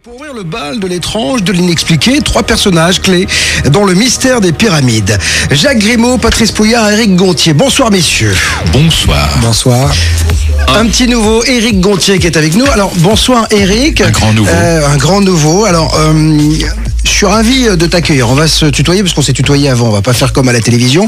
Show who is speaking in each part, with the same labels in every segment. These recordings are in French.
Speaker 1: Pour ouvrir le bal de l'étrange, de l'inexpliqué, 3 personnages clés dans le mystère des pyramides. Jacques Grimaud, Patrice Pouillard, Éric Gontier. Bonsoir messieurs.
Speaker 2: Bonsoir.
Speaker 1: Bonsoir. Un petit nouveau, Éric Gontier qui est avec nous. Alors bonsoir Éric.
Speaker 2: Un grand nouveau.
Speaker 1: Un grand nouveau. Alors je suis ravi de t'accueillir. On va se tutoyer parce qu'on s'est tutoyé avant. On va pas faire comme à la télévision.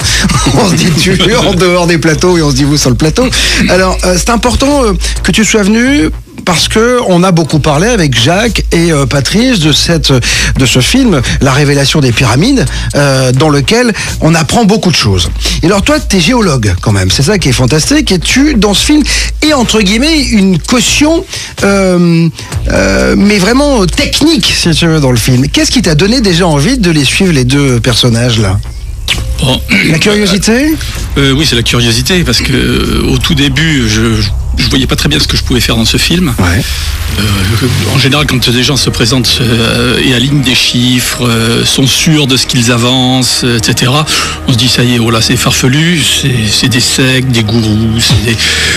Speaker 1: On se dit tu en dehors des plateaux et on se dit vous sur le plateau. Alors c'est important que tu sois venu. Parce que on a beaucoup parlé avec Jacques et Patrice de ce film, La Révélation des pyramides, dans lequel on apprend beaucoup de choses. Et alors toi, t'es géologue quand même, c'est ça qui est fantastique. Et tu, dans ce film, es entre guillemets une caution, mais vraiment technique, si tu veux, dans le film. Qu'est-ce qui t'a donné déjà envie de les suivre, les deux personnages là ?
Speaker 2: Bon,
Speaker 1: la curiosité ?
Speaker 2: Oui, c'est la curiosité, parce que au tout début, je voyais pas très bien ce que je pouvais faire dans ce film.
Speaker 1: Ouais.
Speaker 2: En général, quand des gens se présentent et alignent des chiffres, sont sûrs de ce qu'ils avancent, etc., on se dit ça y est, oh là, c'est farfelu, c'est des sectes, des gourous,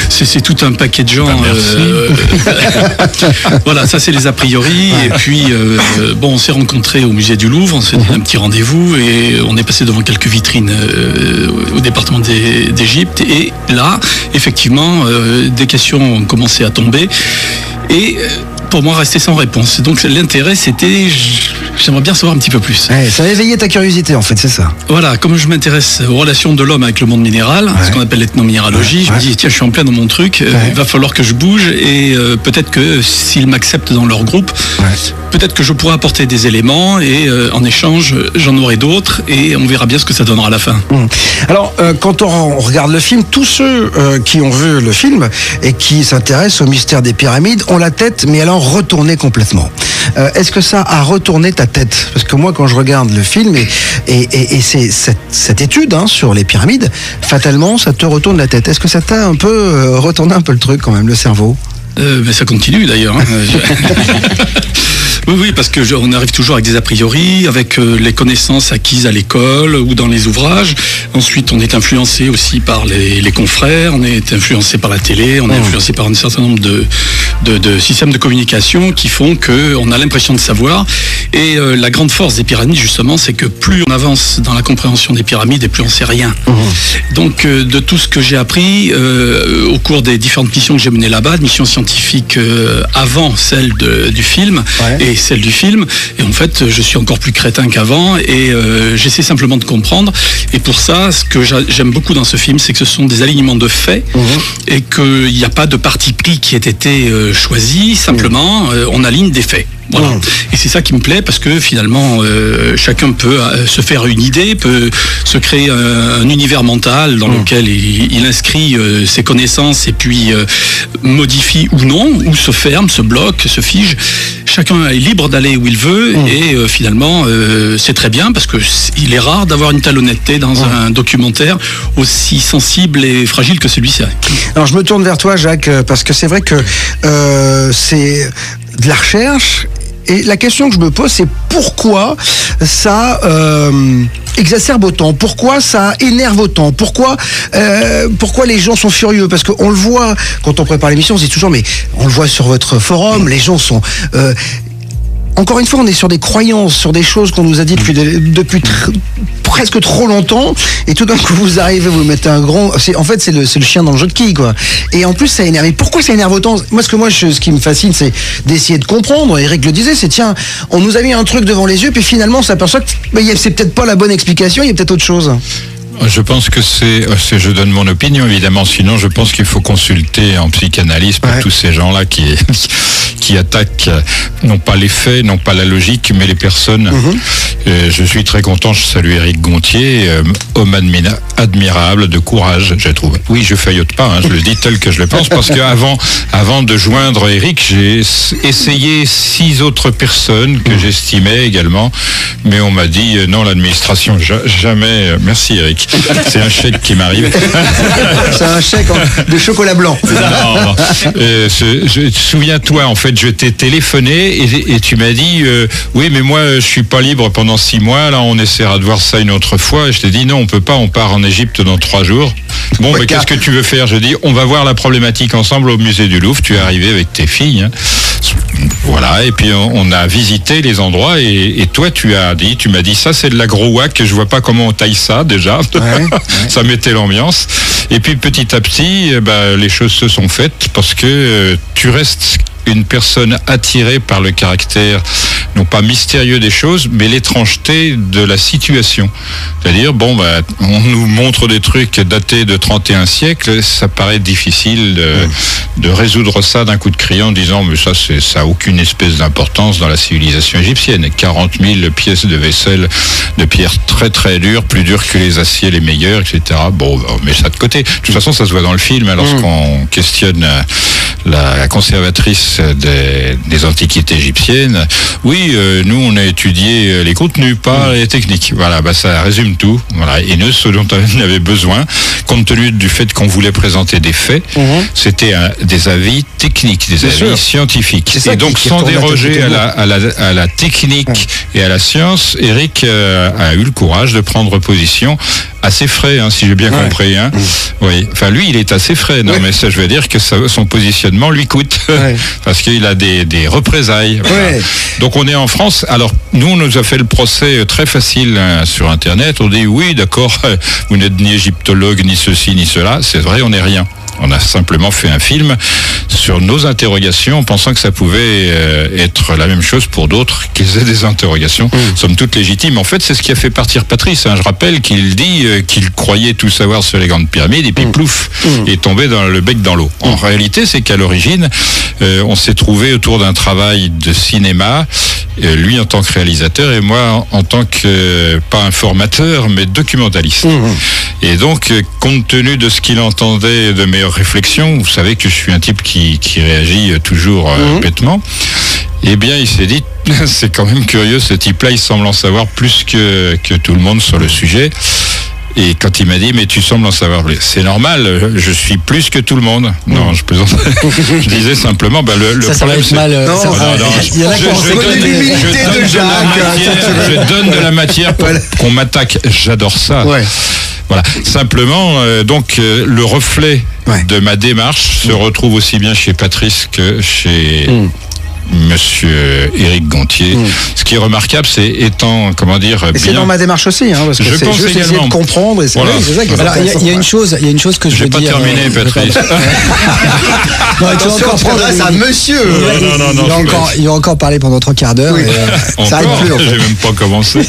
Speaker 2: c'est tout un paquet de gens. Voilà, ça c'est les a priori. Ouais. Et puis, on s'est rencontrés au musée du Louvre, on s'est donné un petit rendez-vous et on est passé devant quelques vitrines au département d'Égypte. Et là, effectivement, des questions ont commencé à tomber. Et pour moi, rester sans réponse. Donc l'intérêt, c'était, j'aimerais bien savoir un petit peu plus.
Speaker 1: Ouais, ça a éveillé ta curiosité, en fait, c'est ça.
Speaker 2: Voilà, comme je m'intéresse aux relations de l'homme avec le monde minéral, ce qu'on appelle l'ethnominéralogie, je me dis, tiens, je suis en plein dans mon truc, il va falloir que je bouge, et peut-être que s'ils m'acceptent dans leur groupe, peut-être que je pourrais apporter des éléments, et en échange, j'en aurai d'autres, et on verra bien ce que ça donnera à la fin.
Speaker 1: Alors, quand on regarde le film, tous ceux qui ont vu le film et qui s'intéressent au mystère des pyramides ont la tête, mais alors retournée complètement. Est-ce que ça a retourné ta tête ? Parce que moi, quand je regarde le film et c'est cette étude sur les pyramides, fatalement, ça te retourne la tête. Est-ce que ça t'a un peu retourné un peu le truc quand même, le cerveau ?
Speaker 2: Mais ça continue d'ailleurs. Oui, parce on arrive toujours avec des a priori, avec les connaissances acquises à l'école ou dans les ouvrages. Ensuite, on est influencé aussi par les confrères, on est influencé par la télé, on est influencé par un certain nombre de systèmes de communication qui font qu'on a l'impression de savoir. Et la grande force des pyramides, justement, c'est que plus on avance dans la compréhension des pyramides et plus on sait rien. Donc, de tout ce que j'ai appris au cours des différentes missions que j'ai menées là-bas, de missions scientifiques avant celle du film, et celle du film, et en fait je suis encore plus crétin qu'avant et j'essaie simplement de comprendre, et pour ça ce que j'aime beaucoup dans ce film, c'est que ce sont des alignements de faits et qu'il n'y a pas de parti pris qui ait été choisi, simplement on aligne des faits. Voilà. Et c'est ça qui me plaît, parce que finalement chacun peut se faire une idée, peut se créer un univers mental dans lequel il inscrit ses connaissances et puis modifie ou non, ou se ferme, se bloque, se fige. Chacun est libre d'aller où il veut et finalement c'est très bien, parce que il est rare d'avoir une telle honnêteté dans un documentaire aussi sensible et fragile que celui-ci.
Speaker 1: Alors je me tourne vers toi, Jacques, parce que c'est vrai que c'est de la recherche. Et la question que je me pose, c'est pourquoi ça exacerbe autant ? Pourquoi ça énerve autant ? Pourquoi les gens sont furieux ? Parce qu'on le voit, quand on prépare l'émission, on se dit toujours, mais on le voit sur votre forum, les gens sont... Encore une fois, on est sur des croyances, sur des choses qu'on nous a dit depuis presque trop longtemps, et tout d'un coup vous arrivez, vous mettez un grand... En fait, c'est le chien dans le jeu de quilles, quoi. Et en plus, ça énerve. Et pourquoi ça énerve autant ? Ce qui me fascine, c'est d'essayer de comprendre. Eric le disait, c'est tiens, on nous a mis un truc devant les yeux, puis finalement, on s'aperçoit que c'est peut-être pas la bonne explication, il y a peut-être autre chose.
Speaker 3: Je pense que je donne mon opinion évidemment, sinon je pense qu'il faut consulter en psychanalyse pour tous ces gens-là qui attaquent non pas les faits, non pas la logique, mais les personnes. Je suis très content, je salue Éric Gontier, homme admirable, de courage, je trouve. Oui, je faillote pas, je le dis tel que je le pense, parce qu'avant de joindre Éric, j'ai essayé 6 autres personnes que j'estimais également, mais on m'a dit non, l'administration, jamais, merci Éric. C'est un chèque qui m'arrive.
Speaker 1: C'est un chèque de chocolat blanc.
Speaker 3: Non. Souviens-toi, en fait, je t'ai téléphoné et tu m'as dit oui, mais moi, je suis pas libre pendant 6 mois. Là, on essaiera de voir ça une autre fois. Et je t'ai dit non, on peut pas. On part en Égypte dans 3 jours. Bon, mais qu'est-ce que tu veux faire ? Je dis on va voir la problématique ensemble au musée du Louvre. Tu es arrivé avec tes filles. Voilà, et puis on a visité les endroits et toi tu m'as dit ça c'est de l'agro-wack, je vois pas comment on taille ça déjà. Ouais. Ça mettait l'ambiance. Et puis petit à petit, les choses se sont faites parce que tu restes une personne attirée par le caractère, non pas mystérieux des choses, mais l'étrangeté de la situation. C'est-à-dire, on nous montre des trucs datés de 31 siècles, ça paraît difficile de résoudre ça d'un coup de crayon en disant, mais ça a aucune espèce d'importance dans la civilisation égyptienne. 40 000 pièces de vaisselle de pierre très très dures, plus dures que les aciers les meilleurs, etc. Bon, on met ça de côté. De toute façon, ça se voit dans le film, lorsqu'on questionne la conservatrice des antiquités égyptiennes. Oui, nous on a étudié les contenus, pas les techniques. Voilà, ça résume tout. Voilà. Et nous, ce dont on avait besoin, compte tenu du fait qu'on voulait présenter des faits, c'était des avis techniques, des avis scientifiques. Et donc, sans déroger à la technique et à la science, Eric a eu le courage de prendre position assez frais, si j'ai bien compris. Oui. Enfin, lui, il est assez frais. Non, mais ça, je veux dire que son positionnement lui coûte. Parce qu'il a des représailles. Voilà. Donc, on est en France. Alors, nous, on nous a fait le procès très facile sur Internet. On dit, oui, d'accord, vous n'êtes ni égyptologue, ni ceci, ni cela. C'est vrai, on n'est rien. On a simplement fait un film sur nos interrogations en pensant que ça pouvait être la même chose pour d'autres, qu'ils aient des interrogations, somme toute légitimes. En fait, c'est ce qui a fait partir Patrice. Je rappelle qu'il dit qu'il croyait tout savoir sur les grandes pyramides et puis plouf, il est tombé dans le bec dans l'eau. En réalité, c'est qu'à l'origine, on s'est trouvé autour d'un travail de cinéma, lui en tant que réalisateur et moi en tant que, pas informateur, mais documentaliste. Et donc, compte tenu de ce qu'il entendait de mes réflexions, vous savez que je suis un type qui réagit toujours bêtement, eh bien il s'est dit, c'est quand même curieux, ce type-là, il semble en savoir plus que tout le monde sur le sujet. Et quand il m'a dit, mais tu sembles en savoir plus, c'est normal, je suis plus que tout le monde. Non, je plaisante. Je disais simplement, le problème c'est... Je donne de la matière pour qu'on m'attaque. J'adore ça. Ouais. Voilà. Simplement, le reflet de ma démarche se retrouve aussi bien chez Patrice que chez Monsieur Éric Gontier. Ce qui est remarquable, c'est étant,
Speaker 1: et c'est dans ma démarche aussi, parce que c'est juste essayer de comprendre. Et c'est ça qui est
Speaker 4: alors, il y a une chose que je veux dire.
Speaker 3: J'ai pas terminé, Patrice.
Speaker 1: Attention, tu t'adresses à monsieur.
Speaker 4: Il va encore parler pendant 3 quarts d'heure.
Speaker 3: Ça arrive plus. J'ai même pas commencé.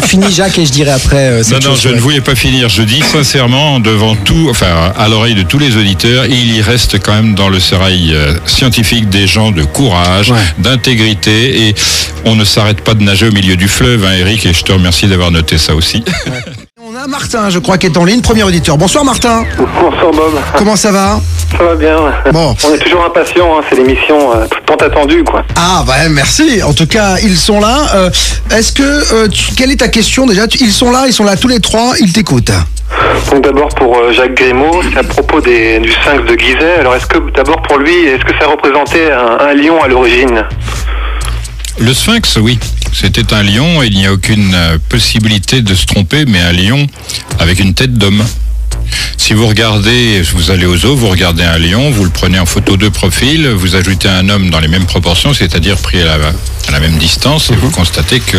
Speaker 4: Fini Jacques et je dirai après.
Speaker 3: Non, je ne voulais pas finir. Je dis sincèrement devant tout, à l'oreille de tous les auditeurs, il y reste quand même dans le sérail scientifique des gens de courage, d'intégrité, et on ne s'arrête pas de nager au milieu du fleuve, Eric, et je te remercie d'avoir noté ça aussi.
Speaker 1: On a Martin, je crois, qui est en ligne, premier auditeur. Bonsoir Martin.
Speaker 5: Bonsoir Bob.
Speaker 1: Comment ça va?
Speaker 5: Ça va bien. Bon. On est toujours impatients, c'est l'émission tant attendue, quoi.
Speaker 1: Ah merci. En tout cas, ils sont là. Est-ce que quelle est ta question déjà? Ils sont là tous les trois, ils t'écoutent.
Speaker 5: Donc d'abord pour Jacques Grimaud, c'est à propos du sphinx de Gizeh. Alors est-ce que d'abord pour lui, est-ce que ça représentait un lion à l'origine?
Speaker 3: Le sphinx, oui. C'était un lion et il n'y a aucune possibilité de se tromper, mais un lion avec une tête d'homme. Si vous regardez, vous allez au zoo, vous regardez un lion, vous le prenez en photo de profil, vous ajoutez un homme dans les mêmes proportions, c'est-à-dire pris à la même distance, et vous constatez que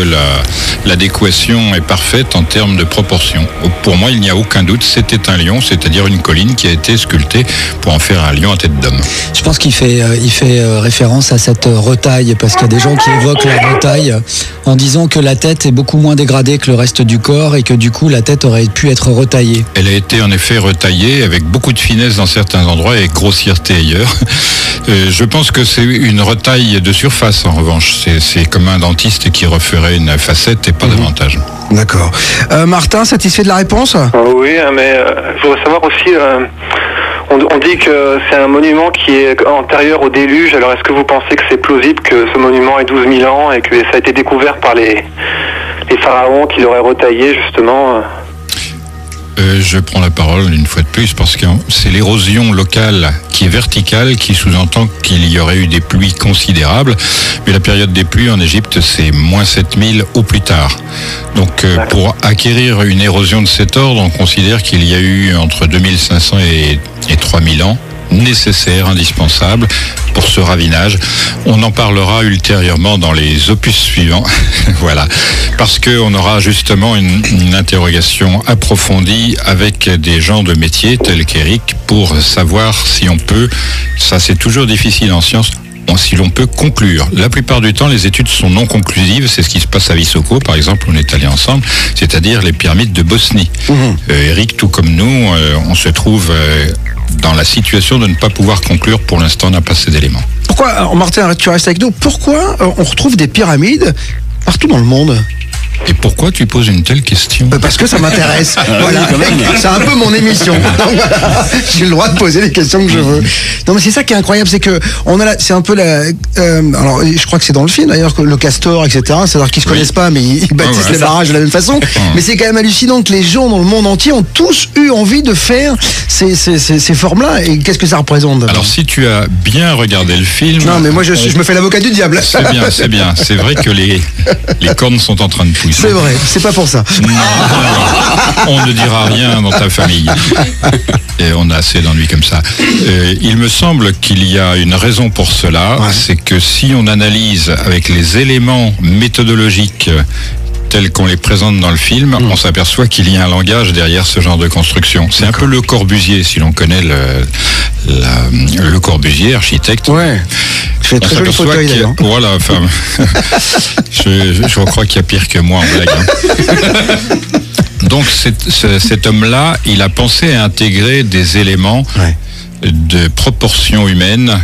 Speaker 3: l'adéquation est parfaite en termes de proportions. Pour moi, il n'y a aucun doute, c'était un lion, c'est-à-dire une colline qui a été sculptée pour en faire un lion à tête d'homme.
Speaker 4: Je pense qu'il fait référence à cette retaille, parce qu'il y a des gens qui évoquent la retaille en disant que la tête est beaucoup moins dégradée que le reste du corps et que du coup la tête aurait pu être retaillée.
Speaker 3: Elle a été en effet retaillée avec beaucoup de finesse dans certains endroits et grossièreté ailleurs. Je pense que c'est une retaille de surface en revanche. C'est comme un dentiste qui referait une facette et pas davantage.
Speaker 1: D'accord. Martin, satisfait de la réponse?
Speaker 5: Oui, mais je voudrais savoir aussi, on dit que c'est un monument qui est antérieur au déluge. Alors est-ce que vous pensez que c'est plausible que ce monument ait 12 000 ans et que ça a été découvert par les pharaons qui l'auraient retaillé justement?
Speaker 3: Je prends la parole une fois de plus parce que c'est l'érosion locale qui est verticale qui sous-entend qu'il y aurait eu des pluies considérables. Mais la période des pluies en Égypte, c'est moins 7000 au plus tard. Donc pour acquérir une érosion de cet ordre, on considère qu'il y a eu entre 2500 et 3000 ans nécessaire, indispensable pour ce ravinage. On en parlera ultérieurement dans les opus suivants. Voilà. Parce qu'on aura justement une interrogation approfondie avec des gens de métier tels qu'Éric pour savoir si on peut, ça c'est toujours difficile en sciences, si l'on peut conclure. La plupart du temps, les études sont non conclusives. C'est ce qui se passe à Vissoko, par exemple, on est allé ensemble, c'est-à-dire les pyramides de Bosnie. Éric, tout comme nous, on se trouve dans la situation de ne pas pouvoir conclure. Pour l'instant, on n'a pas assez d'éléments.
Speaker 1: Pourquoi, alors Martin, tu restes avec nous, pourquoi on retrouve des pyramides partout dans le monde ?
Speaker 3: Et pourquoi tu poses une telle question ?
Speaker 1: Parce que ça m'intéresse. Voilà. C'est un peu mon émission. Donc, voilà. J'ai le droit de poser les questions que je veux. Non, mais c'est ça qui est incroyable, c'est que on a c'est un peu la. Alors, je crois que c'est dans le film d'ailleurs que le castor, etc. C'est-à-dire qu'ils se connaissent pas, mais ils bâtissent les barrages de la même façon. Mais c'est quand même hallucinant que les gens dans le monde entier ont tous eu envie de faire ces formes-là. Et qu'est-ce que ça représente d'abord ?
Speaker 3: Alors, si tu as bien regardé le film.
Speaker 1: Non, mais moi je me fais l'avocat du diable.
Speaker 3: C'est bien, c'est bien. C'est vrai que les cornes sont en train de pousser.
Speaker 1: C'est vrai, c'est pas pour ça.
Speaker 3: Non, on ne dira rien dans ta famille. Et on a assez d'ennuis comme ça. Il me semble qu'il y a une raison pour cela, c'est que si on analyse avec les éléments méthodologiques tels qu'on les présente dans le film, on s'aperçoit qu'il y a un langage derrière ce genre de construction. C'est un peu Le Corbusier, si l'on connaît Le Corbusier, architecte.
Speaker 1: Ouais. C'est très joli fauteuil d'ailleurs.
Speaker 3: Voilà, enfin, je crois qu'il y a pire que moi en blague. Donc cet homme-là, il a pensé à intégrer des éléments de proportion humaine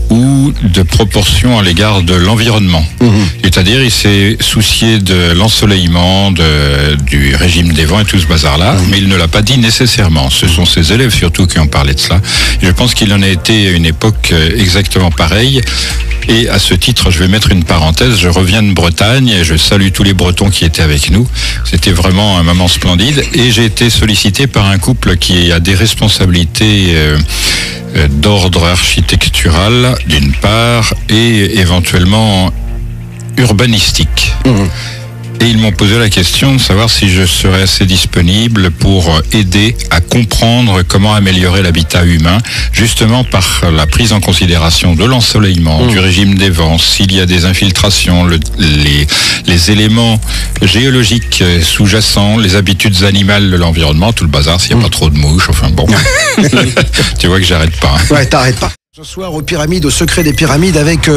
Speaker 3: ou de proportion à l'égard de l'environnement. C'est-à-dire, il s'est soucié de l'ensoleillement, du régime des vents et tout ce bazar-là, mais il ne l'a pas dit nécessairement. Ce sont ses élèves surtout qui ont parlé de cela. Et je pense qu'il en a été à une époque exactement pareille. Et à ce titre, je vais mettre une parenthèse, je reviens de Bretagne et je salue tous les Bretons qui étaient avec nous. C'était vraiment un moment splendide et j'ai été sollicité par un couple qui a des responsabilités d'ordre architectural d'une part et éventuellement urbanistique. Et ils m'ont posé la question de savoir si je serais assez disponible pour aider à comprendre comment améliorer l'habitat humain, justement par la prise en considération de l'ensoleillement, du régime des vents, s'il y a des infiltrations, les éléments géologiques sous-jacents, les habitudes animales de l'environnement, tout le bazar, s'il n'y a pas trop de mouches, enfin bon. Tu vois que j'arrête pas.
Speaker 1: Ouais, t'arrêtes pas. Ce soir aux Pyramides, au secret des Pyramides, avec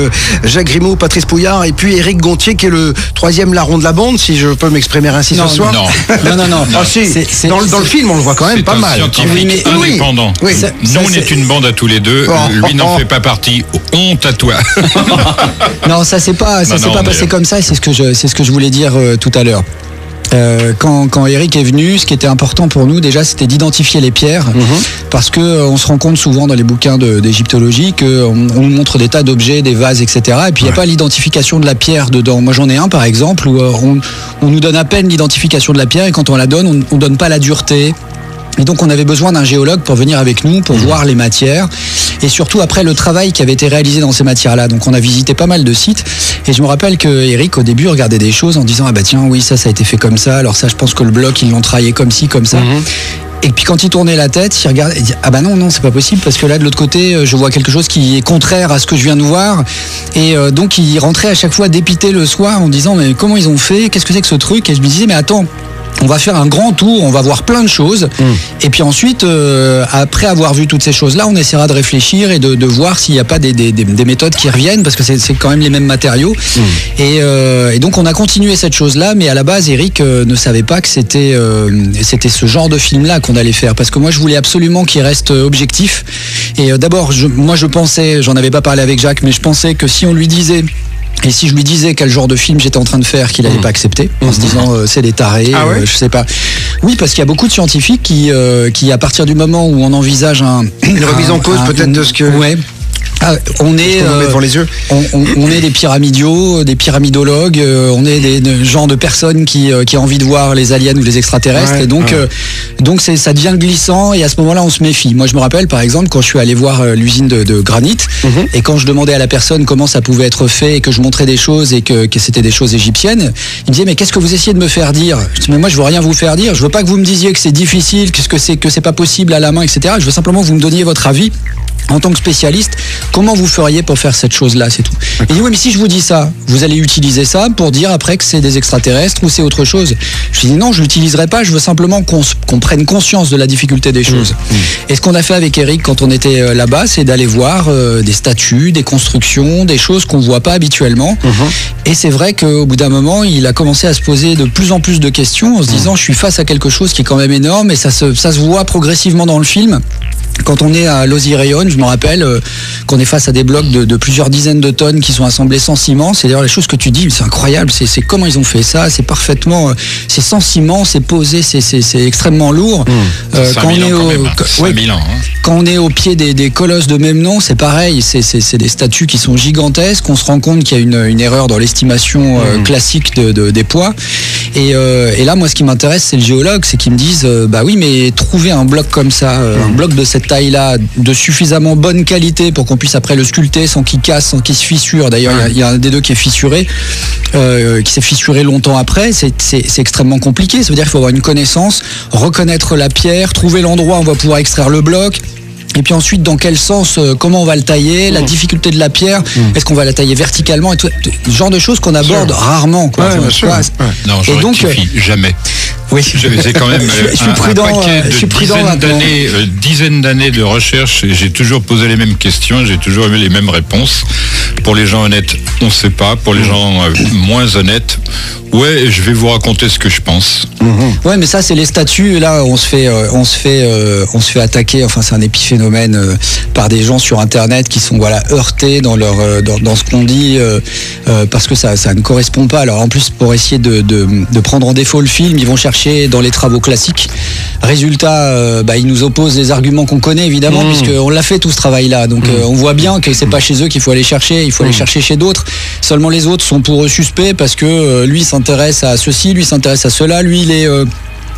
Speaker 1: Jacques Grimaud, Patrice Pouillard et puis Éric Gontier qui est le troisième larron de la bande, si je peux m'exprimer ainsi ce soir.
Speaker 3: Non.
Speaker 1: Ah si, dans le film on le voit quand même pas mal.
Speaker 3: C'est un scientifique indépendant.
Speaker 1: Oui.
Speaker 3: Nous on est une bande à tous les deux, lui n'en fait pas partie. Honte à toi.
Speaker 4: Non, ça c'est pas passé comme ça et c'est ce que je voulais dire tout à l'heure. Quand Éric est venu, ce qui était important pour nous déjà, c'était d'identifier les pierres, parce que on se rend compte souvent dans les bouquins d'égyptologie qu'on nous montre des tas d'objets, des vases, etc. Et puis il n'y a pas l'identification de la pierre dedans. Moi j'en ai un par exemple où on nous donne à peine l'identification de la pierre et quand on la donne, on donne pas la dureté. Et donc on avait besoin d'un géologue pour venir avec nous, pour voir les matières et surtout après le travail qui avait été réalisé dans ces matières-là. Donc on a visité pas mal de sites et je me rappelle que Éric au début regardait des choses en disant ah bah tiens oui ça a été fait comme ça, alors ça je pense que le bloc ils l'ont travaillé comme ci, comme ça. Et puis quand il tournait la tête, il regardait, il dit ah bah non c'est pas possible parce que là de l'autre côté je vois quelque chose qui est contraire à ce que je viens de voir et donc il rentrait à chaque fois dépité le soir en disant mais comment ils ont fait, qu'est-ce que c'est que ce truc, et je me disais mais attends, on va faire un grand tour, on va voir plein de choses et puis ensuite après avoir vu toutes ces choses-là, on essaiera de réfléchir et de voir s'il n'y a pas des méthodes qui reviennent parce que c'est quand même les mêmes matériaux et donc on a continué cette chose-là, mais à la base Éric ne savait pas que c'était ce genre de film-là qu'on allait faire parce que moi je voulais absolument qu'il reste objectif et d'abord moi je pensais, j'en avais pas parlé avec Jacques, mais je pensais que si on lui disait et si je lui disais quel genre de film j'étais en train de faire, qu'il n'allait pas accepter, en se disant c'est des tarés, je sais pas. Oui, parce qu'il y a beaucoup de scientifiques qui à partir du moment où on envisage
Speaker 1: une remise en cause peut-être de ce que...
Speaker 4: Ouais. On est
Speaker 1: devant les yeux.
Speaker 4: On est des pyramidiaux, des pyramidologues, on est des gens de personnes qui a envie de voir les aliens ou les extraterrestres et donc ça devient glissant et à ce moment-là on se méfie. Moi je me rappelle par exemple quand je suis allé voir l'usine de granit et quand je demandais à la personne comment ça pouvait être fait et que je montrais des choses et que c'était des choses égyptiennes, il me disait mais qu'est-ce que vous essayez de me faire dire? Je dis mais moi je veux rien vous faire dire, je veux pas que vous me disiez que c'est difficile, que c'est pas possible à la main, etc. Je veux simplement que vous me donniez votre avis. En tant que spécialiste, comment vous feriez pour faire cette chose-là, c'est tout. Il dit oui, mais si je vous dis ça, vous allez utiliser ça pour dire après que c'est des extraterrestres ou c'est autre chose. Je lui dis non, je l'utiliserai pas, je veux simplement qu'on prenne conscience de la difficulté des choses. Et ce qu'on a fait avec Eric quand on était là-bas, c'est d'aller voir des statues, des constructions, des choses qu'on voit pas habituellement. Et c'est vrai qu'au bout d'un moment, il a commencé à se poser de plus en plus de questions en se disant je suis face à quelque chose qui est quand même énorme et ça se voit progressivement dans le film. Quand on est à Lozi-Rayon, je me rappelle qu'on est face à des blocs de plusieurs dizaines de tonnes qui sont assemblés sans ciment. C'est d'ailleurs les choses que tu dis, c'est incroyable, c'est comment ils ont fait ça, c'est parfaitement, c'est sans ciment, c'est posé, c'est extrêmement lourd. Quand on est au pied des colosses de même nom, c'est pareil, c'est des statues qui sont gigantesques. On se rend compte qu'il y a une erreur dans l'estimation classique des poids. Et là, moi, ce qui m'intéresse, c'est le géologue, c'est qu'ils me disent, bah oui, mais trouver un bloc comme ça, un bloc de cette taille-là, de suffisamment bonne qualité pour qu'on puisse après le sculpter sans qu'il casse, sans qu'il se fissure. D'ailleurs, il y a un des deux qui est fissuré, qui s'est fissuré longtemps après. C'est extrêmement compliqué. Ça veut dire qu'il faut avoir une connaissance, reconnaître la pierre, trouver l'endroit où on va pouvoir extraire le bloc. Et puis ensuite, dans quel sens, comment on va le tailler, la difficulté de la pierre, est-ce qu'on va la tailler verticalement et tout, ce genre de choses qu'on aborde rarement. Quoi,
Speaker 3: non, je rectifie jamais.
Speaker 4: Oui,
Speaker 3: c'est quand même
Speaker 4: je suis prudent,
Speaker 3: dizaines d'années de recherche et j'ai toujours posé les mêmes questions, j'ai toujours eu les mêmes réponses. Pour les gens honnêtes, on ne sait pas. Pour les gens moins honnêtes, ouais, je vais vous raconter ce que je pense.
Speaker 4: Ouais, mais ça c'est les statuts. Là, on se fait attaquer. Enfin, c'est un épiphénomène par des gens sur Internet qui sont heurtés dans ce qu'on dit parce que ça ne correspond pas. Alors en plus, pour essayer de prendre en défaut le film, ils vont chercher dans les travaux classiques. Résultat, ils nous opposent des arguments qu'on connaît évidemment, puisqu'on l'a fait tout ce travail-là. Donc on voit bien que c'est pas chez eux qu'il faut aller chercher, il faut aller chercher chez d'autres. Seulement les autres sont pour eux suspects parce que lui s'intéresse à ceci, lui s'intéresse à cela, lui il est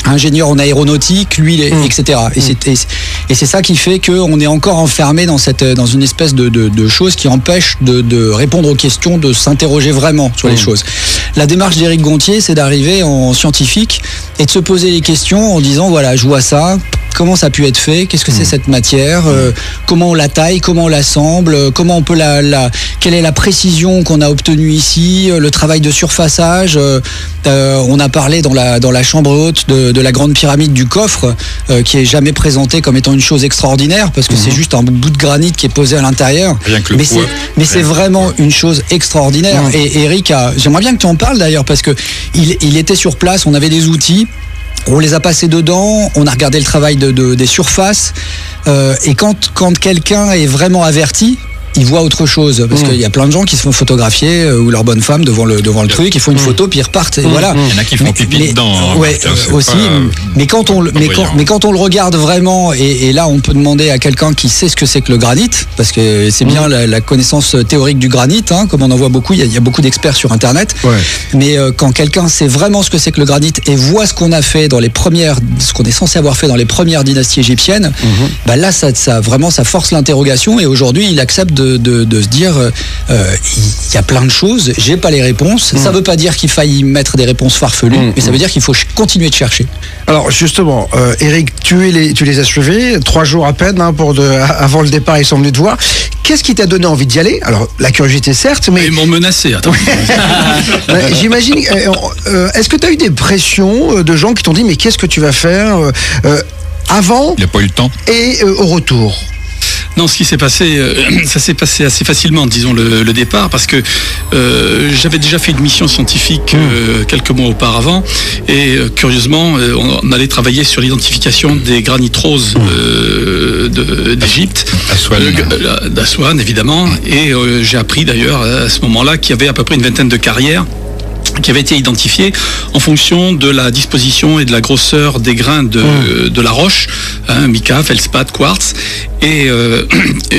Speaker 4: ingénieur en aéronautique, lui, etc. Et c'est ça qui fait qu'on est encore enfermé dans une espèce de chose qui empêche de répondre aux questions, de s'interroger vraiment sur les choses. La démarche d'Éric Gontier, c'est d'arriver en scientifique et de se poser les questions en disant, voilà, je vois ça, comment ça a pu être fait, qu'est-ce que c'est cette matière, comment on la taille, comment on l'assemble, comment on peut quelle est la précision qu'on a obtenue ici, le travail de surfaçage. On a parlé dans la chambre haute de la grande pyramide du coffre, qui est jamais présentée comme étant une chose extraordinaire, parce que c'est juste un bout de granit qui est posé à l'intérieur. Mais c'est vraiment une chose extraordinaire. Et Eric, j'aimerais bien que tu en parles d'ailleurs, parce que il était sur place, on avait des outils. On les a passés dedans, on a regardé le travail des surfaces, et quand quelqu'un est vraiment averti, il voit autre chose, parce qu'il y a plein de gens qui se font photographier ou leur bonne femme devant le truc, ils font une photo puis ils repartent. Et voilà.
Speaker 3: Il y en a qui font pipi dedans.
Speaker 4: Ouais, aussi. Mais quand on le regarde vraiment, et là on peut demander à quelqu'un qui sait ce que c'est que le granit, parce que c'est bien la connaissance théorique du granit, comme on en voit beaucoup. Il y a beaucoup d'experts sur Internet. Ouais. Mais quand quelqu'un sait vraiment ce que c'est que le granit et voit ce qu'on a fait ce qu'on est censé avoir fait dans les premières dynasties égyptiennes, là ça vraiment ça force l'interrogation. Et aujourd'hui il accepte de se dire il y a plein de choses, j'ai pas les réponses. Ça veut pas dire qu'il faille mettre des réponses farfelues, mais ça veut dire qu'il faut continuer de chercher.
Speaker 1: Alors justement, Eric, tu les as suivis 3 jours à peine avant le départ, ils sont venus te voir. Qu'est-ce qui t'a donné envie d'y aller? Alors la curiosité certes, mais
Speaker 2: ils m'ont menacé. Attends.
Speaker 1: J'imagine. Est-ce que tu as eu des pressions de gens qui t'ont dit mais qu'est-ce que tu vas faire avant?
Speaker 3: Il n'a pas eu le temps.
Speaker 1: Et au retour.
Speaker 2: Non, ce qui s'est passé, ça s'est passé assez facilement, disons, le départ, parce que j'avais déjà fait une mission scientifique quelques mois auparavant, et curieusement, on allait travailler sur l'identification des granites roses d'Égypte, d'Aswan évidemment, et j'ai appris d'ailleurs à ce moment-là qu'il y avait à peu près une vingtaine de carrières qui avait été identifié en fonction de la disposition et de la grosseur des grains de la roche, mica, feldspath, quartz. Et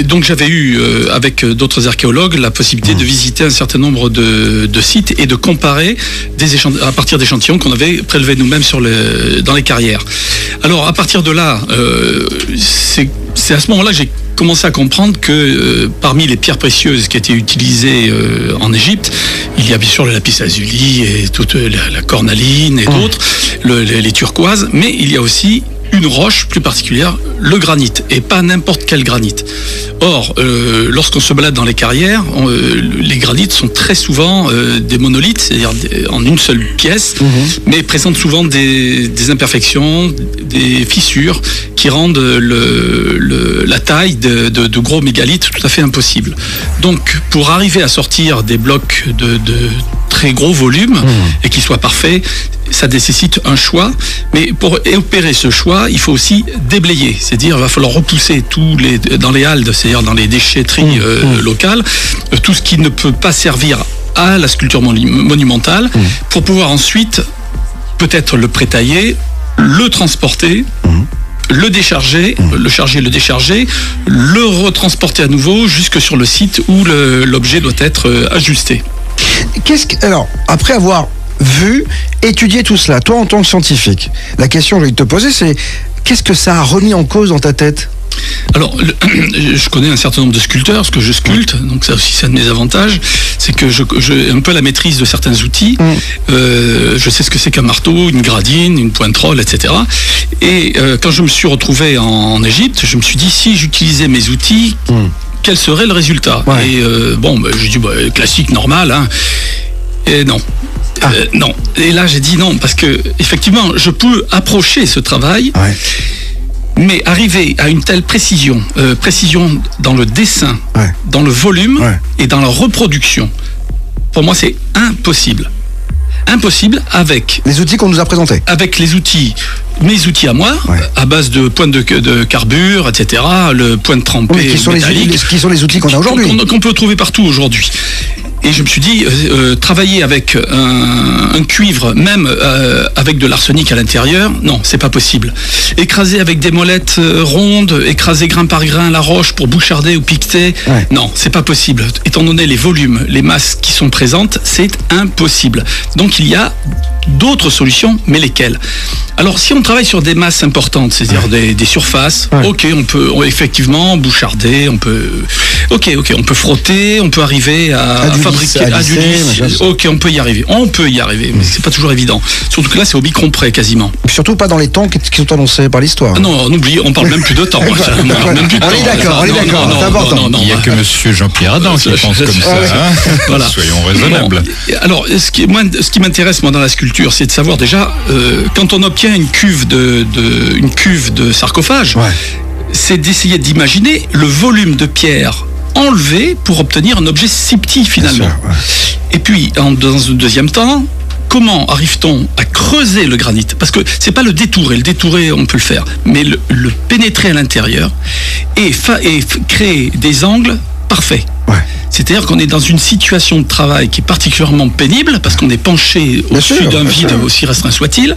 Speaker 2: donc j'avais eu, avec d'autres archéologues, la possibilité de visiter un certain nombre de sites et de comparer à partir d'échantillons qu'on avait prélevés nous-mêmes dans les carrières. Alors à partir de là, c'est à ce moment-là que j'ai commencé à comprendre que parmi les pierres précieuses qui étaient utilisées en Égypte, il y a bien sûr le lapis-lazuli et toute la cornaline et d'autres, les turquoises, mais il y a aussi une roche plus particulière, le granit, et pas n'importe quel granit. Or, lorsqu'on se balade dans les carrières, les granites sont très souvent des monolithes, c'est-à-dire en une seule pièce, mais présentent souvent des imperfections, des fissures qui rendent la taille de gros mégalithes tout à fait impossible. Donc, pour arriver à sortir des blocs de très gros volume et qui soient parfaits, ça nécessite un choix, mais pour opérer ce choix, il faut aussi déblayer, c'est-à-dire il va falloir repousser dans les haldes, c'est-à-dire dans les déchetteries locales, tout ce qui ne peut pas servir à la sculpture monumentale, pour pouvoir ensuite peut-être le prétailler, le transporter, le décharger, le charger, le décharger, le retransporter à nouveau jusque sur le site où l'objet doit être ajusté.
Speaker 1: Alors, après avoir vu, étudié tout cela, toi en tant que scientifique, la question que je vais te poser, c'est qu'est-ce que ça a remis en cause dans ta tête ?
Speaker 2: Alors, je connais un certain nombre de sculpteurs, ce que je sculpte, donc ça aussi c'est un de mes avantages, c'est que j'ai un peu la maîtrise de certains outils, je sais ce que c'est qu'un marteau, une gradine, une pointe-rolle, etc. Et quand je me suis retrouvé en Égypte, je me suis dit, si j'utilisais mes outils, quel serait le résultat ? Et j'ai dit, classique, normal, hein. Et non. Non. Et là, j'ai dit non, parce que effectivement, je peux approcher ce travail, mais arriver à une telle précision dans le dessin, dans le volume et dans la reproduction, pour moi, c'est impossible. Impossible avec
Speaker 1: les outils qu'on nous a présentés.
Speaker 2: Avec mes outils à moi, à base de pointes de carbure, etc., le point de trempé métallique.
Speaker 1: Qui sont les outils qu'on a aujourd'hui.
Speaker 2: Qu'on peut trouver partout aujourd'hui. Et je me suis dit, travailler avec un cuivre, même avec de l'arsenic à l'intérieur, non, c'est pas possible. Écraser avec des molettes rondes, écraser grain par grain la roche pour boucharder ou piqueter, non, c'est pas possible. Étant donné les volumes, les masses qui sont présentes, c'est impossible. Donc il y a d'autres solutions, mais lesquelles ? Alors si on travaille sur des masses importantes, c'est-à-dire des surfaces, ok, on peut effectivement boucharder, on peut frotter, on peut arriver à fabriquer du lisse, ok, on peut y arriver, mais c'est pas toujours évident. Surtout que là, c'est au micron près quasiment.
Speaker 1: Surtout pas dans les temps qui sont annoncés par l'histoire.
Speaker 2: Ah non, on oublie, on parle même plus de temps.
Speaker 1: On est d'accord, c'est important.
Speaker 3: Il n'y a que Monsieur Jean-Pierre Adam qui pense comme ça. Voilà. Soyons raisonnables.
Speaker 2: Alors, ce qui m'intéresse moi dans la sculpture, c'est de savoir déjà quand on obtient une cuve de sarcophage, c'est d'essayer d'imaginer le volume de pierre enlevé pour obtenir un objet si petit finalement. Et puis, dans un deuxième temps, comment arrive-t-on à creuser le granit ? Parce que c'est pas le détourer on peut le faire, mais le pénétrer à l'intérieur et créer des angles parfaits. C'est-à-dire qu'on est dans une situation de travail qui est particulièrement pénible parce qu'on est penché au-dessus d'un vide aussi restreint soit-il,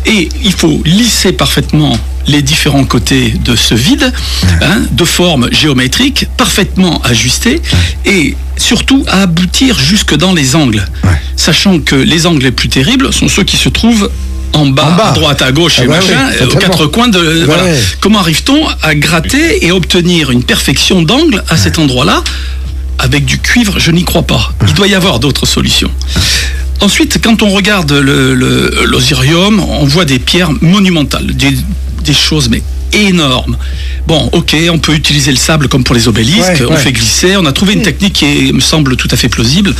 Speaker 2: et il faut lisser parfaitement les différents côtés de ce vide, de forme géométrique, parfaitement ajustés, et surtout à aboutir jusque dans les angles, sachant que les angles les plus terribles sont ceux qui se trouvent en bas, à droite, à gauche et aux quatre coins de... Comment arrive-t-on à gratter et obtenir une perfection d'angle à cet endroit-là ? Avec du cuivre, je n'y crois pas. Il doit y avoir d'autres solutions. Ensuite, quand on regarde l'Osirium, on voit des pierres monumentales, des choses mais énormes. Bon, ok, on peut utiliser le sable comme pour les obélisques, on fait glisser, on a trouvé une technique qui me semble tout à fait plausible.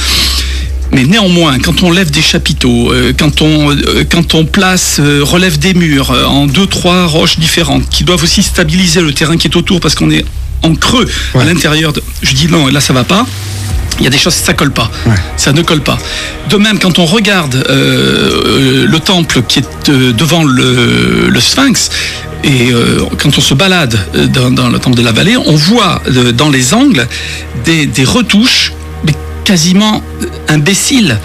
Speaker 2: Mais néanmoins, quand on lève des chapiteaux, quand on relève des murs en 2-3 roches différentes, qui doivent aussi stabiliser le terrain qui est autour, parce qu'on est en creux à l'intérieur, je dis non, là ça va pas. Il y a des choses, ça colle pas, ça ne colle pas. De même, quand on regarde le temple qui est devant le Sphinx, et quand on se balade dans le temple de la vallée, on voit dans les angles des retouches, mais quasiment imbéciles.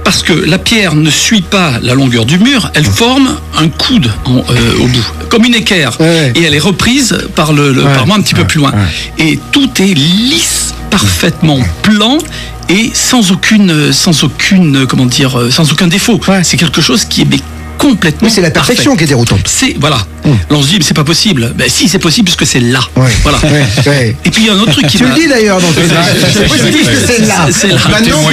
Speaker 2: Parce que la pierre ne suit pas la longueur du mur, elle forme un coude au bout, comme une équerre. Et elle est reprise par moi un petit peu plus loin. Et tout est lisse, parfaitement plan et sans aucun défaut. C'est quelque chose qui est complètement.
Speaker 1: Oui, c'est la perfection qui est déroutante.
Speaker 2: Voilà. Là, on se dit, mais c'est pas possible. Ben si, c'est possible puisque c'est là.
Speaker 1: Ouais.
Speaker 2: Voilà.
Speaker 1: Ouais.
Speaker 2: Et puis il y a un autre truc qui
Speaker 1: Tu le dis d'ailleurs dans tes c'est possible que c'est là.
Speaker 2: C'est là.
Speaker 1: Maintenant,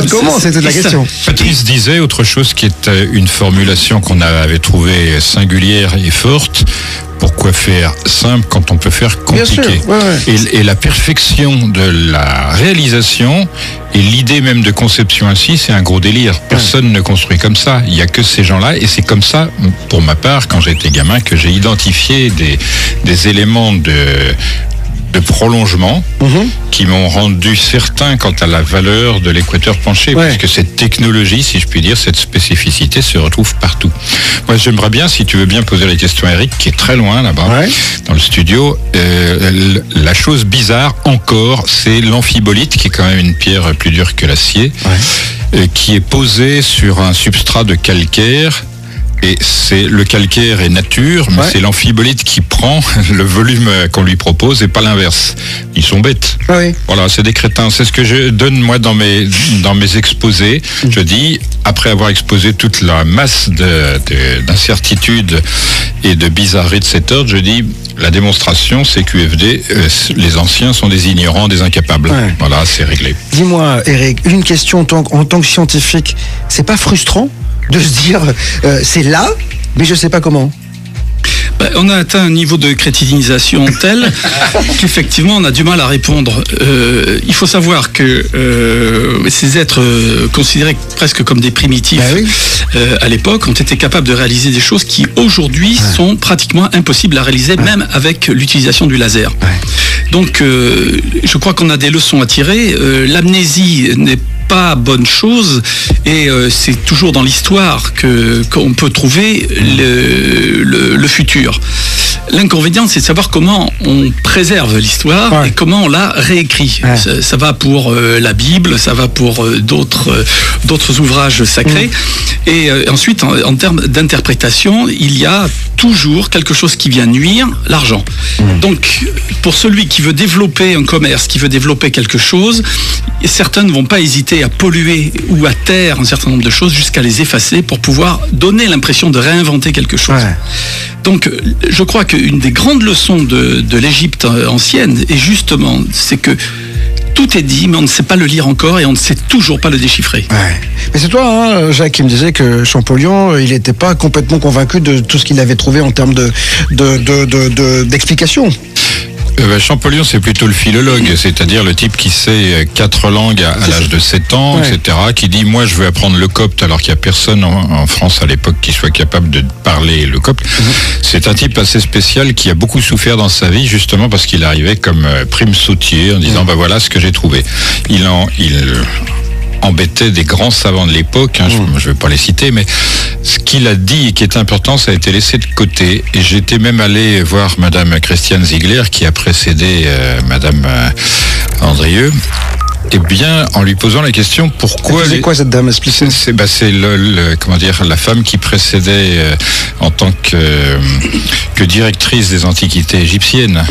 Speaker 1: comment c'est toute la question.
Speaker 3: Patrice disait autre chose qui est une formulation qu'on avait trouvée singulière et forte. Pourquoi faire simple quand on peut faire compliqué?
Speaker 1: Bien sûr, ouais.
Speaker 3: Et la perfection de la réalisation et l'idée même de conception ainsi, c'est un gros délire. Personne ne construit comme ça. Il n'y a que ces gens-là. Et c'est comme ça, pour ma part, quand j'étais gamin, que j'ai identifié des éléments de prolongement qui m'ont rendu certain quant à la valeur de l'équateur penché, puisque cette technologie, si je puis dire, cette spécificité se retrouve partout. Moi, j'aimerais bien, si tu veux bien poser la question à Eric, qui est très loin là-bas, dans le studio, la chose bizarre encore, c'est l'amphibolite, qui est quand même une pierre plus dure que l'acier, qui est posée sur un substrat de calcaire. Et c'est le calcaire est nature, mais c'est l'amphibolite qui prend le volume qu'on lui propose et pas l'inverse. Ils sont bêtes. Voilà, c'est des crétins. C'est ce que je donne moi dans mes exposés. Je dis, après avoir exposé toute la masse d'incertitudes et de bizarreries de cet ordre, je dis, la démonstration, c'est QFD, les anciens sont des ignorants, des incapables. Voilà, c'est réglé.
Speaker 1: Dis-moi, Eric, une question en tant que scientifique, c'est pas frustrant de se dire c'est là, mais je sais pas comment?
Speaker 2: On a atteint un niveau de crétinisation tel qu'effectivement on a du mal à répondre. Il faut savoir que ces êtres considérés presque comme des primitifs à l'époque ont été capables de réaliser des choses qui aujourd'hui sont pratiquement impossibles à réaliser, même avec l'utilisation du laser. Donc je crois qu'on a des leçons à tirer. L'amnésie n'est pas bonne chose et c'est toujours dans l'histoire qu'on peut trouver le futur. L'inconvénient, c'est de savoir comment on préserve l'histoire et comment on la réécrit. Ça va pour la Bible, ça va pour d'autres ouvrages sacrés. Et ensuite, en termes d'interprétation, il y a toujours quelque chose qui vient nuire, l'argent. Donc, pour celui qui veut développer un commerce, qui veut développer quelque chose, certains ne vont pas hésiter à polluer ou à taire un certain nombre de choses jusqu'à les effacer pour pouvoir donner l'impression de réinventer quelque chose. Donc, je crois qu'une des grandes leçons de l'Égypte ancienne, est justement, c'est que tout est dit, mais on ne sait pas le lire encore et on ne sait toujours pas le déchiffrer.
Speaker 1: Mais c'est toi, Jacques, qui me disait que Champollion, il n'était pas complètement convaincu de tout ce qu'il avait trouvé en termes d'explications.
Speaker 3: Champollion, c'est plutôt le philologue, c'est-à-dire le type qui sait 4 langues à l'âge de 7 ans, etc., qui dit, moi je veux apprendre le copte, alors qu'il n'y a personne en France à l'époque qui soit capable de parler le copte. C'est un type assez spécial qui a beaucoup souffert dans sa vie, justement parce qu'il arrivait comme prime sautier, en disant, voilà ce que j'ai trouvé. Il embêtait des grands savants de l'époque, je ne vais pas les citer, mais ce qu'il a dit et qui est important, ça a été laissé de côté. Et j'étais même allé voir Madame Christiane Ziegler, qui a précédé Madame Andrieux, eh bien, en lui posant la question, pourquoi...
Speaker 1: C'est quoi cette dame? Explique-moi.
Speaker 3: C'est comment dire, la femme qui précédait en tant que directrice des antiquités égyptiennes.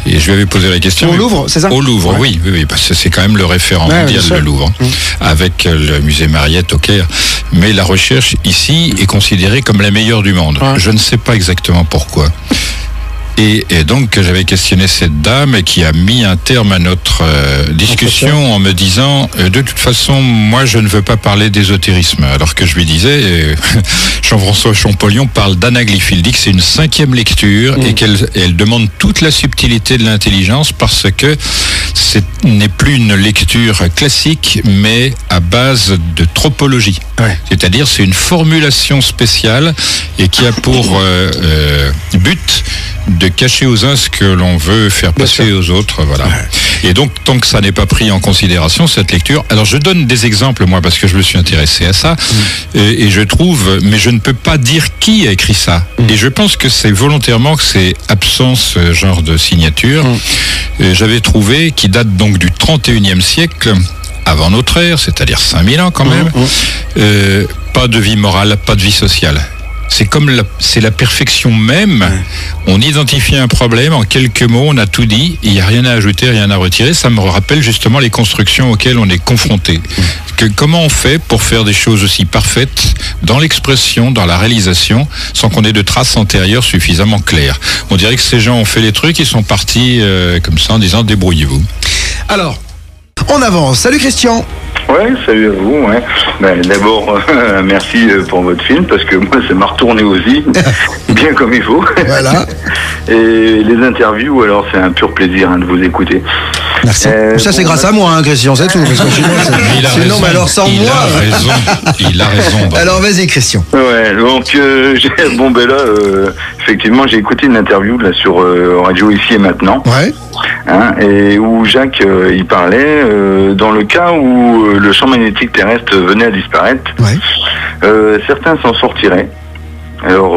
Speaker 3: Et je lui avais posé la question.
Speaker 1: Au Louvre, c'est ça?
Speaker 3: Au Louvre, oui, parce que c'est quand même le référent mondial, le Louvre, avec le musée Mariette au Caire. Mais la recherche ici est considérée comme la meilleure du monde. Je ne sais pas exactement pourquoi. Et donc j'avais questionné cette dame qui a mis un terme à notre discussion en me disant de toute façon moi je ne veux pas parler d'ésotérisme, alors que je lui disais Jean-François Champollion parle d'anaglyphe, il dit que c'est une 5e lecture et qu'elle demande toute la subtilité de l'intelligence parce que ce n'est plus une lecture classique mais à base de tropologie, c'est-à-dire c'est une formulation spéciale et qui a pour but de cacher aux uns ce que l'on veut faire passer aux autres, voilà. Et donc, tant que ça n'est pas pris en considération, cette lecture... Alors, je donne des exemples, moi, parce que je me suis intéressé à ça, et je trouve... Mais je ne peux pas dire qui a écrit ça. Et je pense que c'est volontairement que c'est absent, ce genre de signature. J'avais trouvé, qui date donc du 31e siècle, avant notre ère, c'est-à-dire 5000 ans quand même, pas de vie morale, pas de vie sociale. c'est la perfection même. On identifie un problème, en quelques mots, on a tout dit, il n'y a rien à ajouter, rien à retirer. Ça me rappelle justement les constructions auxquelles on est confronté. Comment on fait pour faire des choses aussi parfaites dans l'expression, dans la réalisation, sans qu'on ait de traces antérieures suffisamment claires? On dirait que ces gens ont fait les trucs, ils sont partis comme ça en disant débrouillez-vous.
Speaker 1: Alors, on avance. Salut Christian.
Speaker 6: Ouais, salut à vous. Ouais. D'abord, merci pour votre film, parce que moi, ça m'a retourné aussi, bien comme il faut.
Speaker 1: Voilà.
Speaker 6: Et les interviews, alors, c'est un pur plaisir de vous écouter.
Speaker 1: Merci. Ça, c'est grâce à moi, Christian, c'est tout. Parce que sinon, mais alors sans moi.
Speaker 3: Il a raison.
Speaker 1: Alors, vas-y, Christian.
Speaker 6: Ouais, donc, effectivement, j'ai écouté une interview là sur Radio Ici et Maintenant.
Speaker 1: Ouais.
Speaker 6: Et où Jacques, il parlait, dans le cas où le champ magnétique terrestre venait à disparaître, certains s'en sortiraient. Alors,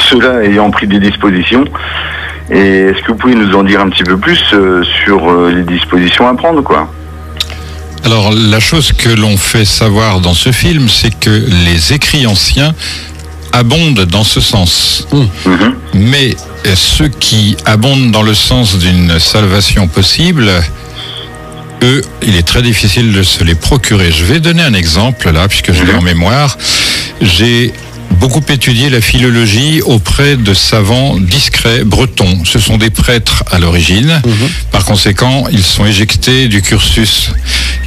Speaker 6: ceux-là ayant pris des dispositions. Et est-ce que vous pouvez nous en dire un petit peu plus sur les dispositions à prendre, quoi?
Speaker 3: Alors, la chose que l'on fait savoir dans ce film, c'est que les écrits anciens abondent dans ce sens. Mais ceux qui abondent dans le sens d'une salvation possible, eux, il est très difficile de se les procurer. Je vais donner un exemple là, puisque je l'ai en mémoire. J'ai beaucoup étudié la philologie auprès de savants discrets bretons. Ce sont des prêtres à l'origine. Par conséquent, ils sont éjectés du cursus.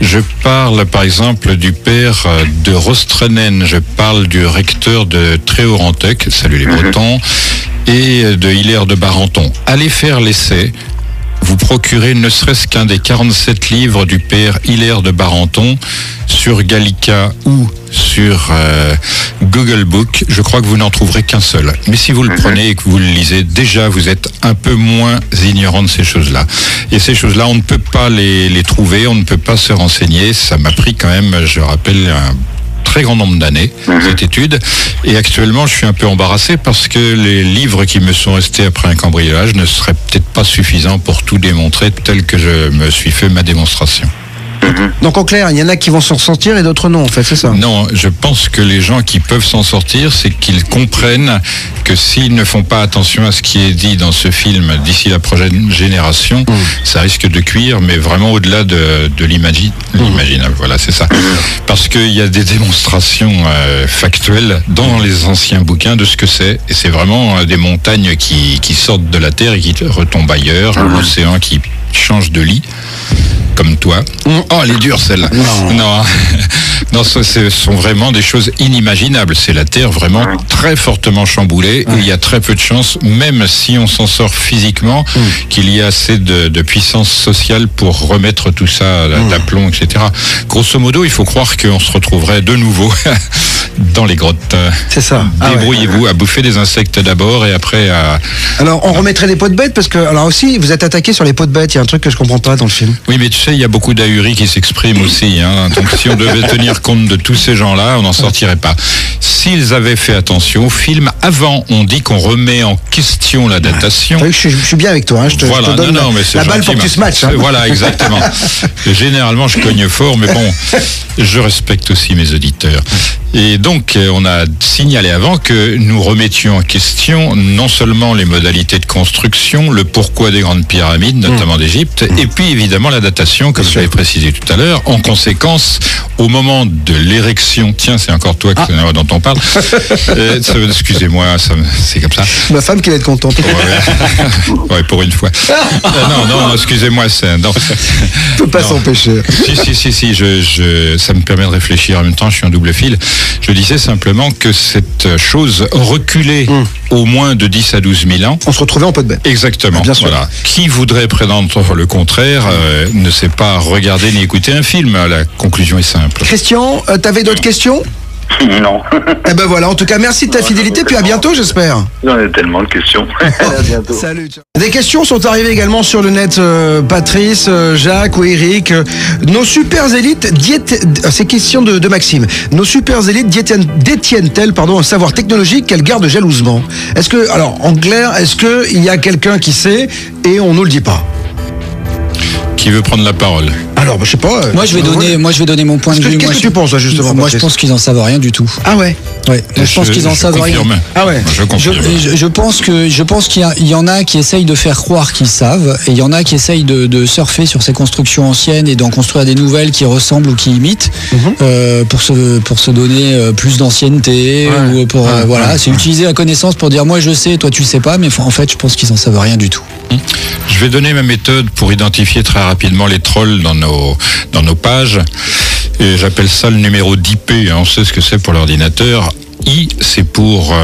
Speaker 3: Je parle par exemple du père de Rostrenen, je parle du recteur de Tréorantec, salut les Bretons, et de Hilaire de Barenton. Allez faire l'essai. Vous procurez ne serait-ce qu'un des 47 livres du père Hilaire de Barenton sur Gallica ou sur Google Book. Je crois que vous n'en trouverez qu'un seul. Mais si vous le prenez et que vous le lisez, déjà vous êtes un peu moins ignorant de ces choses-là. Et ces choses-là, on ne peut pas les trouver, on ne peut pas se renseigner. Ça m'a pris quand même, je rappelle, un très grand nombre d'années, cette étude. Et actuellement, je suis un peu embarrassé parce que les livres qui me sont restés après un cambriolage ne seraient peut-être pas suffisants pour tout démontrer tel que je me suis fait ma démonstration.
Speaker 1: Donc en clair, il y en a qui vont s'en sortir et d'autres non, en fait, c'est ça?
Speaker 3: Non, je pense que les gens qui peuvent s'en sortir, c'est qu'ils comprennent que s'ils ne font pas attention à ce qui est dit dans ce film d'ici la prochaine génération, ça risque de cuire, mais vraiment au-delà de l'imaginable. Voilà, c'est ça. Parce qu'il y a des démonstrations factuelles dans les anciens bouquins de ce que c'est. Et c'est vraiment des montagnes qui sortent de la terre et qui retombent ailleurs, l'océan qui change de lit. Comme toi. Oh, elle est dure celle-là. Non, ce sont vraiment des choses inimaginables. C'est la Terre vraiment très fortement chamboulée et il y a très peu de chances, même si on s'en sort physiquement, qu'il y ait assez de puissance sociale pour remettre tout ça d'aplomb, etc. Grosso modo, il faut croire qu'on se retrouverait de nouveau dans les grottes.
Speaker 1: C'est ça.
Speaker 3: Débrouillez-vous à bouffer des insectes d'abord et après à...
Speaker 1: Alors, on remettrait des pots de bêtes parce que, alors aussi, vous êtes attaqué sur les pots de bêtes. Il y a un truc que je comprends pas dans le film.
Speaker 3: Oui, mais tu sais, il y a beaucoup d'ahuris qui s'expriment aussi. Donc, si on devait tenir compte de tous ces gens-là, on n'en sortirait pas. S'ils avaient fait attention au film, avant, on dit qu'on remet en question la datation.
Speaker 1: Je suis bien avec toi. Je te donne la balle pour que tu se matches.
Speaker 3: Voilà, exactement. Généralement, je cogne fort, mais bon, je respecte aussi mes auditeurs. Et donc, on a signalé avant que nous remettions en question non seulement les modalités de construction, le pourquoi des grandes pyramides, notamment d'Égypte, et puis évidemment la datation, comme je l'avais précisé tout à l'heure. En conséquence, au moment de l'érection, tiens, c'est encore toi dont on parle. Excusez-moi, c'est comme ça.
Speaker 1: Ma femme qui va être contente.
Speaker 3: Ouais, pour une fois. Non, excusez-moi, non.
Speaker 1: On peut pas s'empêcher.
Speaker 3: Si, ça me permet de réfléchir en même temps, je suis en double fil. Je disais simplement que cette chose reculée au moins de 10 à 12 000 ans.
Speaker 1: On se retrouvait en pot de bête.
Speaker 3: Exactement. Bien sûr. Voilà. Qui voudrait prétendre le contraire ne sait pas regarder ni écouter un film. La conclusion est simple.
Speaker 1: Christian, t'avais d'autres questions ?
Speaker 6: Non.
Speaker 1: Eh ben voilà, en tout cas, merci de ta fidélité, puis à bientôt, j'espère.
Speaker 6: J'en ai tellement de questions. À bientôt.
Speaker 1: Salut. Des questions sont arrivées également sur le net, Patrice, Jacques ou Eric. Nos super élites c'est question de Maxime. Nos super élites détiennent-elles un savoir technologique qu'elles gardent jalousement? Est-ce que, alors, en clair, est-ce qu'il y a quelqu'un qui sait et on nous le dit pas?
Speaker 3: Qui veut prendre la parole?
Speaker 1: Alors, je sais pas.
Speaker 4: Moi, je vais donner mon point de vue.
Speaker 1: Qu'est-ce que tu penses, justement?
Speaker 4: Moi, je pense qu'ils en savent rien du tout.
Speaker 1: Ah ouais?
Speaker 4: Ouais. Je pense qu'ils en savent rien.
Speaker 1: Ah ouais.
Speaker 3: Je confirme.
Speaker 4: Je pense qu'il y en a qui essayent de faire croire qu'ils savent, et il y en a qui essayent de surfer sur ces constructions anciennes et d'en construire des nouvelles qui ressemblent ou qui imitent, pour se donner plus d'ancienneté, ou pour voilà, c'est utiliser la connaissance pour dire moi je sais, toi tu sais pas, mais en fait je pense qu'ils en savent rien du tout.
Speaker 3: Je vais donner ma méthode pour identifier très rapidement les trolls dans nos pages. Et j'appelle ça le numéro d'IP. On sait ce que c'est pour l'ordinateur. I, c'est pour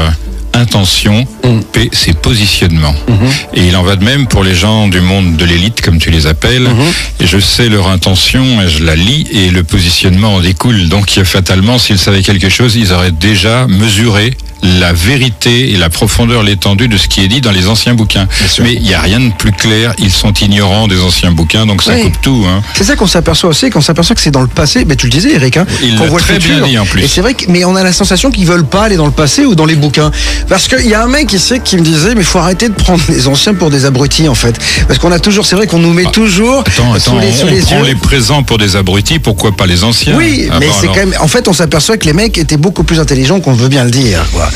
Speaker 3: intention. P, c'est positionnement. Et il en va de même pour les gens du monde de l'élite, comme tu les appelles. Et je sais leur intention, et je la lis, et le positionnement en découle. Donc, fatalement, s'ils savaient quelque chose, ils auraient déjà mesuré la vérité et la profondeur, l'étendue de ce qui est dit dans les anciens bouquins. Mais il n'y a rien de plus clair, ils sont ignorants des anciens bouquins, donc ça coupe tout.
Speaker 1: C'est ça qu'on s'aperçoit aussi, qu'on s'aperçoit que c'est dans le passé, mais tu le disais Eric,
Speaker 3: il
Speaker 1: qu'on
Speaker 3: l'a
Speaker 1: voit
Speaker 3: très
Speaker 1: le futur.
Speaker 3: bien dit en plus.
Speaker 1: Et c'est vrai mais on a la sensation qu'ils veulent pas aller dans le passé ou dans les bouquins. Parce qu'il y a un mec ici qui me disait, mais il faut arrêter de prendre les anciens pour des abrutis en fait. Parce qu'on a toujours, c'est vrai qu'on nous met toujours sous les
Speaker 3: on prend
Speaker 1: yeux.
Speaker 3: les présents pour des abrutis, pourquoi pas les anciens?
Speaker 1: Oui, mais c'est quand même, en fait on s'aperçoit que les mecs étaient beaucoup plus intelligents qu'on veut bien le dire, quoi.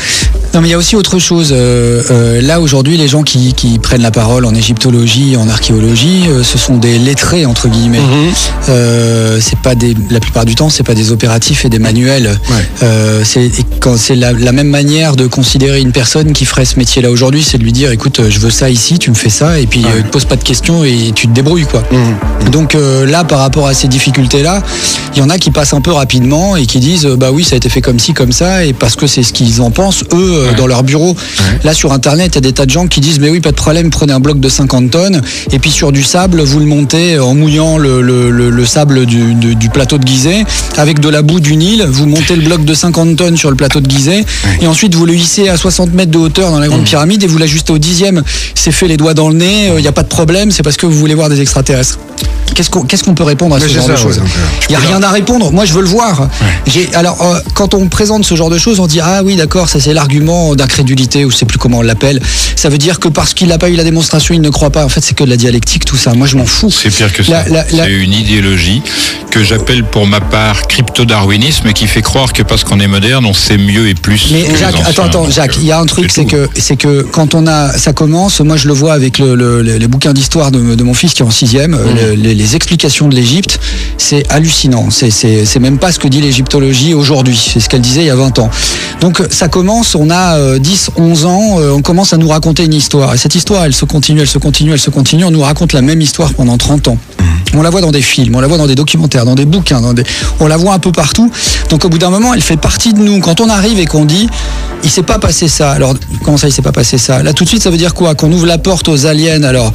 Speaker 4: Non, mais il y a aussi autre chose. Là, aujourd'hui, les gens qui prennent la parole en égyptologie, en archéologie, ce sont des lettrés, entre guillemets. C'est pas la plupart du temps, c'est pas des opératifs et des manuels. C'est la même manière de considérer une personne qui ferait ce métier-là aujourd'hui, c'est de lui dire, écoute, je veux ça ici, tu me fais ça, et puis te pose pas de questions et tu te débrouilles, quoi. Donc là, par rapport à ces difficultés-là, il y en a qui passent un peu rapidement et qui disent, bah oui, ça a été fait comme ci, comme ça, et parce que c'est ce qu'ils en pensent, eux, dans leur bureau. Là, sur Internet, il y a des tas de gens qui disent, mais oui, pas de problème, prenez un bloc de 50 tonnes, et puis sur du sable, vous le montez en mouillant le sable du plateau de Gizeh, avec de la boue du Nil, vous montez le bloc de 50 tonnes sur le plateau de Gizeh, et ensuite vous le hissez à 60 mètres de hauteur dans la grande pyramide, et vous l'ajustez au 10e. C'est fait les doigts dans le nez, il n'y a pas de problème, c'est parce que vous voulez voir des extraterrestres. Qu'est-ce qu'on peut répondre à ce genre de choses? Il n'y a rien à répondre, moi je veux le voir. Alors, quand on présente ce genre de choses, on dit, ah oui, d'accord, ça c'est l'argument d'incrédulité, ou je sais plus comment on l'appelle. Ça veut dire que parce qu'il n'a pas eu la démonstration, il ne croit pas. En fait, c'est que de la dialectique, tout ça. Moi, je m'en fous.
Speaker 3: C'est pire que ça. C'est une idéologie que j'appelle pour ma part crypto-darwinisme, qui fait croire que parce qu'on est moderne, on sait mieux et plus.
Speaker 4: Mais Jacques, attends, Jacques, il y a un truc, c'est que quand ça commence, moi je le vois avec les bouquins d'histoire de mon fils qui est en 6e, les explications de l'Égypte, c'est hallucinant. C'est même pas ce que dit l'égyptologie aujourd'hui. C'est ce qu'elle disait il y a 20 ans. Donc ça commence, on a 10, 11 ans, on commence à nous raconter une histoire. Et cette histoire, elle se continue, on nous raconte la même histoire pendant 30 ans. On la voit dans des films, on la voit dans des documentaires, dans des bouquins, on la voit un peu partout. Donc au bout d'un moment, elle fait partie de nous. Quand on arrive et qu'on dit, il s'est pas passé ça. Alors, comment ça, il s'est pas passé ça? Là, tout de suite, ça veut dire quoi? Qu'on ouvre la porte aux aliens. Alors,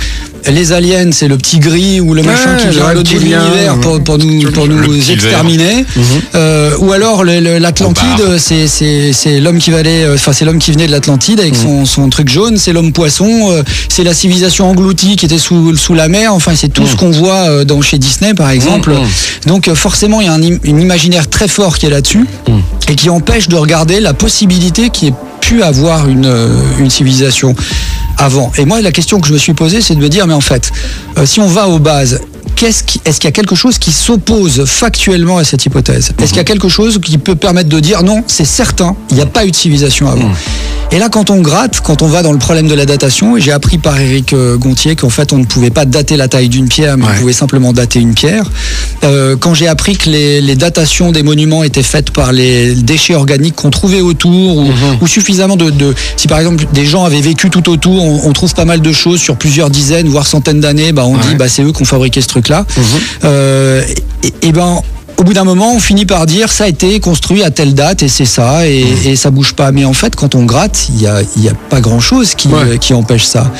Speaker 4: les aliens, c'est le petit gris ou le machin qui vient de l'autre bout de l'univers pour nous exterminer. Ou alors l'Atlantide, c'est l'homme qui c'est l'homme qui venait de l'Atlantide avec son truc jaune, c'est l'homme poisson, c'est la civilisation engloutie qui était sous la mer. Enfin, c'est tout ce qu'on voit chez Disney, par exemple. Donc, forcément, il y a un imaginaire très fort qui est là-dessus et qui empêche de regarder la possibilité qu'il y ait pu avoir une civilisation avant. Et moi, la question que je me suis posée, c'est de me dire, mais en fait, si on va aux bases, est-ce qu'il y a quelque chose qui s'oppose factuellement à cette hypothèse? Est-ce qu'il y a quelque chose qui peut permettre de dire, non, c'est certain, il n'y a pas eu de civilisation avant? Et là, quand on gratte, quand on va dans le problème de la datation, et j'ai appris par Éric Gontier qu'en fait, on ne pouvait pas dater la taille d'une pierre, mais on pouvait simplement dater une pierre. Quand j'ai appris que les datations des monuments étaient faites par les déchets organiques qu'on trouvait autour, ou suffisamment si par exemple des gens avaient vécu tout autour, on trouve pas mal de choses sur plusieurs dizaines, voire centaines d'années, on dit, c'est eux qui ont fabriqué ce truc-là. Au bout d'un moment, on finit par dire ça a été construit à telle date et c'est ça et ça bouge pas. Mais en fait, quand on gratte, il y a pas grand-chose qui empêche ça.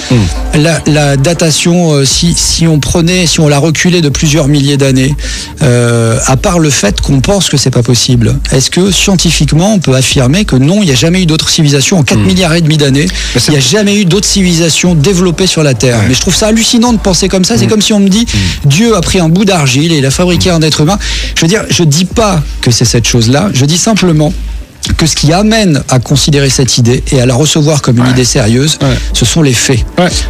Speaker 4: La datation, si on la reculait de plusieurs milliers d'années, à part le fait qu'on pense que c'est pas possible, est-ce que scientifiquement on peut affirmer que non, il n'y a jamais eu d'autres civilisations en 4 milliards et demi d'années, il n'y a jamais eu d'autres civilisations développées sur la Terre. Mais je trouve ça hallucinant de penser comme ça. C'est comme si on me dit Dieu a pris un bout d'argile et il a fabriqué un être humain. Je veux dire, je dis pas que c'est cette chose-là, je dis simplement que ce qui amène à considérer cette idée et à la recevoir comme une idée sérieuse, ce sont les faits.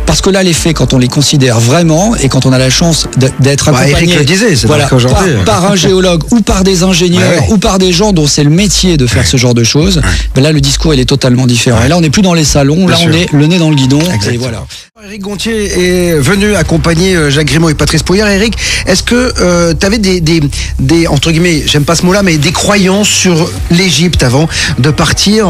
Speaker 4: Parce que là, les faits, quand on les considère vraiment et quand on a la chance d'être accompagné
Speaker 1: Eric le disait,
Speaker 4: par un géologue ou par des ingénieurs ou par des gens dont c'est le métier de faire ce genre de choses, ben là, le discours, il est totalement différent. Et là, on n'est plus dans les salons, là, on est le nez dans le guidon. Et voilà.
Speaker 1: Eric Gontier est venu accompagner Jacques Grimaud et Patrice Poyart. Eric, est-ce que tu avais des entre guillemets, j'aime pas ce mot-là, mais des croyances sur l'Égypte avant de partir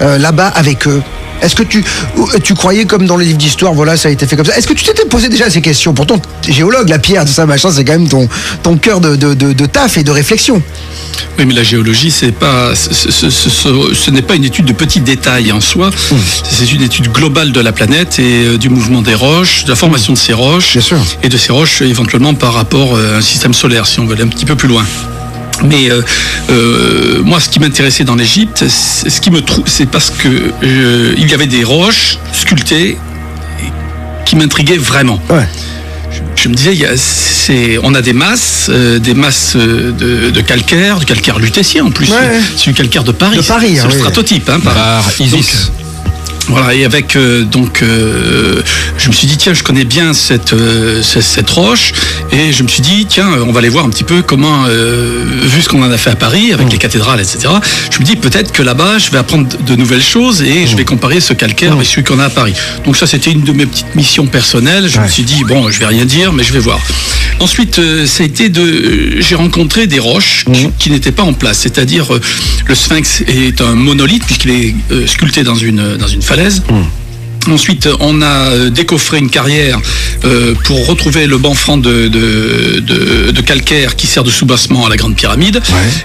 Speaker 1: là-bas avec eux? Est-ce que tu croyais comme dans les livres d'histoire, voilà, ça a été fait comme ça? Est-ce que tu t'étais posé déjà ces questions? Pourtant, géologue, la pierre, tout ça, machin, c'est quand même ton cœur de taf et de réflexion.
Speaker 2: Oui, mais la géologie, ce n'est pas une étude de petits détails en soi. C'est une étude globale de la planète et du mouvement des roches, de la formation de ces roches, et de ces roches éventuellement par rapport à un système solaire, si on veut aller un petit peu plus loin. Mais moi, ce qui m'intéressait dans l'Égypte, c'est parce que il y avait des roches sculptées qui m'intriguaient vraiment. Je me disais, on a des masses de calcaire, du calcaire lutétien en plus. C'est du calcaire de Paris. C'est le stratotype,
Speaker 3: par Isis.
Speaker 2: Voilà, et avec je me suis dit tiens, je connais bien cette roche, et je me suis dit tiens, on va aller voir un petit peu comment, vu ce qu'on en a fait à Paris avec les cathédrales, etc. Je me dis peut-être que là-bas je vais apprendre de nouvelles choses et je vais comparer ce calcaire avec celui qu'on a à Paris. Donc ça, c'était une de mes petites missions personnelles. Je me suis dit bon, je vais rien dire, mais je vais voir. Ensuite, ça a été j'ai rencontré des roches qui n'étaient pas en place, c'est-à-dire le Sphinx est un monolithe puisqu'il est sculpté dans une falaise. Ensuite, on a décoffré une carrière pour retrouver le banc franc de calcaire qui sert de soubassement à la Grande Pyramide.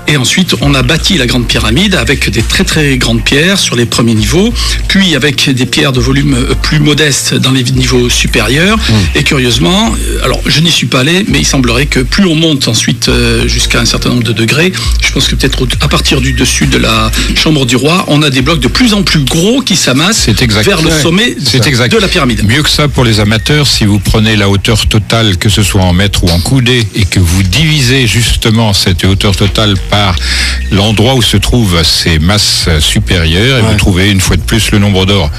Speaker 2: Et ensuite, on a bâti la Grande Pyramide avec des très très grandes pierres sur les premiers niveaux, puis avec des pierres de volume plus modeste dans les niveaux supérieurs. Et curieusement, alors je n'y suis pas allé, mais il semblerait que plus on monte ensuite jusqu'à un certain nombre de degrés, je pense que peut-être à partir du dessus de la chambre du roi, on a des blocs de plus en plus gros qui s'amassent vers le sommet de la pyramide.
Speaker 3: Mieux que ça pour les amateurs, si vous prenez la hauteur totale, que ce soit en mètres ou en coudées, et que vous divisez justement cette hauteur totale par l'endroit où se trouvent ces masses supérieures, et vous trouvez une fois de plus le nombre d'or.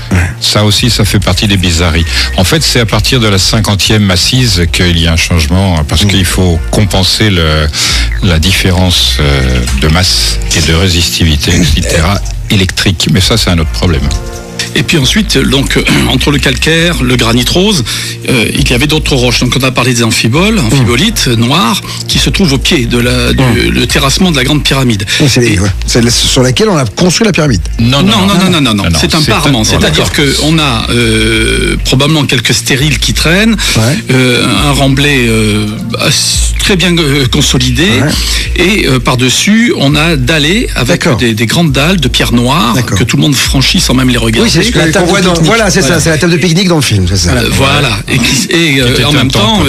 Speaker 3: Ça aussi, ça fait partie des bizarreries. En fait, c'est à partir de la 50e assise qu'il y a un changement, parce qu'il faut compenser la différence de masse et de résistivité, etc. électrique. Mais ça, c'est un autre problème.
Speaker 2: Et puis ensuite, donc, entre le calcaire, le granit rose, il y avait d'autres roches. Donc on a parlé des amphibolites noirs, qui se trouvent au pied de le terrassement de la Grande Pyramide.
Speaker 1: C'est sur laquelle on a construit la pyramide.
Speaker 2: Non. C'est un parement. C'est-à-dire qu'on a probablement quelques stériles qui traînent, un remblai très bien consolidé, et par-dessus, on a dallé avec des grandes dalles de pierre noire que tout le monde franchit sans même les regarder.
Speaker 1: C'est la table de pique-nique dans le film.
Speaker 2: Voilà, et en même temps,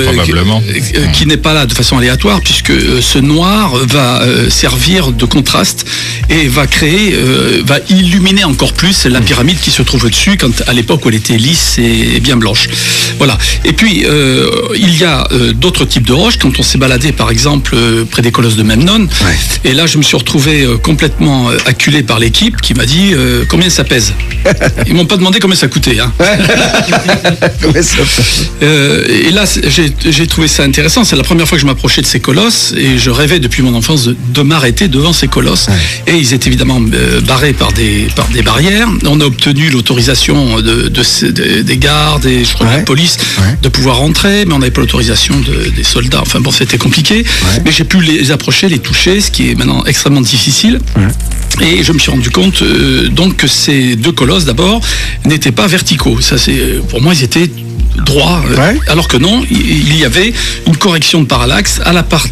Speaker 2: qui n'est pas là de façon aléatoire, puisque ce noir va servir de contraste et va illuminer encore plus la pyramide qui se trouve au-dessus, à l'époque où elle était lisse et bien blanche. Voilà. Et puis, il y a d'autres types de roches. Quand on s'est baladé, par exemple, près des colosses de Memnon, et là, je me suis retrouvé complètement acculé par l'équipe qui m'a dit combien ça pèse. Ils m'ont pas demandé combien ça coûtait. Et là, j'ai trouvé ça intéressant. C'est la première fois que je m'approchais de ces colosses, et je rêvais depuis mon enfance de m'arrêter devant ces colosses. Et ils étaient évidemment barrés par des barrières. On a obtenu l'autorisation des gardes et je crois de la police de pouvoir rentrer, mais on n'avait pas l'autorisation des soldats. Enfin bon, c'était compliqué. Mais j'ai pu les approcher, les toucher, ce qui est maintenant extrêmement difficile. Et je me suis rendu compte donc que ces deux colosses d'abord n'étaient pas verticaux. Ça, pour moi, ils étaient droit, alors que non, il y avait une correction de parallaxe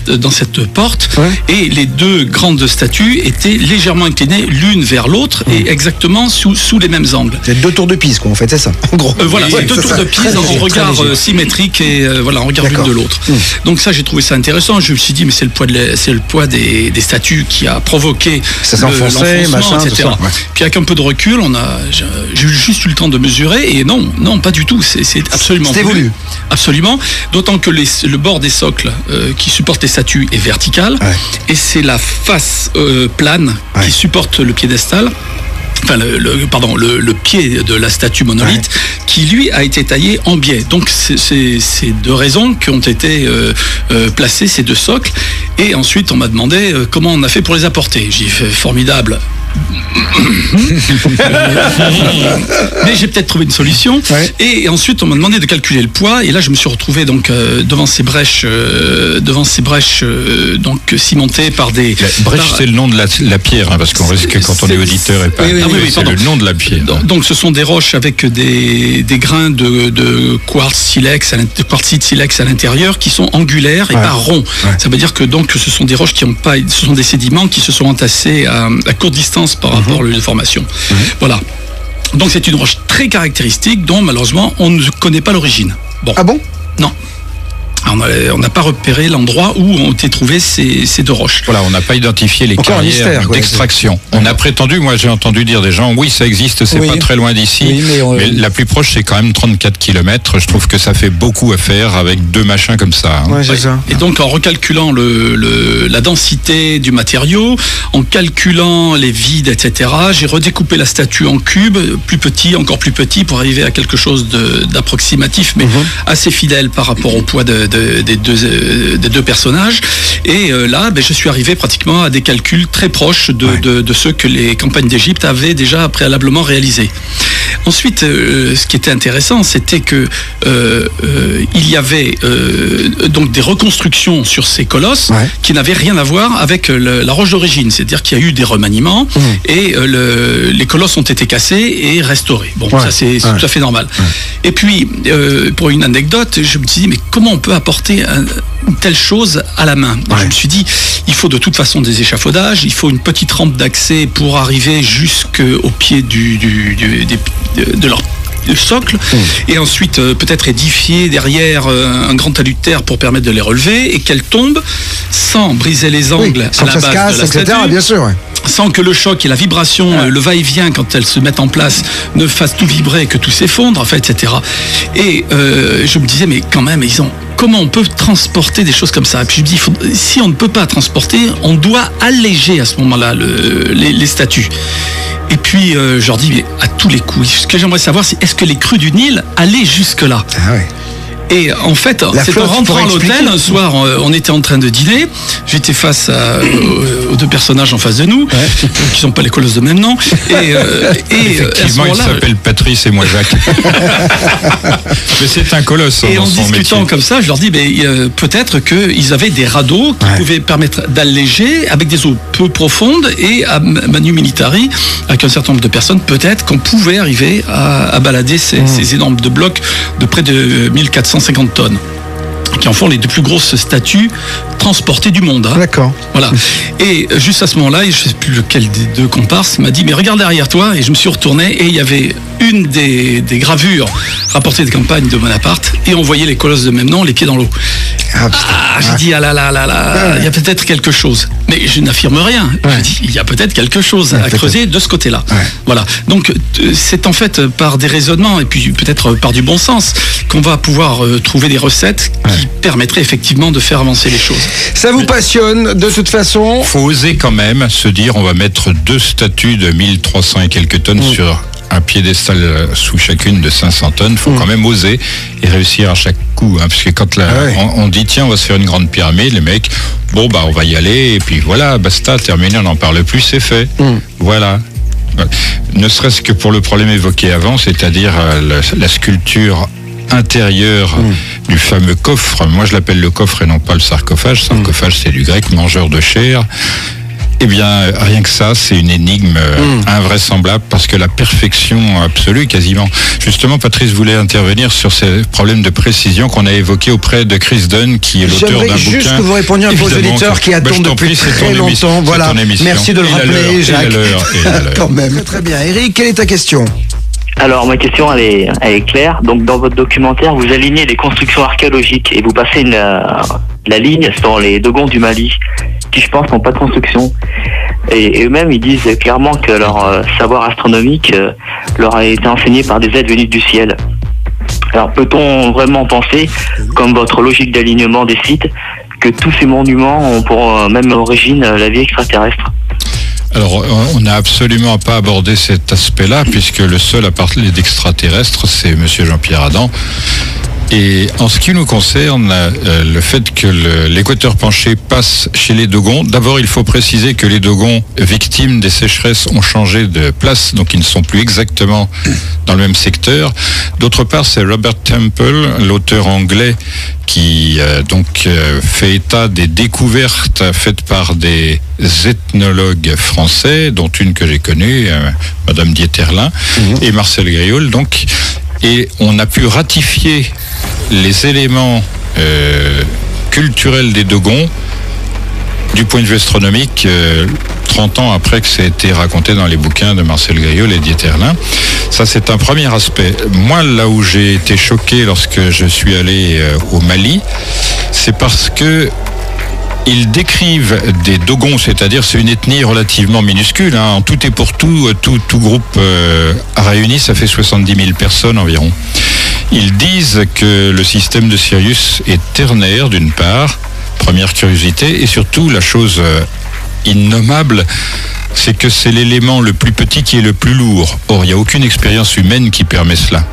Speaker 2: dans cette porte, et les deux grandes statues étaient légèrement inclinées l'une vers l'autre et exactement sous les mêmes angles.
Speaker 1: C'est 2 tours de Pise, quoi, en fait, c'est ça, en gros.
Speaker 2: Voilà, 2 tours de Pise en regard symétrique et en regard l'une de l'autre. Donc ça, j'ai trouvé ça intéressant. Je me suis dit, mais c'est le poids des statues qui a provoqué
Speaker 1: l'enfoncement,
Speaker 2: etc. Puis avec un peu de recul, j'ai juste eu le temps de mesurer et non, pas du tout. C'est absolument
Speaker 1: voulu.
Speaker 2: Absolument. D'autant que le bord des socles qui supportent les statues est vertical et c'est la face plane qui supporte le piédestal. Enfin, le pied de la statue monolithe qui lui a été taillé en biais. Donc c'est deux raisons qui ont été placées, ces deux socles. Et ensuite on m'a demandé comment on a fait pour les apporter. J'ai fait formidable. Mais j'ai peut-être trouvé une solution. Et ensuite on m'a demandé de calculer le poids et là je me suis retrouvé donc devant ces brèches donc cimentées par des
Speaker 3: brèches. C'est le nom de la pierre parce qu'on risque quand on est auditeur et pas c'est le nom de la pierre.
Speaker 2: Donc ce sont des roches avec des grains de quartz silex à l'intérieur qui sont angulaires et pas ronds. Ça veut dire que donc ce sont des roches ce sont des sédiments qui se sont entassés à courte distance par rapport à la formation. Voilà. Donc c'est une roche très caractéristique dont malheureusement on ne connaît pas l'origine. Bon.
Speaker 1: Ah bon?
Speaker 2: Non. On n'a pas repéré l'endroit où ont été trouvées ces deux roches.
Speaker 3: Voilà, on n'a pas identifié les carrières d'extraction. On a prétendu, moi j'ai entendu dire des gens, oui ça existe, c'est pas très loin d'ici, mais la plus proche c'est quand même 34 km. Je trouve que ça fait beaucoup à faire avec deux machins comme ça.
Speaker 1: Ça.
Speaker 2: Et donc en recalculant la densité du matériau, en calculant les vides, etc., j'ai redécoupé la statue en cubes, plus petit, encore plus petit, pour arriver à quelque chose d'approximatif, mais assez fidèle par rapport au poids des deux personnages. Et là, je suis arrivé pratiquement à des calculs très proches de ceux que les campagnes d'Égypte avaient déjà préalablement réalisés. Ensuite, ce qui était intéressant, c'était que il y avait donc des reconstructions sur ces colosses qui n'avaient rien à voir avec la roche d'origine. C'est-à-dire qu'il y a eu des remaniements et les colosses ont été cassés et restaurés. Bon, ça c'est tout à fait normal. Et puis, pour une anecdote, je me suis dit, mais comment on peut apporter une telle chose à la main? Je me suis dit, il faut de toute façon des échafaudages, il faut une petite rampe d'accès pour arriver jusqu'au pied de leur socle, et ensuite peut-être édifier derrière un grand talus de terre pour permettre de les relever et qu'elles tombent sans briser les angles
Speaker 1: sans
Speaker 2: à la base de la statue,
Speaker 1: bien sûr,
Speaker 2: sans que le choc et la vibration, le va-et-vient quand elles se mettent en place ne fassent tout vibrer, que tout s'effondre, en fait, etc. Et je me disais, mais quand même, comment on peut transporter des choses comme ça? Et puis je me dis, si on ne peut pas transporter, on doit alléger à ce moment-là les statues. Et puis je leur dis, mais à tous les coups, ce que j'aimerais savoir, c'est est-ce que les crues du Nil allaient jusque-là? Et en fait, c'est en rentrant à l'hôtel, un soir, on était en train de dîner, j'étais face aux deux personnages en face de nous, qui sont pas les colosses de même nom, et
Speaker 3: effectivement, il s'appelle Patrice et moi Jacques. Mais c'est un colosse.
Speaker 2: Et
Speaker 3: en
Speaker 2: discutant comme ça, je leur dis, peut-être qu'ils avaient des radeaux qui pouvaient permettre d'alléger avec des eaux peu profondes et à manu militari, avec un certain nombre de personnes, peut-être qu'on pouvait arriver à balader ces énormes de blocs de près de 1450 tonnes, qui en font les deux plus grosses statues transportées du monde.
Speaker 1: D'accord.
Speaker 2: Voilà. Et juste à ce moment-là, je ne sais plus lequel des deux comparses m'a dit, mais regarde derrière toi, et je me suis retourné et il y avait une des gravures rapportées des campagnes de Bonaparte et on voyait les colosses de même nom, les pieds dans l'eau. J'ai dit, il y a peut-être quelque chose. Mais je n'affirme rien. Je dis, il y a peut-être quelque chose à creuser de ce côté-là. Voilà. Donc, c'est en fait par des raisonnements et puis peut-être par du bon sens qu'on va pouvoir trouver des recettes qui permettraient effectivement de faire avancer les choses.
Speaker 1: Ça vous passionne de toute façon?
Speaker 3: Faut oser quand même se dire, on va mettre deux statues de 1300 et quelques tonnes sur un piédestal sous chacune de 500 tonnes. Il faut quand même oser et réussir à chaque coup. Parce que quand on dit, tiens, on va se faire une grande pyramide, les mecs, on va y aller, et puis voilà, basta, terminé, on n'en parle plus, c'est fait. Voilà. Ne serait-ce que pour le problème évoqué avant, c'est-à-dire la sculpture intérieure du fameux coffre. Moi, je l'appelle le coffre et non pas le sarcophage. Sarcophage, c'est du grec, mangeur de chair. Eh bien, rien que ça, c'est une énigme invraisemblable parce que la perfection absolue, quasiment. Justement, Patrice voulait intervenir sur ces problèmes de précision qu'on a évoqués auprès de Chris Dunn, qui est l'auteur d'un bouquin.
Speaker 1: J'aimerais juste que vous répondiez à vos auditeurs qui attendent depuis très longtemps. Voilà. Merci de le rappeler, Jacques. Quand même. Très bien. Eric, quelle est ta question?
Speaker 7: Alors, ma question, elle est claire. Donc, dans votre documentaire, vous alignez les constructions archéologiques et vous passez la ligne sur les Dogons du Mali, qui, je pense, n'ont pas de construction. Et eux-mêmes, ils disent clairement que leur savoir astronomique leur a été enseigné par des êtres venus du ciel. Alors peut-on vraiment penser, comme votre logique d'alignement des sites, que tous ces monuments ont pour même origine la vie extraterrestre?
Speaker 3: Alors, on n'a absolument pas abordé cet aspect-là, puisque le seul à parler d'extraterrestres, c'est Monsieur Jean-Pierre Adam. Et en ce qui nous concerne, le fait que l'équateur penché passe chez les Dogons, d'abord il faut préciser que les Dogons, victimes des sécheresses, ont changé de place, donc ils ne sont plus exactement dans le même secteur. D'autre part, c'est Robert Temple, l'auteur anglais, qui fait état des découvertes faites par des ethnologues français, dont une que j'ai connue, Madame Dieterlin, et Marcel Griaule, donc. Et on a pu ratifier les éléments culturels des Dogons du point de vue astronomique 30 ans après que ça a été raconté dans les bouquins de Marcel Griaule et Dieterlin. Ça, c'est un premier aspect. Moi, là où j'ai été choqué lorsque je suis allé au Mali, c'est parce que ils décrivent des Dogons, c'est-à-dire c'est une ethnie relativement minuscule, hein. En tout et pour tout groupe réuni, ça fait 70 000 personnes environ. Ils disent que le système de Sirius est ternaire, d'une part, première curiosité, et surtout la chose innommable, c'est que c'est l'élément le plus petit qui est le plus lourd. Or, il n'y a aucune expérience humaine qui permet cela.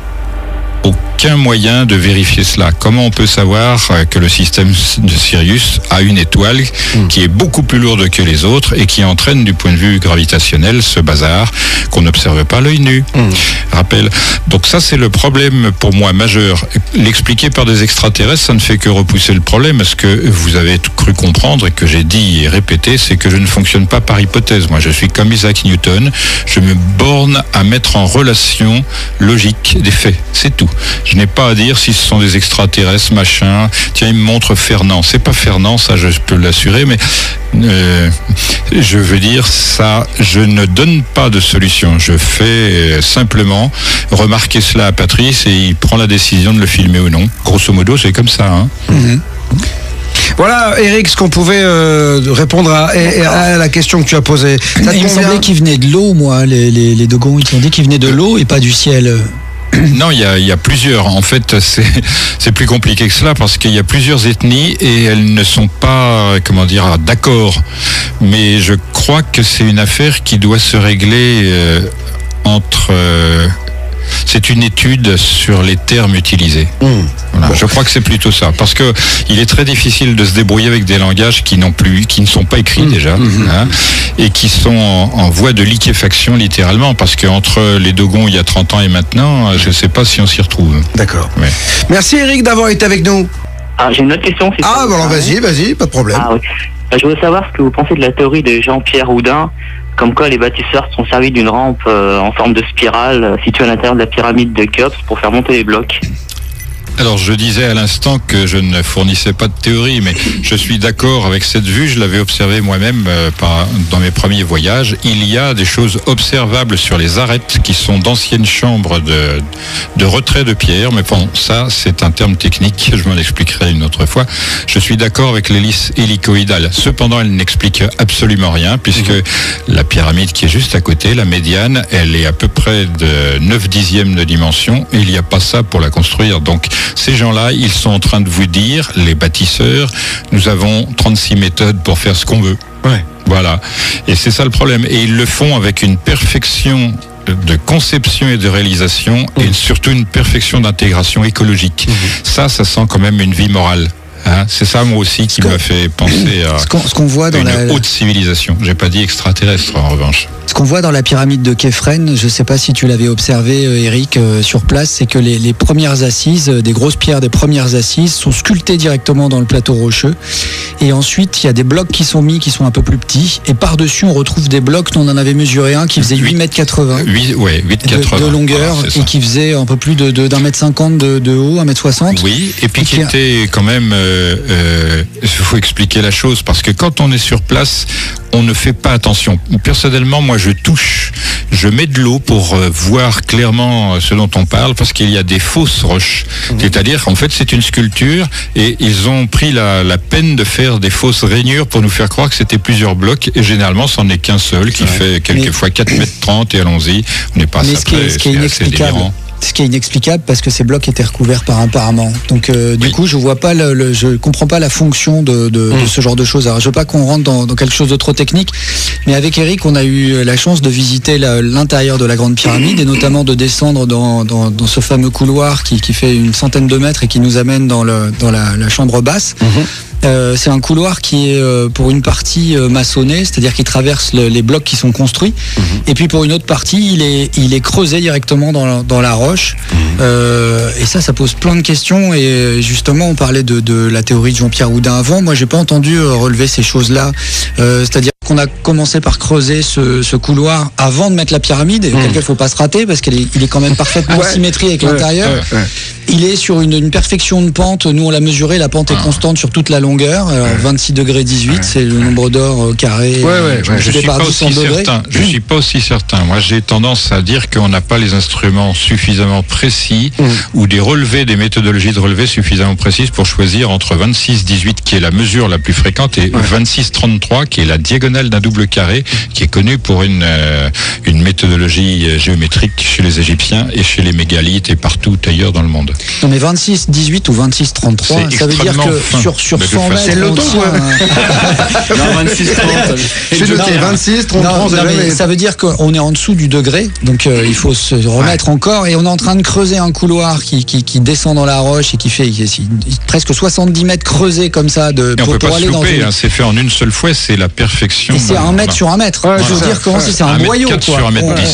Speaker 3: Aucun moyen de vérifier cela. Comment on peut savoir que le système de Sirius a une étoile qui est beaucoup plus lourde que les autres et qui entraîne du point de vue gravitationnel ce bazar qu'on n'observe pas à l'œil nu. Rappel. Donc ça, c'est le problème pour moi majeur. L'expliquer par des extraterrestres, ça ne fait que repousser le problème. Ce que vous avez cru comprendre et que j'ai dit et répété, c'est que je ne fonctionne pas par hypothèse. Moi, je suis comme Isaac Newton. Je me borne à mettre en relation logique des faits. C'est tout. Je n'ai pas à dire si ce sont des extraterrestres, machin. Tiens, il me montre Fernand. C'est pas Fernand, ça je peux l'assurer, mais je veux dire ça, je ne donne pas de solution. Je fais simplement remarquer cela à Patrice et il prend la décision de le filmer ou non. Grosso modo, c'est comme ça. Hein.
Speaker 1: Voilà, Eric, ce qu'on pouvait répondre à la question que tu as posée.
Speaker 4: Il me semblait qu'ils venaient de l'eau, moi, les Dogons. Ils ont dit qu'ils venaient de l'eau et pas du ciel.
Speaker 3: Non, il y a plusieurs. En fait, c'est plus compliqué que cela parce qu'il y a plusieurs ethnies et elles ne sont pas, d'accord. Mais je crois que c'est une affaire qui doit se régler entre... c'est une étude sur les termes utilisés. Voilà, je crois que c'est plutôt ça. Parce que il est très difficile de se débrouiller avec des langages qui ne sont pas écrits déjà, hein, et qui sont en voie de liquéfaction littéralement. Parce qu'entre les Dogons il y a 30 ans et maintenant, je ne sais pas si on s'y retrouve.
Speaker 1: D'accord. Ouais. Merci Eric d'avoir été avec nous.
Speaker 7: J'ai une autre question.
Speaker 1: Alors vas-y, pas de problème.
Speaker 7: Oui. Je voudrais savoir ce que vous pensez de la théorie de Jean-Pierre Houdin, comme quoi les bâtisseurs sont servis d'une rampe en forme de spirale située à l'intérieur de la pyramide de Khéops pour faire monter les blocs.
Speaker 3: Alors je disais à l'instant que je ne fournissais pas de théorie, mais je suis d'accord avec cette vue, je l'avais observé moi-même dans mes premiers voyages. Il y a des choses observables sur les arêtes qui sont d'anciennes chambres de retrait de pierre, mais bon, ça c'est un terme technique, je m'en expliquerai une autre fois. Je suis d'accord avec l'hélice hélicoïdale, cependant elle n'explique absolument rien, puisque la pyramide qui est juste à côté, la médiane, elle est à peu près de 9/10 de dimension, et il n'y a pas ça pour la construire, donc ces gens-là, ils sont en train de vous dire, les bâtisseurs, nous avons 36 méthodes pour faire ce qu'on veut.
Speaker 1: Ouais.
Speaker 3: Voilà. Et c'est ça le problème. Et ils le font avec une perfection de conception et de réalisation, et surtout une perfection d'intégration écologique. Ça sent quand même une vie morale. Hein, c'est ça moi aussi qui m'a fait penser à
Speaker 4: ce qu'on voit dans
Speaker 3: une haute civilisation. J'ai pas dit extraterrestre en revanche.
Speaker 4: Ce qu'on voit dans la pyramide de Képhren, je ne sais pas si tu l'avais observé, Eric, sur place, c'est que les premières assises, des grosses pierres des premières assises, sont sculptées directement dans le plateau rocheux. Et ensuite, il y a des blocs qui sont mis, qui sont un peu plus petits. Et par-dessus, on retrouve des blocs dont on en avait mesuré un qui faisait 8,80 m.
Speaker 3: 8,80
Speaker 4: de longueur,
Speaker 3: voilà,
Speaker 4: et qui faisait un peu plus d'1,50 m de haut, 1,60 m.
Speaker 3: Oui, et puis qui était quand même faut expliquer la chose, parce que quand on est sur place, on ne fait pas attention. Personnellement, moi, je mets de l'eau pour voir clairement ce dont on parle, parce qu'il y a des fausses roches. C'est-à-dire qu'en fait, c'est une sculpture, et ils ont pris la peine de faire des fausses rainures pour nous faire croire que c'était plusieurs blocs, et généralement, c'en est qu'un seul, qui fait quelquefois 4,30 m, et allons-y, on n'est pas
Speaker 4: ce qui est inexplicable. Ce qui est inexplicable parce que ces blocs étaient recouverts par un parement. Donc du coup, je vois pas je comprends pas la fonction de ce genre de choses. Alors, je veux pas qu'on rentre dans quelque chose de trop technique, mais avec Eric, on a eu la chance de visiter l'intérieur de la Grande Pyramide, et notamment de descendre dans ce fameux couloir qui fait une centaine de mètres et qui nous amène dans la chambre basse. C'est un couloir qui est pour une partie maçonné, c'est-à-dire qu'il traverse les blocs qui sont construits, et puis pour une autre partie, il est creusé directement dans la roche. Et ça pose plein de questions. Et justement, on parlait de la théorie de Jean-Pierre Houdin avant. Moi, j'ai pas entendu relever ces choses-là. C'est-à-dire qu'on a commencé par creuser ce couloir avant de mettre la pyramide. Et auquel cas, il faut pas se rater parce qu'il est quand même parfaitement en symétrie avec l'intérieur. Il est sur une perfection de pente. Nous, on l'a mesuré. La pente est constante sur toute la longueur. Alors, 26 degrés 18, c'est le nombre d'or carré.
Speaker 3: Je suis pas aussi certain. Moi, j'ai tendance à dire qu'on n'a pas les instruments suffisamment précis ou des relevés, des méthodologies de relevés suffisamment précises pour choisir entre 26-18, qui est la mesure la plus fréquente, et 26-33, qui est la diagonale d'un double carré, qui est connue pour une méthodologie géométrique chez les Égyptiens et chez les mégalithes et partout ailleurs dans le monde.
Speaker 4: Non, mais 26-18 ou 26-33, ça veut dire que sur 100 mètres...
Speaker 1: C'est l'auto, quoi.
Speaker 8: Non, 26-30.
Speaker 1: C'est noté, 26-33.
Speaker 4: Non, mais ça veut dire qu'on est en dessous du degré, donc il faut se remettre encore, et on est en train de creuser un couloir qui descend dans la roche et qui fait presque 70 mètres creusés comme ça
Speaker 3: pour aller louper, dans c'est fait en une seule fois, c'est la perfection.
Speaker 4: Et c'est 1 mètre sur 1 mètre. Je veux dire comment c'est un boyau, quoi.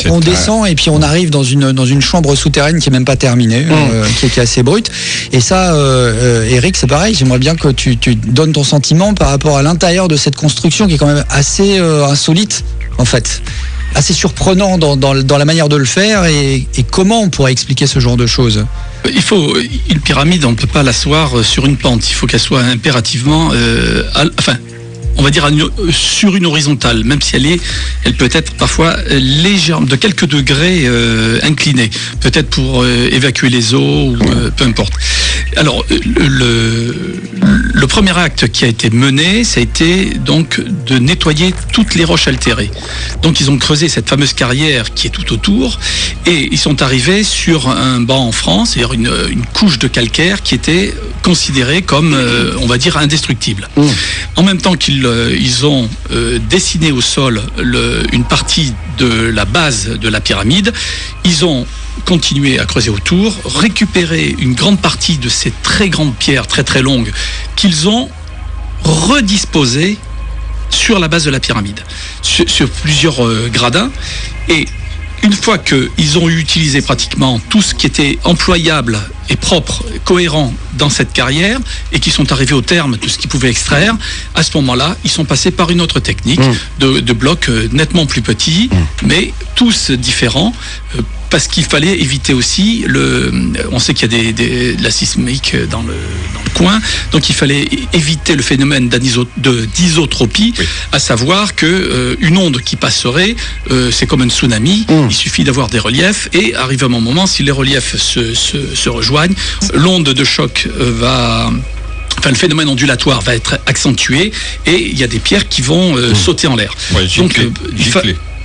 Speaker 4: On descend et puis on arrive dans une chambre souterraine qui est même pas terminée, qui est assez brute. Et ça, Eric, c'est pareil. J'aimerais bien que tu donnes ton sentiment par rapport à l'intérieur de cette construction qui est quand même assez insolite, en fait. Assez surprenant dans la manière de le faire, et comment on pourrait expliquer ce genre de choses.
Speaker 2: Une pyramide, on ne peut pas l'asseoir sur une pente. Il faut qu'elle soit impérativement, on va dire sur une horizontale, même si elle peut être parfois légèrement, de quelques degrés inclinée, peut-être pour évacuer les eaux, ou peu importe. Alors, le premier acte qui a été mené, ça a été donc de nettoyer toutes les roches altérées. Donc, ils ont creusé cette fameuse carrière qui est tout autour, et ils sont arrivés sur un banc en France, c'est-à-dire une couche de calcaire qui était considérée comme, on va dire, indestructible. En même temps qu'ils ont dessiné au sol une partie de la base de la pyramide, ils ont continué à creuser autour, récupérer une grande partie de ces très grandes pierres, très très longues, qu'ils ont redisposées sur la base de la pyramide, sur plusieurs gradins. Et une fois qu'ils ont utilisé pratiquement tout ce qui était employable et propre, cohérent dans cette carrière, et qui sont arrivés au terme de ce qu'ils pouvaient extraire, à ce moment-là, ils sont passés par une autre technique de blocs nettement plus petits, mais tous différents, parce qu'il fallait éviter aussi on sait qu'il y a de la sismique dans le coin, donc il fallait éviter le phénomène d'isotropie, à savoir que une onde qui passerait, c'est comme un tsunami, il suffit d'avoir des reliefs, et arrive à un moment, si les reliefs se rejoignent, l'onde de choc le phénomène ondulatoire va être accentué, et il y a des pierres qui vont sauter en l'air.
Speaker 3: Donc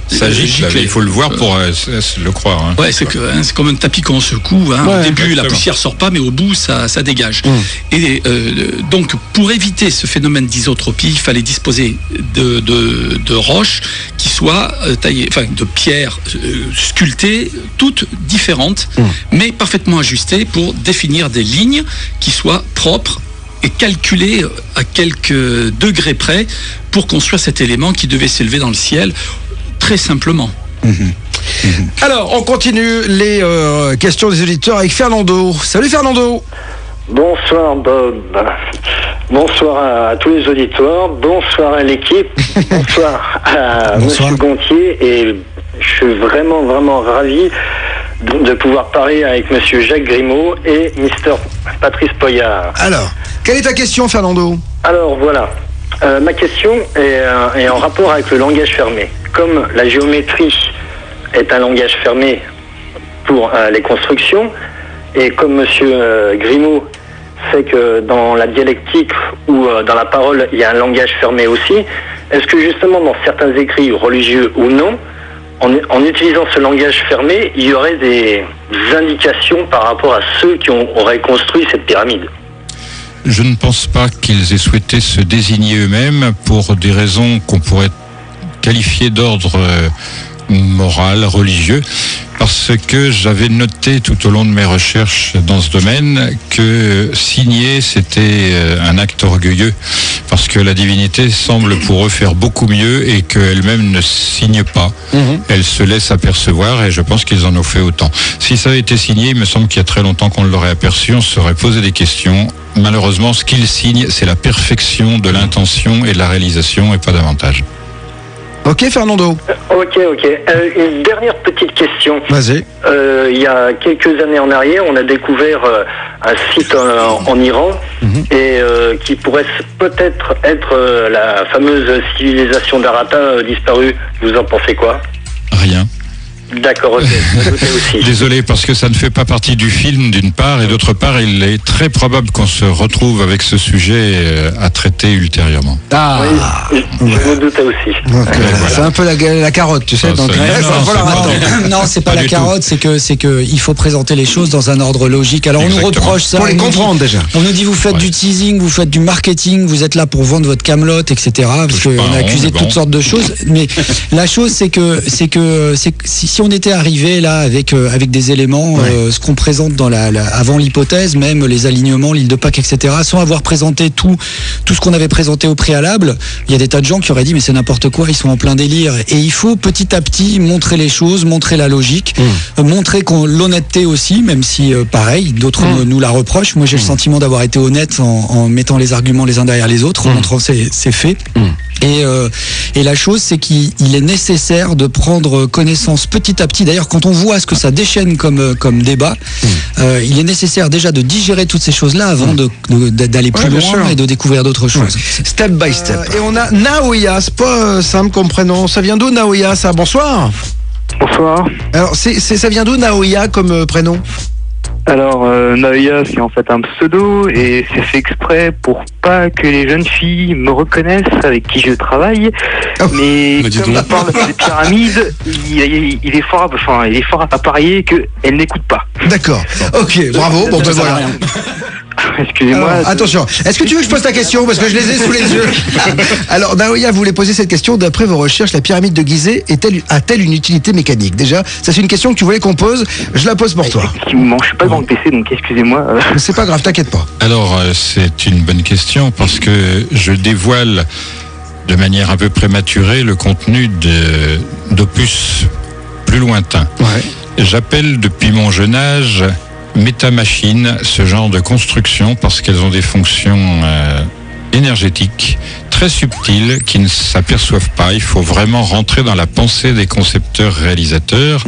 Speaker 3: ça gicle, il faut le voir pour le croire. Hein.
Speaker 2: Ouais, c'est comme un tapis qu'on secoue. Au début, exactement. La poussière sort pas, mais au bout, ça dégage. Et donc, pour éviter ce phénomène d'isotropie, il fallait disposer de roches qui soient taillées, de pierres sculptées, toutes différentes, mais parfaitement ajustées pour définir des lignes qui soient propres et calculées à quelques degrés près pour construire cet élément qui devait s'élever dans le ciel. Très simplement.
Speaker 1: Alors, on continue les questions des auditeurs avec Fernando. Salut Fernando.
Speaker 9: Bonsoir Bob. Bonsoir à tous les auditeurs. Bonsoir à l'équipe. Bonsoir à Monsieur Gontier. Et je suis vraiment ravi de pouvoir parler avec Monsieur Jacques Grimaud et Mister Patrice Poyard.
Speaker 1: Alors, quelle est ta question, Fernando?
Speaker 9: Alors voilà, ma question est en rapport avec le langage fermé. Comme la géométrie est un langage fermé pour les constructions, et comme Monsieur Grimaud sait que dans la dialectique ou dans la parole, il y a un langage fermé aussi, est-ce que justement dans certains écrits religieux ou non, en utilisant ce langage fermé, il y aurait des indications par rapport à ceux qui auraient construit cette pyramide?
Speaker 3: Je ne pense pas qu'ils aient souhaité se désigner eux-mêmes pour des raisons qu'on pourrait qualifier d'ordre moral, religieux, parce que j'avais noté tout au long de mes recherches dans ce domaine que signer, c'était un acte orgueilleux, parce que la divinité semble pour eux faire beaucoup mieux et qu'elle-même ne signe pas. Elle se laisse apercevoir et je pense qu'ils en ont fait autant. Si ça avait été signé, il me semble qu'il y a très longtemps qu'on l'aurait aperçu, on se serait posé des questions. Malheureusement, ce qu'ils signent, c'est la perfection de l'intention et de la réalisation et pas davantage.
Speaker 1: Ok, Fernando.
Speaker 9: Ok. Une dernière petite question.
Speaker 1: Vas-y.
Speaker 9: Il y a quelques années en arrière, on a découvert un site en Iran et qui pourrait peut-être être la fameuse civilisation d'Arata disparue. Vous en pensez quoi?
Speaker 3: Rien.
Speaker 9: D'accord, ok. Je me doutais aussi.
Speaker 3: Désolé, parce que ça ne fait pas partie du film, d'une part, et d'autre part, il est très probable qu'on se retrouve avec ce sujet à traiter ultérieurement.
Speaker 1: Ah,
Speaker 9: oui, je me doutais aussi.
Speaker 1: C'est un peu la carotte, tu sais.
Speaker 4: Non, c'est pas la carotte, c'est que il faut présenter les choses dans un ordre logique. Alors
Speaker 3: Exactement.
Speaker 4: on nous reproche ça.
Speaker 1: Pour les comprendre déjà.
Speaker 4: On nous dit vous faites du teasing, vous faites du marketing, vous êtes là pour vendre votre camelote, etc. Parce qu'on est accusé de toutes sortes de choses. Mais la chose, c'est que si on était arrivé là avec des éléments, ce qu'on présente dans avant l'hypothèse, même les alignements, l'île de Pâques, etc., sans avoir présenté tout ce qu'on avait présenté au préalable, il y a des tas de gens qui auraient dit mais c'est n'importe quoi, ils sont en plein délire. Et il faut petit à petit montrer les choses, montrer la logique, montrer l'honnêteté aussi, même si pareil, d'autres nous la reprochent. Moi j'ai le sentiment d'avoir été honnête en mettant les arguments les uns derrière les autres, en montrant ces faits. Et la chose, c'est qu'il est nécessaire de prendre connaissance petit à petit. D'ailleurs, quand on voit ce que ça déchaîne comme débat, il est nécessaire déjà de digérer toutes ces choses-là avant d'aller plus loin et de découvrir d'autres choses.
Speaker 1: Step by step. Et on a Naoya, c'est pas simple comme prénom. Ça vient d'où, Naoya, ça? Bonsoir.
Speaker 10: Bonsoir.
Speaker 1: Alors, ça vient d'où, Naoya, comme prénom?
Speaker 10: Alors, Naoya, c'est en fait un pseudo et c'est fait exprès pour pas que les jeunes filles me reconnaissent avec qui je travaille. Mais comme on parle des pyramides, il est fort à parier qu'elles n'écoutent pas.
Speaker 1: D'accord. Ok, bravo. Bon, ben voilà.
Speaker 10: Excusez-moi.
Speaker 1: Attention, est-ce que tu veux que je pose ta question? Parce que je les ai sous les yeux. Alors, Naoya voulait poser cette question. D'après vos recherches, la pyramide de Gizeh a-t-elle une utilité mécanique? Déjà, ça c'est une question que tu voulais qu'on pose. Je la pose pour toi.
Speaker 10: Effectivement, je suis pas dans le PC, donc excusez-moi.
Speaker 1: Mais c'est pas grave, t'inquiète pas.
Speaker 3: Alors, c'est une bonne question parce que je dévoile de manière un peu prématurée le contenu d'opus plus lointains. J'appelle depuis mon jeune âge métamachines ce genre de construction parce qu'elles ont des fonctions énergétiques très subtiles qui ne s'aperçoivent pas. Il faut vraiment rentrer dans la pensée des concepteurs réalisateurs.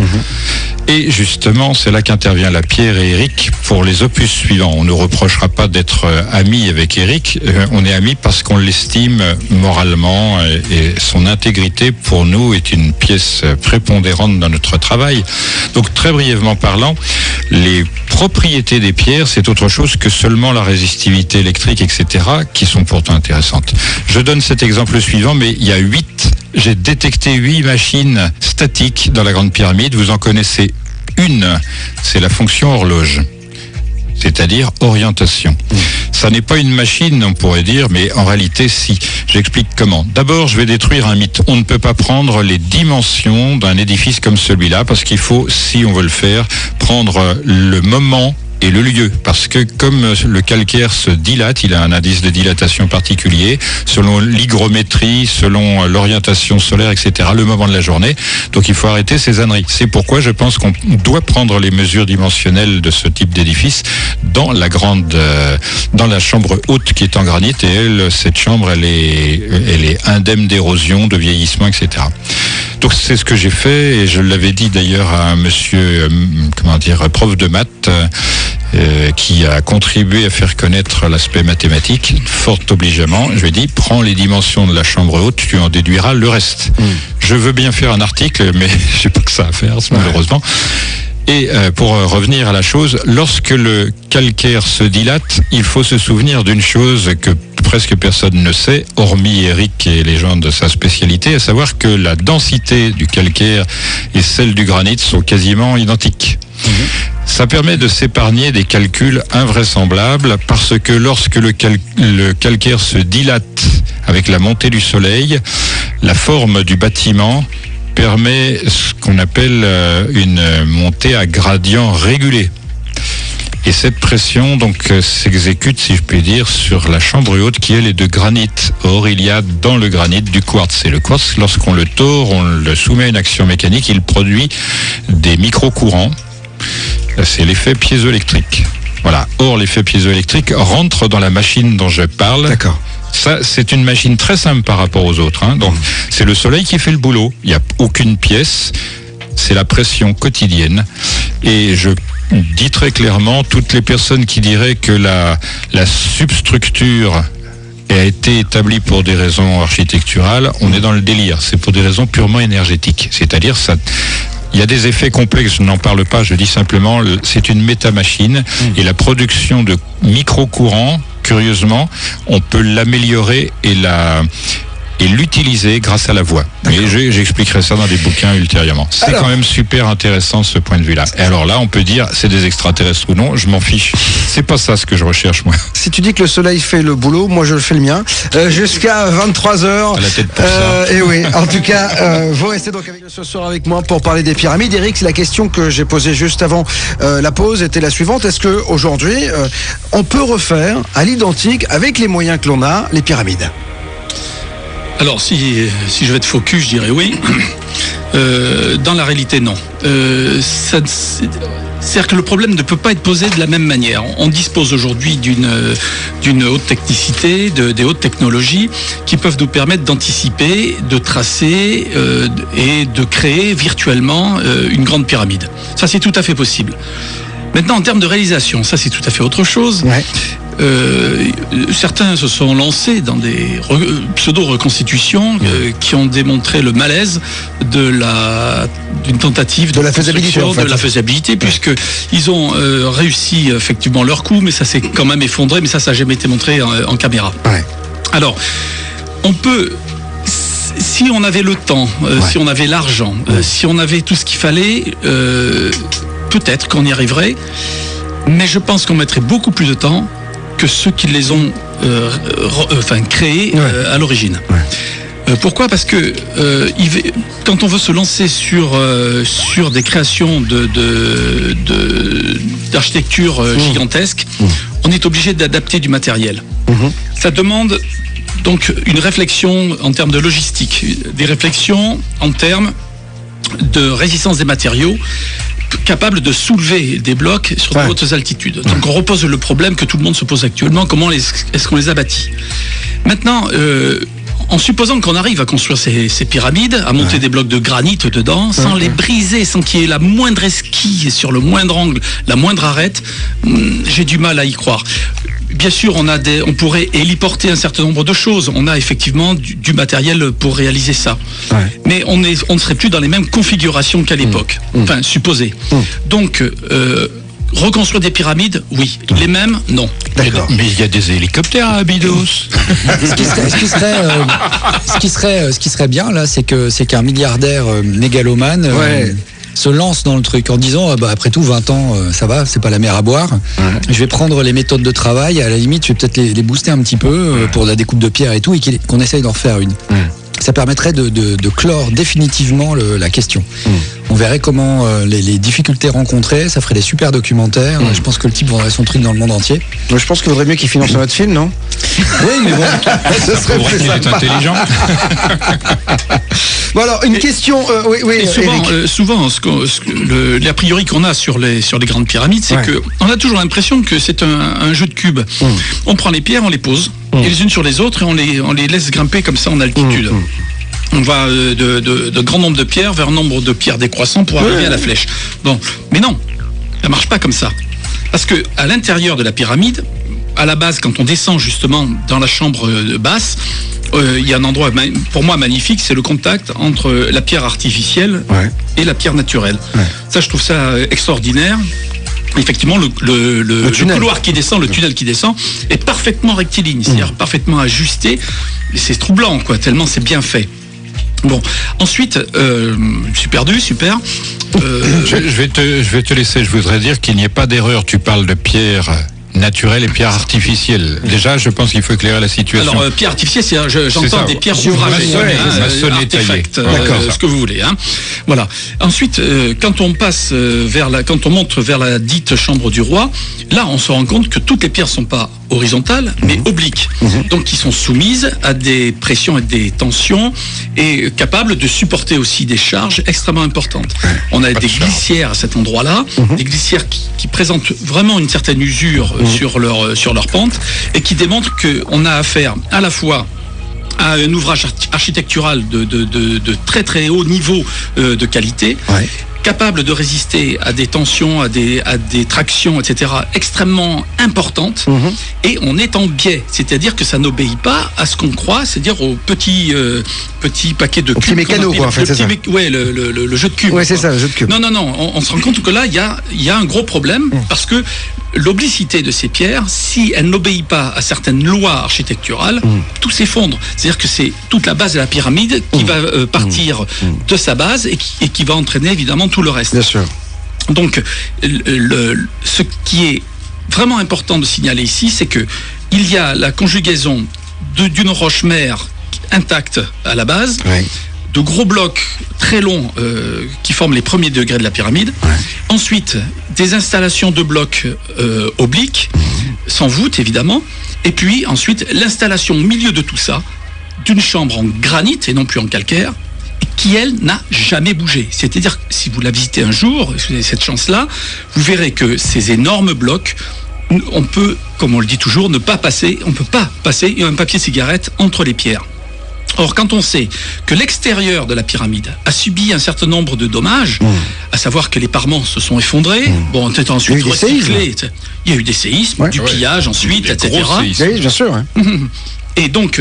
Speaker 3: Et justement, c'est là qu'intervient la Pierre et Eric pour les opus suivants. On ne reprochera pas d'être amis avec Eric. On est amis parce qu'on l'estime moralement et son intégrité pour nous est une pièce prépondérante dans notre travail. Donc très brièvement parlant, les propriétés des pierres, c'est autre chose que seulement la résistivité électrique, etc., qui sont pourtant intéressantes. Je donne cet exemple suivant, mais il y a j'ai détecté 8 machines statiques dans la Grande Pyramide. Vous en connaissez une, c'est la fonction horloge, c'est-à-dire orientation. Ça n'est pas une machine, on pourrait dire, mais en réalité, si. J'explique comment. D'abord, je vais détruire un mythe. On ne peut pas prendre les dimensions d'un édifice comme celui-là, parce qu'il faut, si on veut le faire, prendre le moment et le lieu, parce que comme le calcaire se dilate, il a un indice de dilatation particulier, selon l'hygrométrie, selon l'orientation solaire, etc., le moment de la journée. Donc il faut arrêter ces âneries. C'est pourquoi je pense qu'on doit prendre les mesures dimensionnelles de ce type d'édifice dans la chambre haute qui est en granit, et cette chambre, elle est indemne d'érosion, de vieillissement, etc. Donc c'est ce que j'ai fait, et je l'avais dit d'ailleurs à un monsieur, prof de maths, qui a contribué à faire connaître l'aspect mathématique, fort obligeamment. Je lui ai dit, prends les dimensions de la chambre haute, tu en déduiras le reste. Je veux bien faire un article, mais je sais pas que ça à faire, malheureusement. Et pour revenir à la chose, lorsque le calcaire se dilate, il faut se souvenir d'une chose que presque personne ne sait, hormis Eric et les gens de sa spécialité, à savoir que la densité du calcaire et celle du granit sont quasiment identiques. Ça permet de s'épargner des calculs invraisemblables, parce que lorsque le calcaire se dilate avec la montée du soleil, la forme du bâtiment permet ce qu'on appelle une montée à gradient régulé. Et cette pression donc s'exécute, si je puis dire, sur la chambre haute qui elle est de granit. Or, il y a dans le granit du quartz. Et le quartz, lorsqu'on le tord, on le soumet à une action mécanique, il produit des micro-courants. C'est l'effet piézoélectrique. Voilà. Or, l'effet piézoélectrique rentre dans la machine dont je parle.
Speaker 1: D'accord.
Speaker 3: Ça, c'est une machine très simple par rapport aux autres. Donc, c'est le soleil qui fait le boulot. Il n'y a aucune pièce. C'est la pression quotidienne. Et je dis très clairement, toutes les personnes qui diraient que la substructure a été établie pour des raisons architecturales, on est dans le délire. C'est pour des raisons purement énergétiques. C'est-à-dire, il y a des effets complexes, je n'en parle pas, je dis simplement, c'est une métamachine, et la production de micro-courants, curieusement, on peut l'améliorer et l'utiliser grâce à la voix. Et j'expliquerai ça dans des bouquins ultérieurement. C'est quand même super intéressant ce point de vue-là. Et alors là, on peut dire, c'est des extraterrestres ou non, je m'en fiche. C'est pas ça ce que je recherche, moi.
Speaker 1: Si tu dis que le soleil fait le boulot, moi je fais le mien. Jusqu'à 23h.
Speaker 3: À la tête pour ça.
Speaker 1: Et oui, en tout cas, vous restez donc ce soir avec moi pour parler des pyramides. Eric, c'est la question que j'ai posée juste avant la pause était la suivante. Est-ce qu'aujourd'hui, on peut refaire à l'identique, avec les moyens que l'on a, les pyramides ?
Speaker 2: Alors, si je vais être focus, je dirais oui. Dans la réalité, non. C'est-à-dire que le problème ne peut pas être posé de la même manière. On dispose aujourd'hui d'une haute technicité, des hautes technologies qui peuvent nous permettre d'anticiper, de tracer et de créer virtuellement une grande pyramide. Ça, c'est tout à fait possible. Maintenant, en termes de réalisation, ça c'est tout à fait autre chose.
Speaker 1: Ouais.
Speaker 2: Certains se sont lancés dans des pseudo-reconstitutions qui ont démontré le malaise d'une tentative
Speaker 1: de la faisabilité, en fait.
Speaker 2: De la faisabilité, puisque ils ont réussi effectivement leur coup, mais ça s'est quand même effondré, mais ça n'a jamais été montré en caméra.
Speaker 1: Ouais.
Speaker 2: Alors, on peut, si on avait le temps, si on avait l'argent, si on avait tout ce qu'il fallait, peut-être qu'on y arriverait, mais je pense qu'on mettrait beaucoup plus de temps que ceux qui les ont créés à l'origine. Ouais. Pourquoi ? Parce que quand on veut se lancer sur des créations d'architecture gigantesque, on est obligé d'adapter du matériel. Ça demande donc une réflexion en termes de logistique, des réflexions en termes de résistance des matériaux, capable de soulever des blocs sur de hautes altitudes. Donc on repose le problème que tout le monde se pose actuellement, comment est-ce qu'on les a bâtis. Maintenant, en supposant qu'on arrive à construire ces pyramides, à monter des blocs de granit dedans, sans les briser, sans qu'il y ait la moindre esquille sur le moindre angle, la moindre arête, j'ai du mal à y croire. Bien sûr, on pourrait héliporter un certain nombre de choses. On a effectivement du matériel pour réaliser ça. Ouais. Mais on ne serait plus dans les mêmes configurations qu'à l'époque. Enfin, supposé. Donc, reconstruire des pyramides, oui. Les mêmes, non.
Speaker 3: D'accord. Mais il y a des hélicoptères à Abydos.
Speaker 4: Ce qui serait bien, là, c'est qu'un milliardaire mégalomane... se lance dans le truc en disant après tout 20 ans ça va, c'est pas la mer à boire, je vais prendre les méthodes de travail, à la limite je vais peut-être les booster un petit peu pour la découpe de pierre et tout, et qu'on essaye d'en refaire une. Ça permettrait de clore définitivement la question. On verrait comment les difficultés rencontrées, ça ferait des super documentaires. Je pense que le type vendrait son truc dans le monde entier.
Speaker 1: Je pense qu'il vaudrait mieux qu'il finance notre film, non ?
Speaker 4: Oui, mais bon,
Speaker 1: ce serait plus
Speaker 3: qu'il est intelligent.
Speaker 1: Bon alors, une question...
Speaker 2: Et souvent l'a priori qu'on a sur les grandes pyramides, c'est qu'on a toujours l'impression que c'est un jeu de cubes. On prend les pierres, on les pose, et les unes sur les autres, et on les laisse grimper comme ça en altitude. On va de grand nombre de pierres vers un nombre de pierres décroissant pour arriver à la flèche. Bon, mais non, ça marche pas comme ça. Parce que à l'intérieur de la pyramide, à la base, quand on descend justement dans la chambre basse, il y a un endroit pour moi magnifique, c'est le contact entre la pierre artificielle et la pierre naturelle. Ça, je trouve ça extraordinaire. Effectivement, le couloir qui descend, le tunnel qui descend, est parfaitement rectiligne, c'est-à-dire parfaitement ajusté. Et c'est troublant, quoi, tellement c'est bien fait. Bon, ensuite, super.
Speaker 3: Je vais te laisser. Je voudrais dire qu'il n'y ait pas d'erreur. Tu parles de pierre naturelle et pierre artificielle. Déjà, je pense qu'il faut éclairer la situation.
Speaker 2: Alors, pierre artificielle, j'entends des pierres ouvragées, artefacts, ce que vous voulez. Hein. Voilà. Ensuite, quand on passe quand on monte vers la dite chambre du roi, là, on se rend compte que toutes les pierres sont pas horizontales, mais obliques. Donc, qui sont soumises à des pressions et des tensions et capables de supporter aussi des charges extrêmement importantes. On a des glissières à cet endroit-là, des glissières qui présentent vraiment une certaine usure sur leur pente et qui démontrent qu'on a affaire à la fois à un ouvrage architectural de très très haut niveau de qualité, capable de résister à des tensions, à des tractions, etc., extrêmement importantes, et on est en biais, c'est-à-dire que ça n'obéit pas à ce qu'on croit, c'est-à-dire au petit paquet de cubes.
Speaker 1: Petit mécano, quoi, en fait, c'est ça.
Speaker 2: Le jeu de cubes.
Speaker 1: Oui, c'est ça, le jeu de cubes.
Speaker 2: Non, on se rend compte que là, il y a un gros problème, parce que l'oblicité de ces pierres, si elle n'obéit pas à certaines lois architecturales, tout s'effondre. C'est-à-dire que c'est toute la base de la pyramide qui va partir de sa base et qui va entraîner évidemment tout le reste.
Speaker 1: Bien sûr.
Speaker 2: Donc, ce qui est vraiment important de signaler ici, c'est que il y a la conjugaison d'une roche-mère intacte à la base, de gros blocs très longs qui forment les premiers degrés de la pyramide. Ensuite, des installations de blocs obliques, sans voûte évidemment. Et puis ensuite, l'installation au milieu de tout ça, d'une chambre en granit et non plus en calcaire, qui, elle, n'a jamais bougé. C'est-à-dire, si vous la visitez un jour, si vous avez cette chance-là, vous verrez que ces énormes blocs, on peut, comme on le dit toujours, on ne peut pas passer un papier cigarette entre les pierres. Or, quand on sait que l'extérieur de la pyramide a subi un certain nombre de dommages, à savoir que les parements se sont effondrés, bon, peut-être ensuite recyclés, il y a eu des séismes, du pillage ensuite, etc.
Speaker 1: Oui, bien sûr.
Speaker 2: Et donc,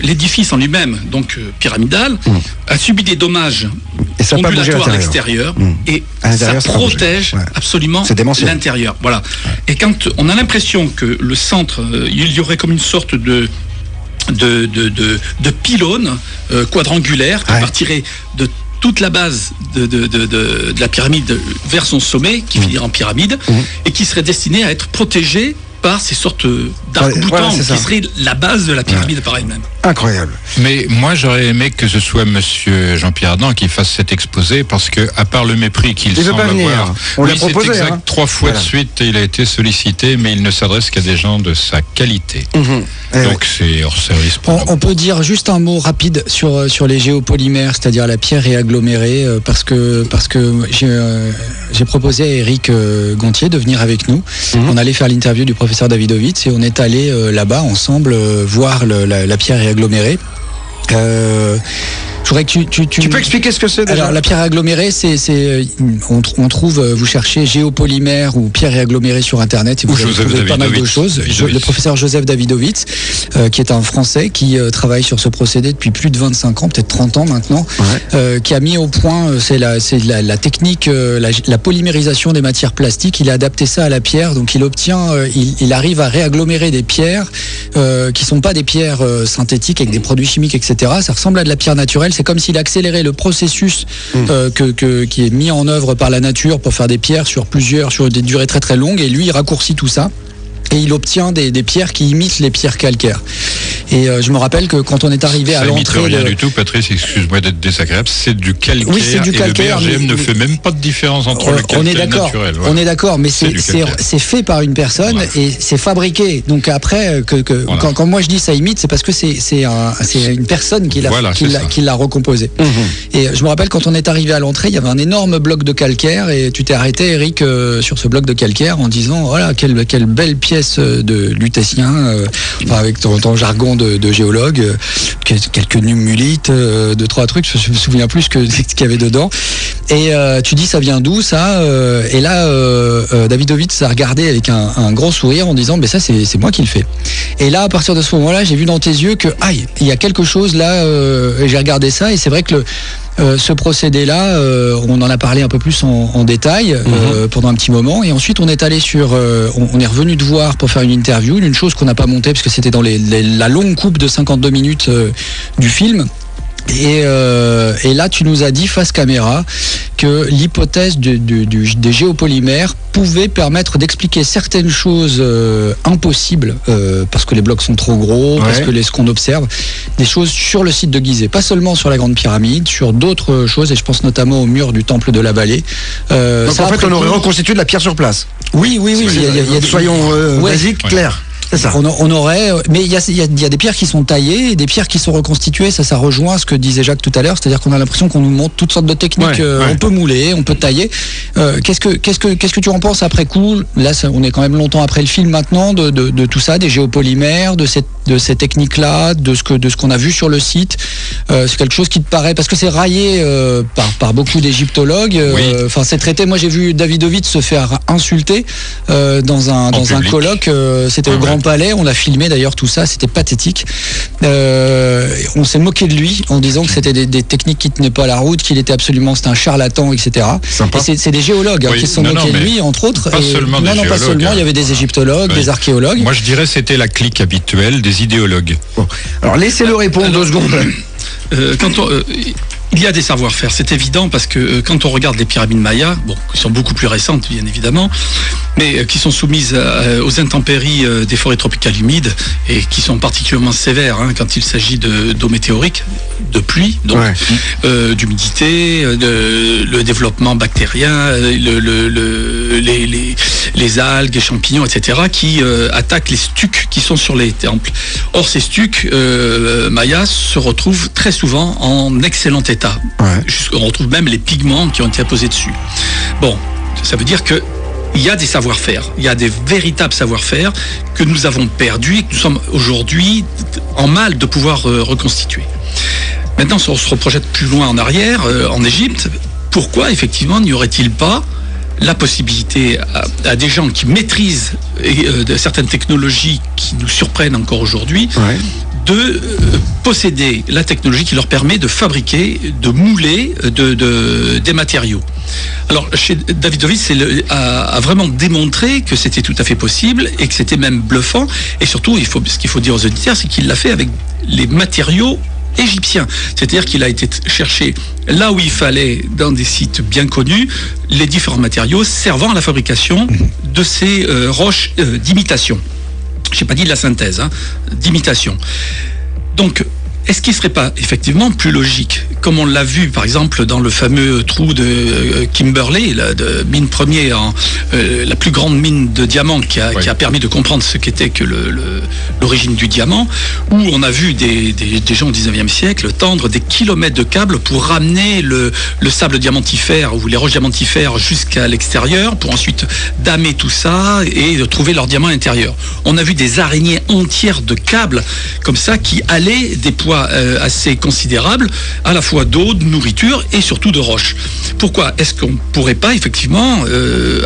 Speaker 2: l'édifice en lui-même, donc pyramidal, a subi des dommages ondulatoires à l'extérieur, et ça protège absolument l'intérieur. Voilà. Et quand on a l'impression que le centre, il y aurait comme une sorte de pylône quadrangulaire qui partirait de toute la base de la pyramide vers son sommet, qui finira en pyramide, et qui serait destiné à être protégé par ces sortes d'arcs-boutants qui seraient la base de la pyramide par elle-même.
Speaker 1: Incroyable.
Speaker 3: Mais moi, j'aurais aimé que ce soit monsieur Jean-Pierre Ardan qui fasse cet exposé, parce que, à part le mépris qu'il semble avoir,
Speaker 1: on l'a proposé,
Speaker 3: c'est exact, 3 fois de suite, il a été sollicité, mais il ne s'adresse qu'à des gens de sa qualité. Donc c'est hors service.
Speaker 4: On peut dire juste un mot rapide sur les géopolymères, c'est-à-dire la pierre réagglomérée, parce que j'ai proposé à Éric Gontier de venir avec nous. On allait faire l'interview du professeur Davidovitz et on est allé là-bas ensemble voir la pierre réagglomérée. Je voudrais que
Speaker 1: tu peux expliquer ce que c'est déjà.
Speaker 4: Alors la pierre réagglomérée, on trouve, vous cherchez géopolymère ou pierre réagglomérée sur internet et vous allez trouver pas mal de choses. Le professeur Joseph Davidovitz, qui est un Français qui travaille sur ce procédé depuis plus de 25 ans, peut-être 30 ans maintenant, qui a mis au point, c'est la technique, la polymérisation des matières plastiques. Il a adapté ça à la pierre, donc il arrive à réagglomérer des pierres qui sont pas des pierres synthétiques avec des produits chimiques, etc. Ça ressemble à de la pierre naturelle. C'est comme s'il accélérait le processus qui est mis en œuvre par la nature pour faire des pierres sur des durées très très longues, et lui il raccourcit tout ça et il obtient des pierres qui imitent les pierres calcaires. Et je me rappelle que quand on est arrivé à l'entrée...
Speaker 3: Ça imite rien du tout, Patrice, excuse-moi d'être désagréable, c'est du calcaire.
Speaker 4: Oui, c'est du calcaire.
Speaker 3: Et le BRGM ne fait même pas de différence entre le calcaire et le naturel.
Speaker 4: On est d'accord, mais c'est fait par une personne et c'est fabriqué. Donc après, quand moi je dis ça imite, c'est parce que c'est une personne qui l'a recomposé. Et je me rappelle quand on est arrivé à l'entrée, il y avait un énorme bloc de calcaire et tu t'es arrêté, Eric, sur ce bloc de calcaire en disant, voilà, quelle belle pièce de lutétien, avec ton jargon énormément de géologues, quelques numulites, 2-3 trucs, je me souviens plus ce qu'il y avait dedans. Et tu dis ça vient d'où ça et là Davidovits a regardé avec un gros sourire en disant mais ça c'est moi qui le fais. Et là à partir de ce moment-là j'ai vu dans tes yeux que aïe il y a quelque chose là et j'ai regardé ça et c'est vrai que ce procédé-là, on en a parlé un peu plus en détail pendant un petit moment, et ensuite on est allé on est revenu te voir pour faire une interview, une chose qu'on n'a pas montée parce que c'était dans la longue coupe de 52 minutes du film. Et là, tu nous as dit face caméra que l'hypothèse des géopolymères pouvait permettre d'expliquer certaines choses impossibles parce que les blocs sont trop gros, parce que ce qu'on observe, des choses sur le site de Gizeh, pas seulement sur la Grande Pyramide, sur d'autres choses, et je pense notamment au mur du Temple de la Vallée.
Speaker 1: Donc en fait, on aurait reconstitué de la pierre sur place.
Speaker 4: Oui.
Speaker 1: Soyons basiques, clairs.
Speaker 4: On aurait, mais il y a des pierres qui sont taillées et des pierres qui sont reconstituées. Ça rejoint ce que disait Jacques tout à l'heure, c'est-à-dire qu'on a l'impression qu'on nous montre toutes sortes de techniques. On peut mouler, on peut tailler. Qu'est-ce que tu en penses après coup? Là, on est quand même longtemps après le film maintenant de tout ça, des géopolymères, de ces techniques-là, de ce qu'on a vu sur le site. C'est quelque chose qui te paraît, parce que c'est raillé par beaucoup d'égyptologues. Enfin, c'est traité. Moi, j'ai vu Davidovits se faire insulter dans un colloque. C'était au Grand Palais, on l'a filmé d'ailleurs, tout ça, c'était pathétique. On s'est moqué de lui en disant que c'était des techniques qui tenaient pas la route, c'était un charlatan, etc.
Speaker 1: Sympa.
Speaker 4: Et c'est des géologues qui se sont moqués de lui, entre autres.
Speaker 3: Pas seulement des géologues.
Speaker 4: Pas seulement, il y avait des égyptologues, des archéologues.
Speaker 3: Moi je dirais c'était la clique habituelle des idéologues.
Speaker 1: Bon. Alors laissez-le répondre 2 secondes.
Speaker 2: Il y a des savoir-faire, c'est évident, parce que quand on regarde les pyramides mayas, qui sont beaucoup plus récentes bien évidemment, mais qui sont soumises aux intempéries des forêts tropicales humides et qui sont particulièrement sévères quand il s'agit d'eau météorique, de pluie, donc d'humidité, le développement bactérien, les algues, les champignons, etc., qui attaquent les stucs qui sont sur les temples. Or, ces stucs mayas se retrouvent très souvent en excellent état. On retrouve même les pigments qui ont été apposés dessus. Bon, ça veut dire que il y a des savoir-faire, il y a des véritables savoir-faire que nous avons perdus et que nous sommes aujourd'hui en mal de pouvoir reconstituer. Maintenant, si on se reprojette plus loin en arrière, en Égypte, pourquoi effectivement n'y aurait-il pas la possibilité à des gens qui maîtrisent de certaines technologies qui nous surprennent encore aujourd'hui, de posséder la technologie qui leur permet de fabriquer, de mouler des matériaux. Alors, chez Davidovits a vraiment démontré que c'était tout à fait possible et que c'était même bluffant. Et surtout, ce qu'il faut dire aux auditeurs, c'est qu'il l'a fait avec les matériaux égyptien. C'est-à-dire qu'il a été chercher là où il fallait, dans des sites bien connus, les différents matériaux servant à la fabrication de ces roches d'imitation. Je n'ai pas dit de la synthèse, d'imitation. Donc, est-ce qu'il ne serait pas effectivement plus logique, comme on l'a vu par exemple dans le fameux trou de Kimberley, de mine première, la plus grande mine de diamants qui a permis de comprendre ce qu'était que l'origine du diamant, où on a vu des gens au 19e siècle tendre des kilomètres de câbles pour ramener le sable diamantifère ou les roches diamantifères jusqu'à l'extérieur, pour ensuite damer tout ça et de trouver leur diamant intérieur. On a vu des araignées entières de câbles comme ça qui allaient des poids assez considérable, à la fois d'eau, de nourriture et surtout de roches. Pourquoi est-ce qu'on ne pourrait pas effectivement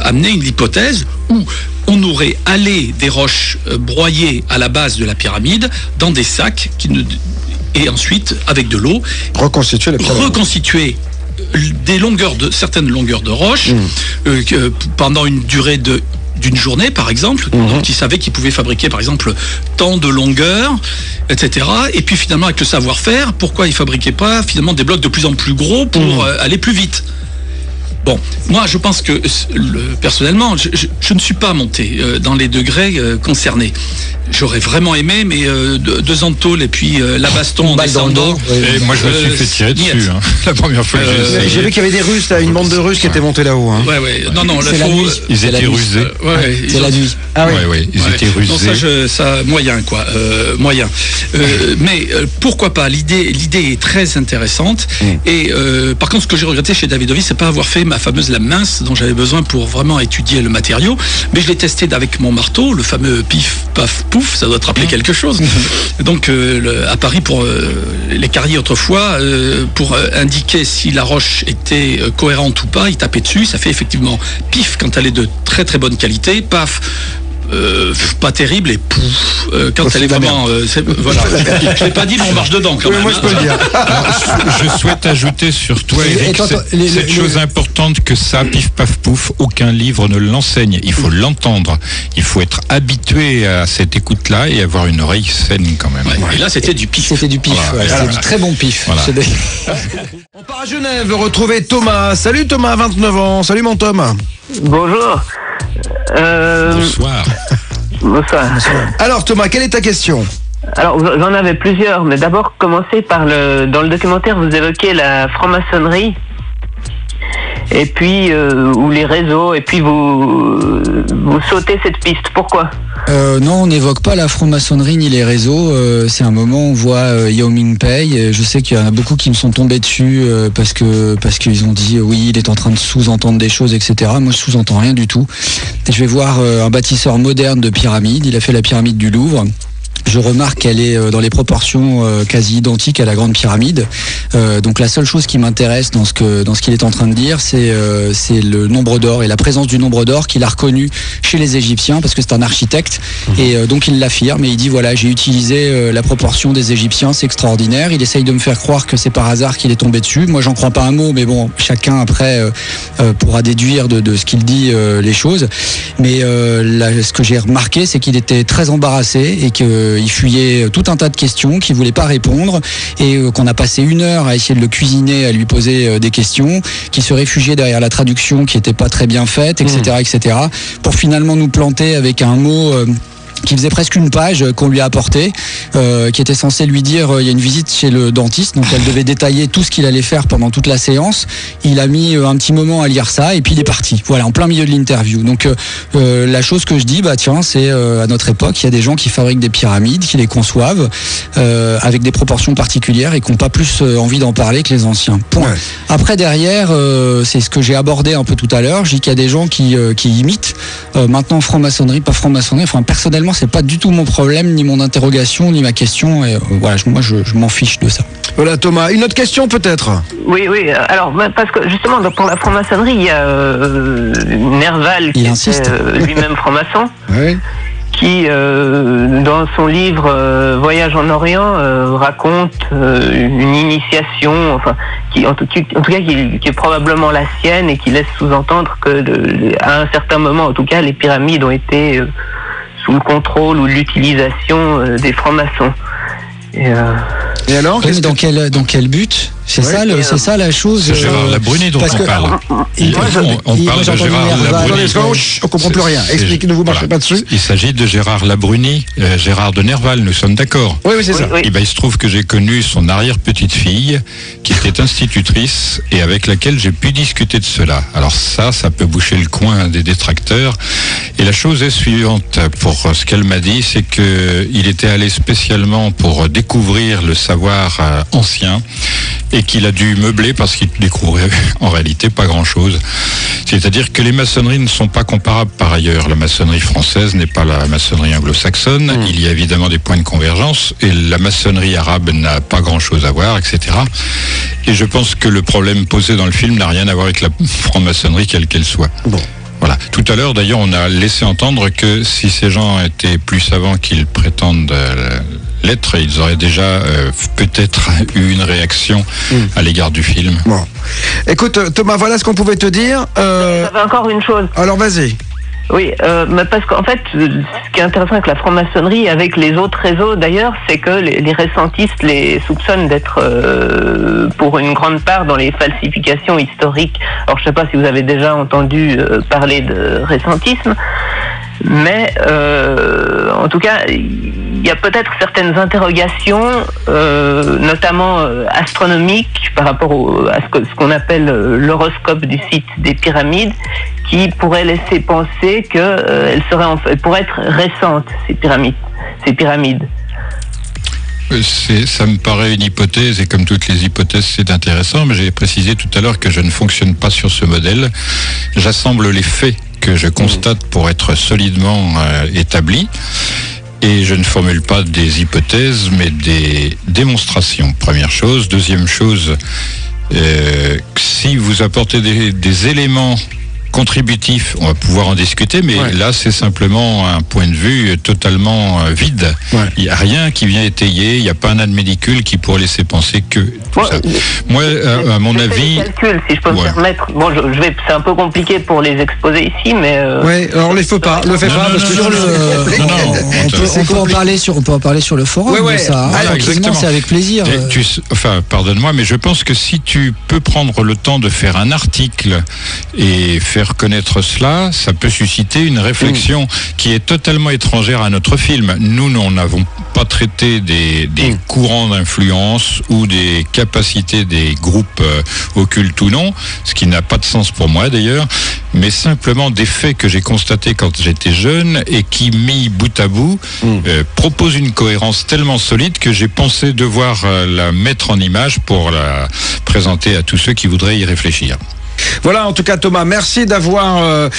Speaker 2: amener une hypothèse où on aurait allé des roches broyées à la base de la pyramide dans des sacs et ensuite, avec de l'eau, reconstituer certaines longueurs de roches pendant une durée d'une journée par exemple, dont ils savaient qu'ils pouvaient fabriquer par exemple tant de longueur, etc. Et puis finalement avec le savoir-faire, pourquoi ils fabriquaient pas finalement des blocs de plus en plus gros pour aller plus vite? Bon, moi je pense que personnellement, je ne suis pas monté dans les degrés concernés. J'aurais vraiment aimé, mais 2 ans de tôle et puis la baston en descendant.
Speaker 3: Et moi je me suis fait tirer dessus, la première fois que j'ai essayé.
Speaker 1: J'ai vu qu'il y avait des Russes, une bande de Russes qui étaient montés là-haut.
Speaker 3: Non, ils étaient rusés.
Speaker 4: C'est la nuit.
Speaker 3: Ils étaient rusés.
Speaker 2: Non, ça moyen quoi, moyen. Mais pourquoi pas? L'idée est très intéressante. Et par contre, ce que j'ai regretté chez Davidovits, c'est pas avoir fait ma la fameuse lame mince dont j'avais besoin pour vraiment étudier le matériau. Mais je l'ai testé avec mon marteau, le fameux pif, paf, pouf, ça doit te rappeler quelque chose. Donc à Paris, pour les carriers autrefois, pour indiquer si la roche était cohérente ou pas, il tapait dessus, ça fait effectivement pif quand elle est de très très bonne qualité, paf, pas terrible, et pouf quand elle est vraiment voilà. Je l'ai pas dit, mais on marche dedans quand même.
Speaker 1: Moi je peux le dire.
Speaker 3: Je souhaite ajouter sur toi, Eric, cette chose importante que ça, pif paf pouf, aucun livre ne l'enseigne. Il faut l'entendre, il faut être habitué à cette écoute-là et avoir une oreille saine quand même.
Speaker 2: Ouais. Et là c'était du pif.
Speaker 4: C'était du pif, c'est du très bon pif.
Speaker 3: Voilà.
Speaker 1: On part à Genève retrouver Thomas. Salut Thomas, 29 ans. Salut mon Tom.
Speaker 11: Bonjour.
Speaker 3: Bonsoir.
Speaker 11: Bonsoir.
Speaker 1: Alors Thomas, quelle est ta question?
Speaker 11: Alors j'en avais plusieurs, mais d'abord commencer par dans le documentaire vous évoquez la franc-maçonnerie et puis ou les réseaux, et puis vous sautez cette piste. Pourquoi?
Speaker 4: Non, on n'évoque pas la franc-maçonnerie ni les réseaux. C'est un moment où on voit Yao Ming-Pei. Je sais qu'il y en a beaucoup qui me sont tombés dessus parce qu'ils ont dit oui, il est en train de sous-entendre des choses, etc. Moi, je sous-entends rien du tout. Et je vais voir un bâtisseur moderne de pyramide. Il a fait la pyramide du Louvre. Je remarque qu'elle est dans les proportions quasi identiques à la Grande Pyramide. Donc la seule chose qui m'intéresse dans ce qu'il est en train de dire, c'est le nombre d'or et la présence du nombre d'or qu'il a reconnu chez les Égyptiens, parce que c'est un architecte. Et donc il l'affirme et il dit voilà, j'ai utilisé la proportion des Égyptiens, c'est extraordinaire. Il essaye de me faire croire que c'est par hasard qu'il est tombé dessus. Moi j'en crois pas un mot, mais bon, chacun après pourra déduire de ce qu'il dit les choses. Mais ce que j'ai remarqué, c'est qu'il était très embarrassé et qu'il fuyait tout un tas de questions, qu'il voulait pas répondre, et qu'on a passé 1 heure à essayer de le cuisiner, à lui poser des questions, qu'il se réfugiait derrière la traduction qui était pas très bien faite, etc., pour finalement nous planter avec un mot qui faisait presque une page qu'on lui a apporté, qui était censé lui dire il y a une visite chez le dentiste, donc elle devait détailler tout ce qu'il allait faire pendant toute la séance. Il a mis un petit moment à lire ça et puis il est parti, voilà, en plein milieu de l'interview. Donc la chose que je dis, bah tiens, c'est à notre époque, il y a des gens qui fabriquent des pyramides, qui les conçoivent avec des proportions particulières et qui n'ont pas plus envie d'en parler que les anciens. Point. Ouais. Après derrière, c'est ce que j'ai abordé un peu tout à l'heure, je dis qu'il y a des gens qui imitent. Maintenant franc-maçonnerie, pas franc-maçonnerie, enfin personnellement c'est pas du tout mon problème, ni mon interrogation, ni ma question, et voilà, moi je m'en fiche de ça.
Speaker 1: Voilà Thomas, une autre question peut-être? Oui,
Speaker 11: alors parce que justement pour la franc-maçonnerie, il y a Nerval qui est lui-même franc-maçon. Oui. Qui, dans son livre Voyage en Orient, raconte une initiation, enfin, qui est probablement la sienne, et qui laisse sous-entendre que à un certain moment, en tout cas, les pyramides ont été sous le contrôle ou l'utilisation des francs-maçons.
Speaker 1: Et alors,
Speaker 4: dans quel but? C'est ça la chose.
Speaker 3: C'est Gérard Labrunie dont on parle. On parle de Gérard Labrunie.
Speaker 1: On comprend plus rien. Expliquez-nous, vous marchez pas dessus.
Speaker 3: Il s'agit de Gérard Labrunie, Gérard de Nerval, nous sommes d'accord.
Speaker 1: Oui, c'est ça.
Speaker 3: Et ben, il se trouve que j'ai connu son arrière-petite-fille, qui était institutrice, et avec laquelle j'ai pu discuter de cela. Alors ça peut boucher le coin des détracteurs. Et la chose est suivante, pour ce qu'elle m'a dit, c'est qu'il était allé spécialement pour découvrir le savoir ancien, et qu'il a dû meubler parce qu'il découvrait en réalité pas grand-chose. C'est-à-dire que les maçonneries ne sont pas comparables par ailleurs. La maçonnerie française n'est pas la maçonnerie anglo-saxonne. Il y a évidemment des points de convergence, et la maçonnerie arabe n'a pas grand-chose à voir, etc. Et je pense que le problème posé dans le film n'a rien à voir avec la franc-maçonnerie, quelle qu'elle soit. Bon. Voilà. Tout à l'heure, d'ailleurs, on a laissé entendre que si ces gens étaient plus savants qu'ils prétendent l'être, ils auraient déjà peut-être eu une réaction à l'égard du film.
Speaker 1: Bon. Écoute, Thomas, voilà ce qu'on pouvait te dire.
Speaker 11: J'avais encore une chose.
Speaker 1: Alors, vas-y.
Speaker 11: Oui, parce qu'en fait, ce qui est intéressant avec la franc-maçonnerie, avec les autres réseaux d'ailleurs, c'est que les récentistes les soupçonnent d'être, pour une grande part, dans les falsifications historiques. Alors, je ne sais pas si vous avez déjà entendu parler de récentisme, mais en tout cas, il y a peut-être certaines interrogations, notamment astronomiques, par rapport à ce qu'on appelle l'horoscope du site des pyramides, qui pourrait laisser penser qu'elles pourraient être récentes, ces pyramides.
Speaker 3: Ça me paraît une hypothèse, et comme toutes les hypothèses, c'est intéressant, mais j'ai précisé tout à l'heure que je ne fonctionne pas sur ce modèle. J'assemble les faits que je constate pour être solidement établis, et je ne formule pas des hypothèses, mais des démonstrations. Première chose. Deuxième chose, si vous apportez des éléments contributif, on va pouvoir en discuter, mais là c'est simplement un point de vue totalement vide. Il n'y a rien qui vient étayer, il n'y a pas un admédicule qui pourrait laisser penser que tout ça. Moi, à mon avis...
Speaker 11: Calcul, si je peux me permettre. Bon, c'est un peu compliqué pour les exposer ici, mais...
Speaker 1: Oui, alors le fais pas, parce que sur
Speaker 4: on peut en parler sur le forum, ça. Exactement. C'est avec plaisir.
Speaker 3: Pardonne-moi, mais je pense que si tu peux prendre le temps de faire un article et faire connaître cela, ça peut susciter une réflexion qui est totalement étrangère à notre film. Nous n'avons pas traité des courants d'influence ou des capacités des groupes occultes ou non, ce qui n'a pas de sens pour moi d'ailleurs, mais simplement des faits que j'ai constatés quand j'étais jeune et qui, mis bout à bout, proposent une cohérence tellement solide que j'ai pensé devoir la mettre en image pour la présenter à tous ceux qui voudraient y réfléchir.
Speaker 1: Voilà, en tout cas Thomas, merci d'avoir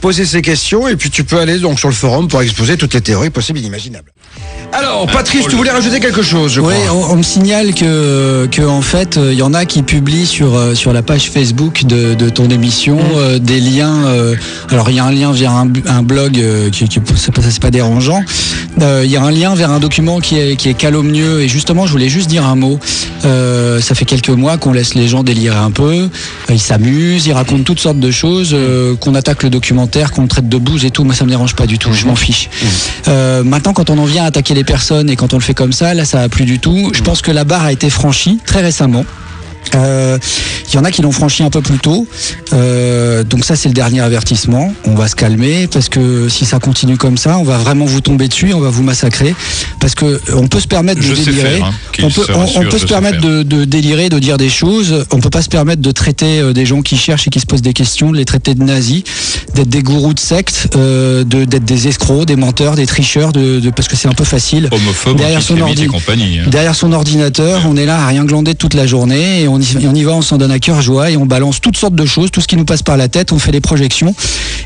Speaker 1: posé ces questions, et puis tu peux aller donc sur le forum pour exposer toutes les théories possibles et inimaginables. Alors Patrice, tu voulais rajouter quelque chose, je crois.
Speaker 4: Oui, on me signale que en fait il y en a qui publient sur la page Facebook de ton émission des liens. Alors il y a un lien vers un blog qui c'est pas dérangeant. Il y a un lien vers un document qui est calomnieux, et justement je voulais juste dire un mot. Ça fait quelques mois qu'on laisse les gens délirer un peu, ils s'amusent, ils racontent toutes sortes de choses, qu'on attaque le documentaire, qu'on le traite de bouse et tout. Moi ça me dérange pas du tout, je m'en fiche. Maintenant quand on en vient à attaquer les personnes et quand on le fait comme ça, là ça va plus du tout. Je pense que la barre a été franchie très récemment. Il y en a qui l'ont franchi un peu plus tôt, donc ça c'est le dernier avertissement. On va se calmer, parce que si ça continue comme ça, on va vraiment vous tomber dessus, on va vous massacrer, parce que on peut se permettre de délirer, on peut se permettre de délirer, de dire des choses. On peut pas se permettre de traiter des gens qui cherchent et qui se posent des questions, de les traiter de nazis, d'être des gourous de sectes, d'être des escrocs, des menteurs, des tricheurs, parce que c'est un peu facile.
Speaker 3: Homophobes,
Speaker 4: derrière son ordinateur, on est là à rien glander toute la journée, et on y va, on s'en donne à cœur joie, et on balance toutes sortes de choses, tout ce qui nous passe par la tête, on fait des projections,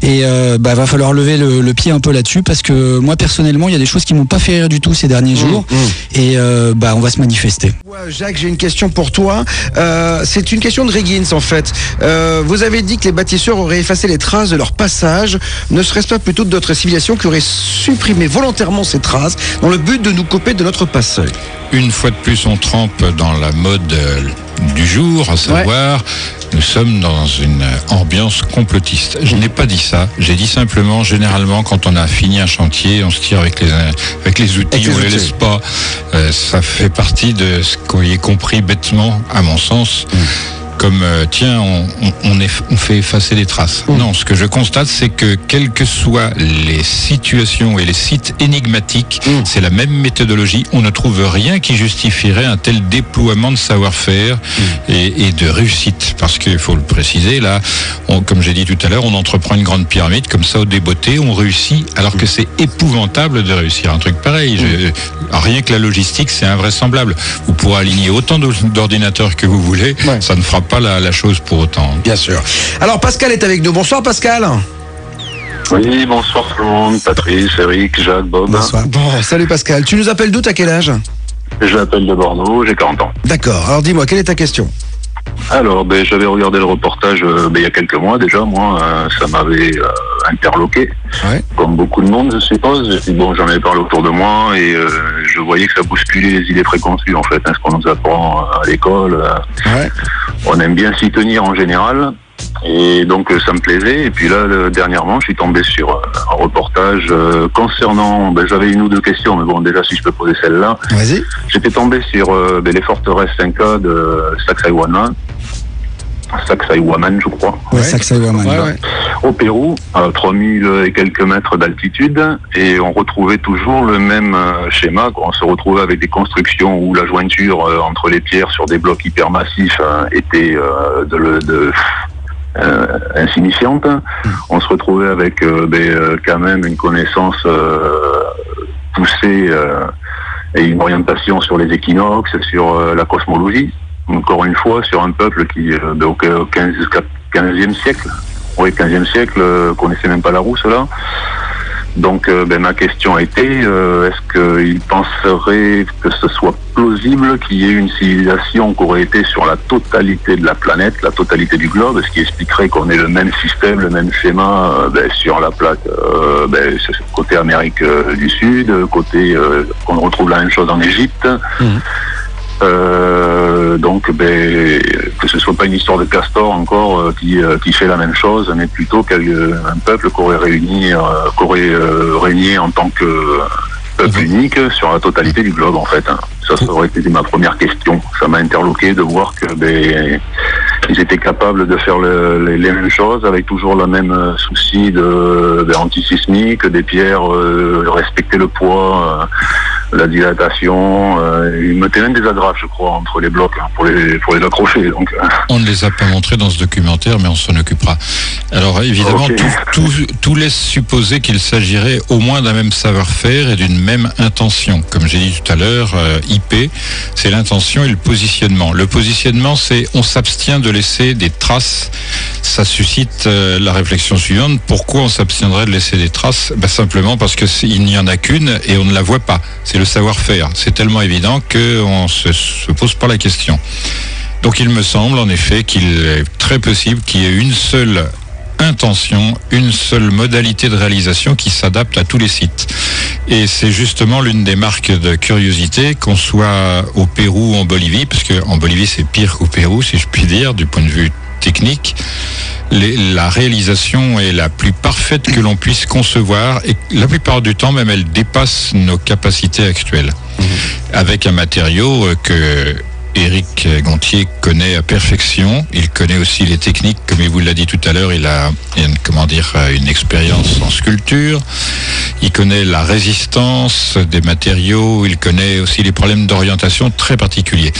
Speaker 4: et va falloir lever le pied un peu là-dessus, parce que moi personnellement il y a des choses qui m'ont pas fait rire du tout ces derniers jours, et on va se manifester.
Speaker 1: Jacques, j'ai une question pour toi, c'est une question de Riggins en fait. Vous avez dit que les bâtisseurs auraient effacé les traces de leur passage, ne serait-ce pas plutôt d'autres civilisations qui auraient supprimé volontairement ces traces dans le but de nous couper de notre passage?
Speaker 3: Une fois de plus, on trempe dans la mode du jour, à savoir, nous sommes dans une ambiance complotiste. Je n'ai pas dit ça, j'ai dit simplement, généralement, quand on a fini un chantier, on se tire avec les outils, on les laisse pas. Ça fait partie de ce qu'on y est compris bêtement, à mon sens. Comme on fait effacer les traces. Non, ce que je constate, c'est que quelles que soient les situations et les sites énigmatiques, c'est la même méthodologie. On ne trouve rien qui justifierait un tel déploiement de savoir-faire et de réussite. Parce qu'il faut le préciser, là, comme j'ai dit tout à l'heure, on entreprend une grande pyramide, comme ça, au débeauté, on réussit, alors que c'est épouvantable de réussir un truc pareil. Rien que la logistique, c'est invraisemblable. Vous pourrez aligner autant d'ordinateurs que vous voulez, ça ne fera pas la chose pour autant.
Speaker 1: Bien sûr. Alors Pascal est avec nous. Bonsoir Pascal.
Speaker 6: Oui, bonsoir tout le monde. Patrice, Eric, Jacques, Bob.
Speaker 1: Bonsoir. Bon, salut Pascal. Tu nous appelles d'où? T'as quel âge?
Speaker 6: Je m'appelle de Bordeaux, j'ai 40 ans.
Speaker 1: D'accord. Alors dis-moi, quelle est ta question?
Speaker 6: Alors, j'avais regardé le reportage il y a quelques mois déjà. Moi, ça m'avait interloqué, comme beaucoup de monde, je suppose. Et puis, bon, j'en avais parlé autour de moi, et je voyais que ça bousculait les idées préconçues, en fait, ce qu'on nous apprend à l'école. On aime bien s'y tenir en général, et donc ça me plaisait. Et puis là, dernièrement, je suis tombé sur un reportage concernant, j'avais une ou deux questions, mais bon, déjà, si je peux poser celle-là.
Speaker 1: Vas-y.
Speaker 6: J'étais tombé sur les forteresses Inca de Sacsayhuaman, je crois.
Speaker 4: Sacsayhuaman.
Speaker 6: Au Pérou, à 3000 et quelques mètres d'altitude, et on retrouvait toujours le même schéma. On se retrouvait avec des constructions où la jointure entre les pierres sur des blocs hypermassifs était insignifiante. On se retrouvait avec quand même une connaissance poussée et une orientation sur les équinoxes, sur la cosmologie. Encore une fois, sur un peuple qui, au 15e siècle, oui, 15e siècle, connaissait même pas la rousse là. Donc ma question a été, est-ce qu'il penserait que ce soit plausible qu'il y ait une civilisation qui aurait été sur la totalité de la planète, la totalité du globe, ce qui expliquerait qu'on ait le même système, le même schéma sur la plaque, côté Amérique du Sud, côté qu'on retrouve la même chose en Égypte. Donc que ce soit pas une histoire de castor encore qui fait la même chose, mais plutôt un peuple qui aurait régné en tant que peuple unique sur la totalité du globe en fait. Ça aurait été ma première question. Ça m'a interloqué de voir que ils étaient capables de faire les mêmes choses avec toujours le même souci antisismique, des pierres, respecter le poids, la dilatation. Ils mettaient même des agrafes, je crois, entre les blocs pour les accrocher. Donc.
Speaker 3: On ne les a pas montrés dans ce documentaire, mais on s'en occupera. Alors évidemment, tout laisse supposer qu'il s'agirait au moins d'un même savoir-faire et d'une même intention. Comme j'ai dit tout à l'heure, IP, c'est l'intention et le positionnement. Le positionnement, c'est on s'abstient de laisser des traces. Ça suscite la réflexion suivante. Pourquoi on s'abstiendrait de laisser des traces ? Simplement parce qu'il n'y en a qu'une et on ne la voit pas. C'est le savoir-faire. C'est tellement évident qu'on ne se pose pas la question. Donc il me semble en effet qu'il est très possible qu'il y ait une seule intention, une seule modalité de réalisation qui s'adapte à tous les sites. Et c'est justement l'une des marques de curiosité, qu'on soit au Pérou ou en Bolivie, parce qu'en Bolivie c'est pire qu'au Pérou, si je puis dire, du point de vue technique. La réalisation est la plus parfaite que l'on puisse concevoir et la plupart du temps même elle dépasse nos capacités actuelles. Avec un matériau que Éric Gontier connaît à perfection. Il connaît aussi les techniques, comme il vous l'a dit tout à l'heure, il a une expérience en sculpture. Il connaît la résistance des matériaux, il connaît aussi les problèmes d'orientation très particuliers.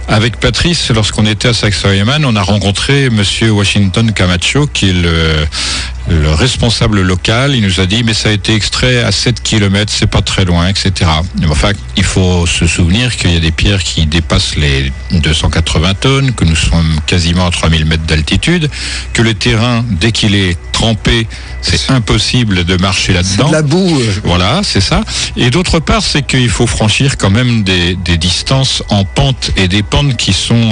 Speaker 3: Avec Patrice, lorsqu'on était à Sacsayhuaman, on a rencontré monsieur Washington Camacho, qui est le responsable local. Il nous a dit, mais ça a été extrait à 7 km, c'est pas très loin, etc. Enfin, il faut se souvenir qu'il y a des pierres qui dépassent les 280 tonnes, que nous sommes quasiment à 3000 mètres d'altitude, que le terrain, dès qu'il est trempé, c'est impossible de marcher là-dedans.
Speaker 1: C'est de la boue.
Speaker 3: Voilà, c'est ça. Et d'autre part, c'est qu'il faut franchir quand même des distances en pente et des pentes qui sont,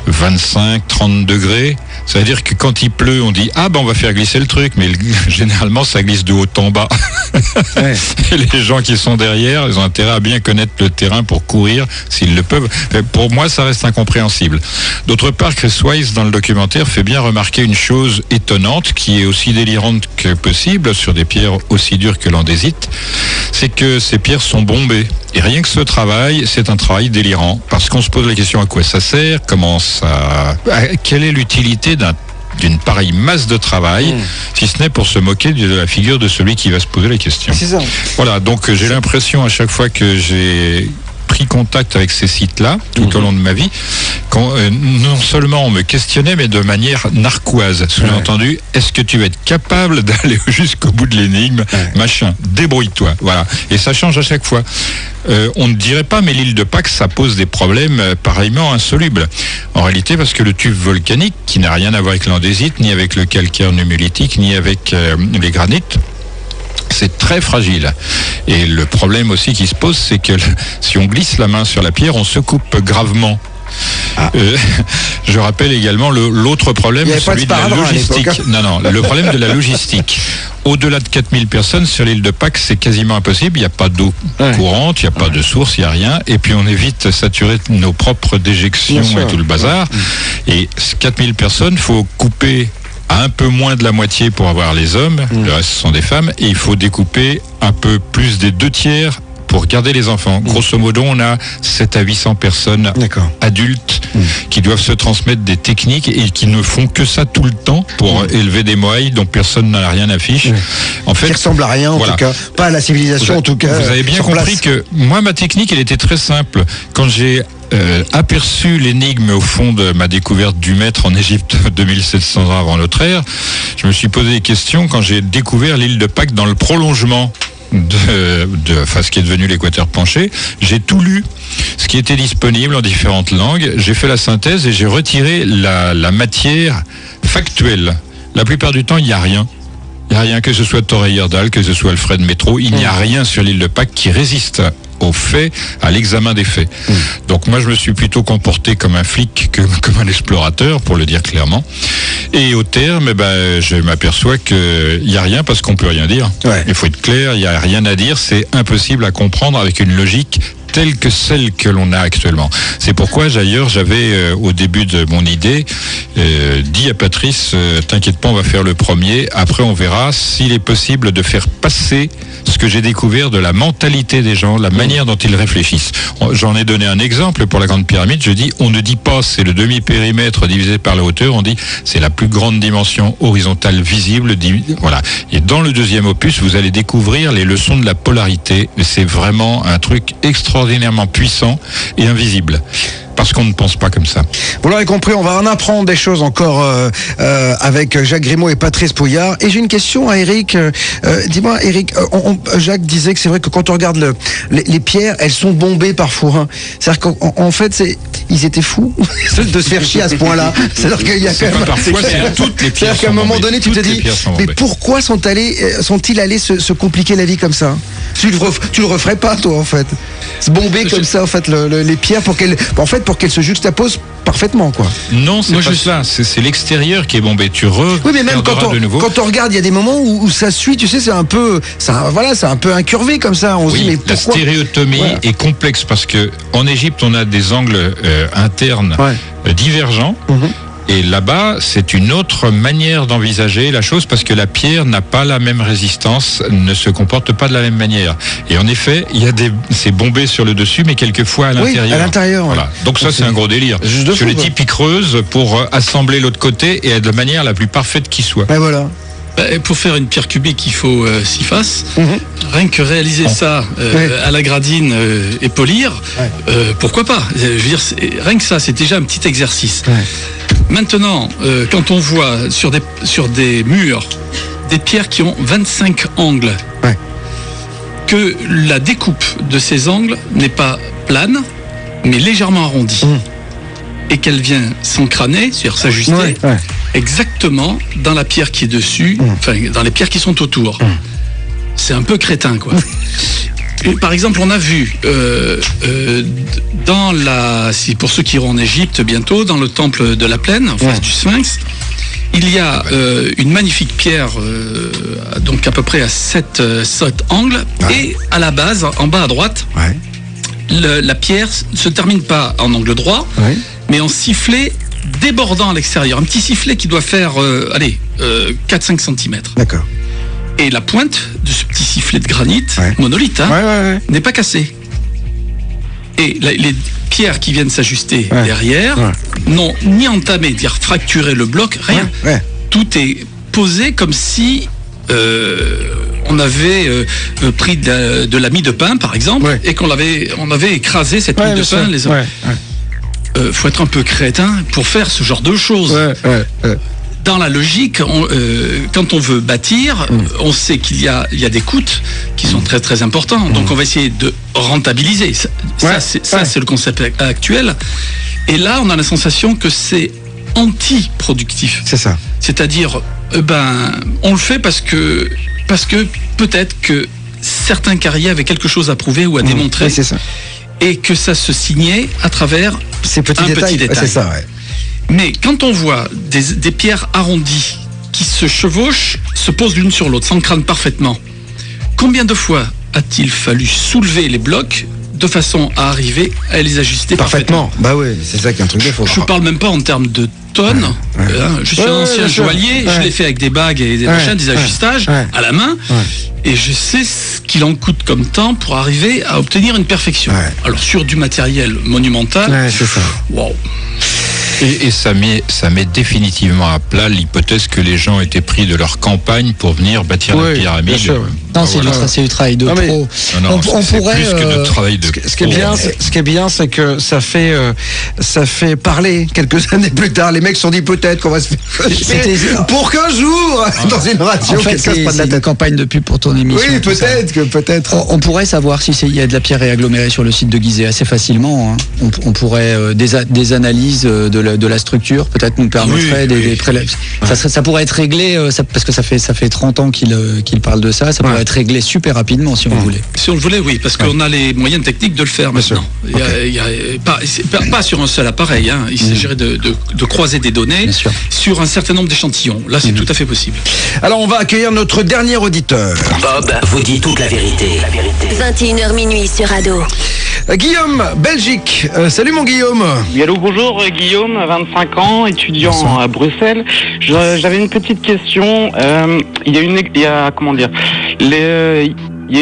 Speaker 3: 25, 30 degrés. Ça veut dire que quand il pleut, on dit, on va faire glisser le truc, mais généralement, ça glisse de haut en bas. Ouais. Et les gens qui sont derrière, ils ont intérêt à bien connaître le terrain pour courir, s'ils le peuvent. Mais pour moi, ça reste incompréhensible. D'autre part, Chris Wise, dans le documentaire, fait bien remarquer une chose étonnante, qui est aussi délirante que possible, sur des pierres aussi dures que l'andésite, c'est que ces pierres sont bombées. Et rien que ce travail, c'est un travail délirant, parce qu'on se pose la question à quoi ça sert, quelle est l'utilité d'une pareille masse de travail, si ce n'est pour se moquer de la figure de celui qui va se poser la question.
Speaker 1: C'est ça.
Speaker 3: Voilà, donc j'ai l'impression à chaque fois que j'ai pris contact avec ces sites-là, tout au long de ma vie, non seulement on me questionnait, mais de manière narquoise. Sous-entendu, est-ce que tu vas être capable d'aller jusqu'au bout de l'énigme, machin, débrouille-toi. Voilà. Et ça change à chaque fois. On ne dirait pas, mais l'île de Pâques, ça pose des problèmes pareillement insolubles. En réalité, parce que le tube volcanique, qui n'a rien à voir avec l'andésite, ni avec le calcaire nummulitique, ni avec les granites, c'est très fragile. Et le problème aussi qui se pose, c'est que si on glisse la main sur la pierre, on se coupe gravement. Je rappelle également l'autre problème, celui de la logistique. Non, le problème de la logistique. Au-delà de 4000 personnes sur l'île de Pâques, c'est quasiment impossible. Il n'y a pas d'eau courante, il n'y a pas de source, il n'y a rien. Et puis on évite de saturer nos propres déjections et tout le bazar. Et 4000 personnes, il faut couper à un peu moins de la moitié pour avoir les hommes. Le reste, ce sont des femmes. Et il faut découper un peu plus des 2/3 pour garder les enfants. Grosso modo, on a 700 à 800 personnes adultes qui doivent se transmettre des techniques et qui ne font que ça tout le temps pour élever des moailles dont personne n'a rien affiche. En fait,
Speaker 1: qui ressemble à rien, en tout cas. Pas à la civilisation, en tout cas.
Speaker 3: Vous avez bien compris que moi, ma technique, elle était très simple. Quand j'ai aperçu l'énigme au fond de ma découverte du maître en Égypte 2700 ans avant notre ère, je me suis posé des questions quand j'ai découvert l'île de Pâques dans le prolongement ce qui est devenu l'équateur penché. J'ai tout lu, ce qui était disponible en différentes langues. J'ai fait la synthèse et j'ai retiré la matière factuelle. La plupart du temps, il n'y a rien. Il n'y a rien, que ce soit Thor Heyerdahl, que ce soit Alfred Métro. Il n'y a rien sur l'île de Pâques qui résiste aux faits, à l'examen des faits. Donc moi, je me suis plutôt comporté comme un flic que comme un explorateur, pour le dire clairement. Et au terme, je m'aperçois qu'il n'y a rien parce qu'on peut rien dire. Ouais. Il faut être clair, il n'y a rien à dire, c'est impossible à comprendre avec une logique telle que celle que l'on a actuellement. C'est pourquoi d'ailleurs j'avais au début de mon idée dit à Patrice, t'inquiète pas, on va faire le premier, après on verra s'il est possible de faire passer ce que j'ai découvert de la mentalité des gens, la manière dont ils réfléchissent. J'en ai donné un exemple pour la Grande Pyramide, je dis on ne dit pas c'est le demi-périmètre divisé par la hauteur, on dit c'est la plus grande dimension horizontale visible, voilà. Et dans le deuxième opus, vous allez découvrir les leçons de la polarité, c'est vraiment un truc extraordinairement puissant et invisible. Parce qu'on ne pense pas comme ça.
Speaker 1: Vous l'aurez compris, on va en apprendre des choses encore avec Jacques Grimaud et Patrice Pouillard. Et j'ai une question à Eric. Dis-moi, Eric, Jacques disait que c'est vrai que quand on regarde les pierres, elles sont bombées parfois. Hein. C'est-à-dire qu'en fait, ils étaient fous de se faire chier à ce point-là. C'est-à-dire qu'il y a quand même...
Speaker 3: Parfois, c'est toutes les pierres.
Speaker 1: C'est-à-dire qu'à un moment donné, tu te dis, mais pourquoi sont-ils allés se compliquer la vie comme ça? Tu le referais pas, toi, en fait. Se bomber comme ça, en fait, les pierres pour qu'elles se juxtaposent parfaitement, quoi.
Speaker 3: Non, c'est pas ça. C'est l'extérieur qui est bombé.
Speaker 1: Oui, mais même quand on regarde, il y a des moments où ça suit, tu sais, c'est un peu incurvé comme ça. On se dit, mais pourquoi?
Speaker 3: La stéréotomie est complexe parce que en Égypte, on a des angles internes divergents. Et là-bas, c'est une autre manière d'envisager la chose parce que la pierre n'a pas la même résistance, ne se comporte pas de la même manière. Et en effet, c'est bombé sur le dessus, mais quelquefois à l'intérieur.
Speaker 1: Oui, à l'intérieur.
Speaker 3: Voilà. Donc ça, c'est un gros délire. Parce que les types, ils creusent pour assembler l'autre côté et de la manière la plus parfaite qui soit.
Speaker 1: Et voilà.
Speaker 2: Pour faire une pierre cubique, il faut 6 faces. Rien que réaliser ça à la gradine et polir, pourquoi pas? Je veux dire, rien que ça, c'est déjà un petit exercice. Maintenant, quand on voit sur des murs des pierres qui ont 25 angles, que la découpe de ces angles n'est pas plane, mais légèrement arrondie, et qu'elle vient s'encraner, c'est-à-dire s'ajuster, exactement dans la pierre qui est dessus, enfin dans les pierres qui sont autour. C'est un peu crétin, quoi. Par exemple, on a vu pour ceux qui iront en Égypte bientôt, dans le temple de la Plaine, en face du Sphinx, il y a une magnifique pierre, donc à peu près à 7 angles, et à la base, en bas à droite, la pierre ne se termine pas en angle droit, mais en sifflet débordant à l'extérieur. Un petit sifflet qui doit faire 4-5 cm.
Speaker 1: D'accord.
Speaker 2: Et la pointe de ce petit sifflet de granit, monolithe, n'est pas cassée. Et les pierres qui viennent s'ajuster derrière n'ont ni entamé, dire fracturé le bloc, rien. Tout est posé comme si on avait pris de la mie de pain, par exemple, et on avait écrasé cette mie de pain. Faut être un peu crétin pour faire ce genre de choses. Dans la logique, quand on veut bâtir, on sait qu'il y a des coûts qui sont très très importants. Donc on va essayer de rentabiliser. Ça, c'est le concept actuel. Et là, on a la sensation que c'est anti-productif.
Speaker 1: C'est ça.
Speaker 2: C'est-à-dire, on le fait parce que peut-être que certains carriers avaient quelque chose à prouver ou à démontrer.
Speaker 1: Oui, c'est ça.
Speaker 2: Et que ça se signait à travers
Speaker 1: ces petits détails. C'est ça,
Speaker 2: Mais quand on voit des pierres arrondies qui se chevauchent, se posent l'une sur l'autre, s'encranent parfaitement, combien de fois a-t-il fallu soulever les blocs de façon à arriver à les ajuster parfaitement?
Speaker 1: Bah oui, c'est ça qui est un truc de faux.
Speaker 2: Je parle même pas en termes de tonnes. Je suis un ancien joaillier, je l'ai fait avec des bagues et des machins, des ajustages à la main, et je sais ce qu'il en coûte comme temps pour arriver à obtenir une perfection. Alors sur du matériel monumental,
Speaker 1: c'est ça.
Speaker 2: Wow.
Speaker 3: Et ça met définitivement à plat l'hypothèse que les gens étaient pris de leur campagne pour venir bâtir la pyramide.
Speaker 4: Non, c'est du travail de pro.
Speaker 3: On pourrait plus que de travail de
Speaker 1: ce qui est bien, c'est que ça fait parler quelques années plus tard. Les mecs se sont dit peut-être qu'on va se faire pour qu'un jour dans une radio.
Speaker 4: En fait, c'est une campagne de pub pour ton émission.
Speaker 1: Oui, peut-être.
Speaker 4: On pourrait savoir s'il y a de la pierre réagglomérée sur le site de Gizeh assez facilement. Hein. On pourrait des analyses de la structure peut-être nous permettraient des prélèvements. Ça pourrait être réglé parce que ça fait 30 ans qu'il parle de ça. Ça pourrait être réglé super rapidement si on voulait.
Speaker 2: Si on le voulait, oui, parce qu'on a les moyens techniques de le faire maintenant. Pas sur un seul appareil. Hein. Il s'agirait de croiser des données sur un certain nombre d'échantillons. Là, c'est tout à fait possible.
Speaker 1: Alors, on va accueillir notre dernier auditeur.
Speaker 12: Bob vous dit toute la vérité.
Speaker 13: 21h minuit sur Ado.
Speaker 1: Guillaume, Belgique. Salut mon Guillaume.
Speaker 14: Oui, allô, bonjour Guillaume, 25 ans, étudiant à Bruxelles. J'avais une petite question. Il y a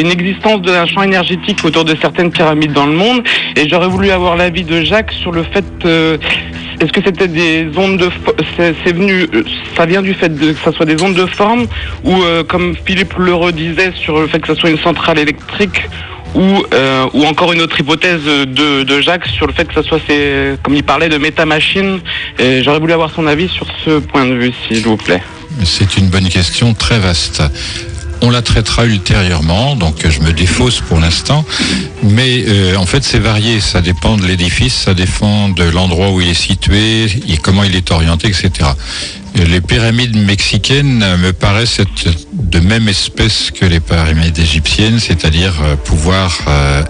Speaker 14: une existence d'un champ énergétique autour de certaines pyramides dans le monde, et j'aurais voulu avoir l'avis de Jacques sur le fait est-ce que c'était des ondes de ça vient du fait que ça soit des ondes de forme, ou comme Philippe le redisait sur le fait que ça soit une centrale électrique, ou encore une autre hypothèse de Jacques sur le fait que ça soit comme il parlait de méta-machines. J'aurais voulu avoir son avis sur ce point de vue, s'il vous plaît.
Speaker 3: C'est une bonne question, très vaste. On la traitera ultérieurement, donc je me défausse pour l'instant. Mais en fait, c'est varié. Ça dépend de l'édifice, ça dépend de l'endroit où il est situé, et comment il est orienté, etc. Les pyramides mexicaines me paraissent être de même espèce que les pyramides égyptiennes, c'est-à-dire pouvoir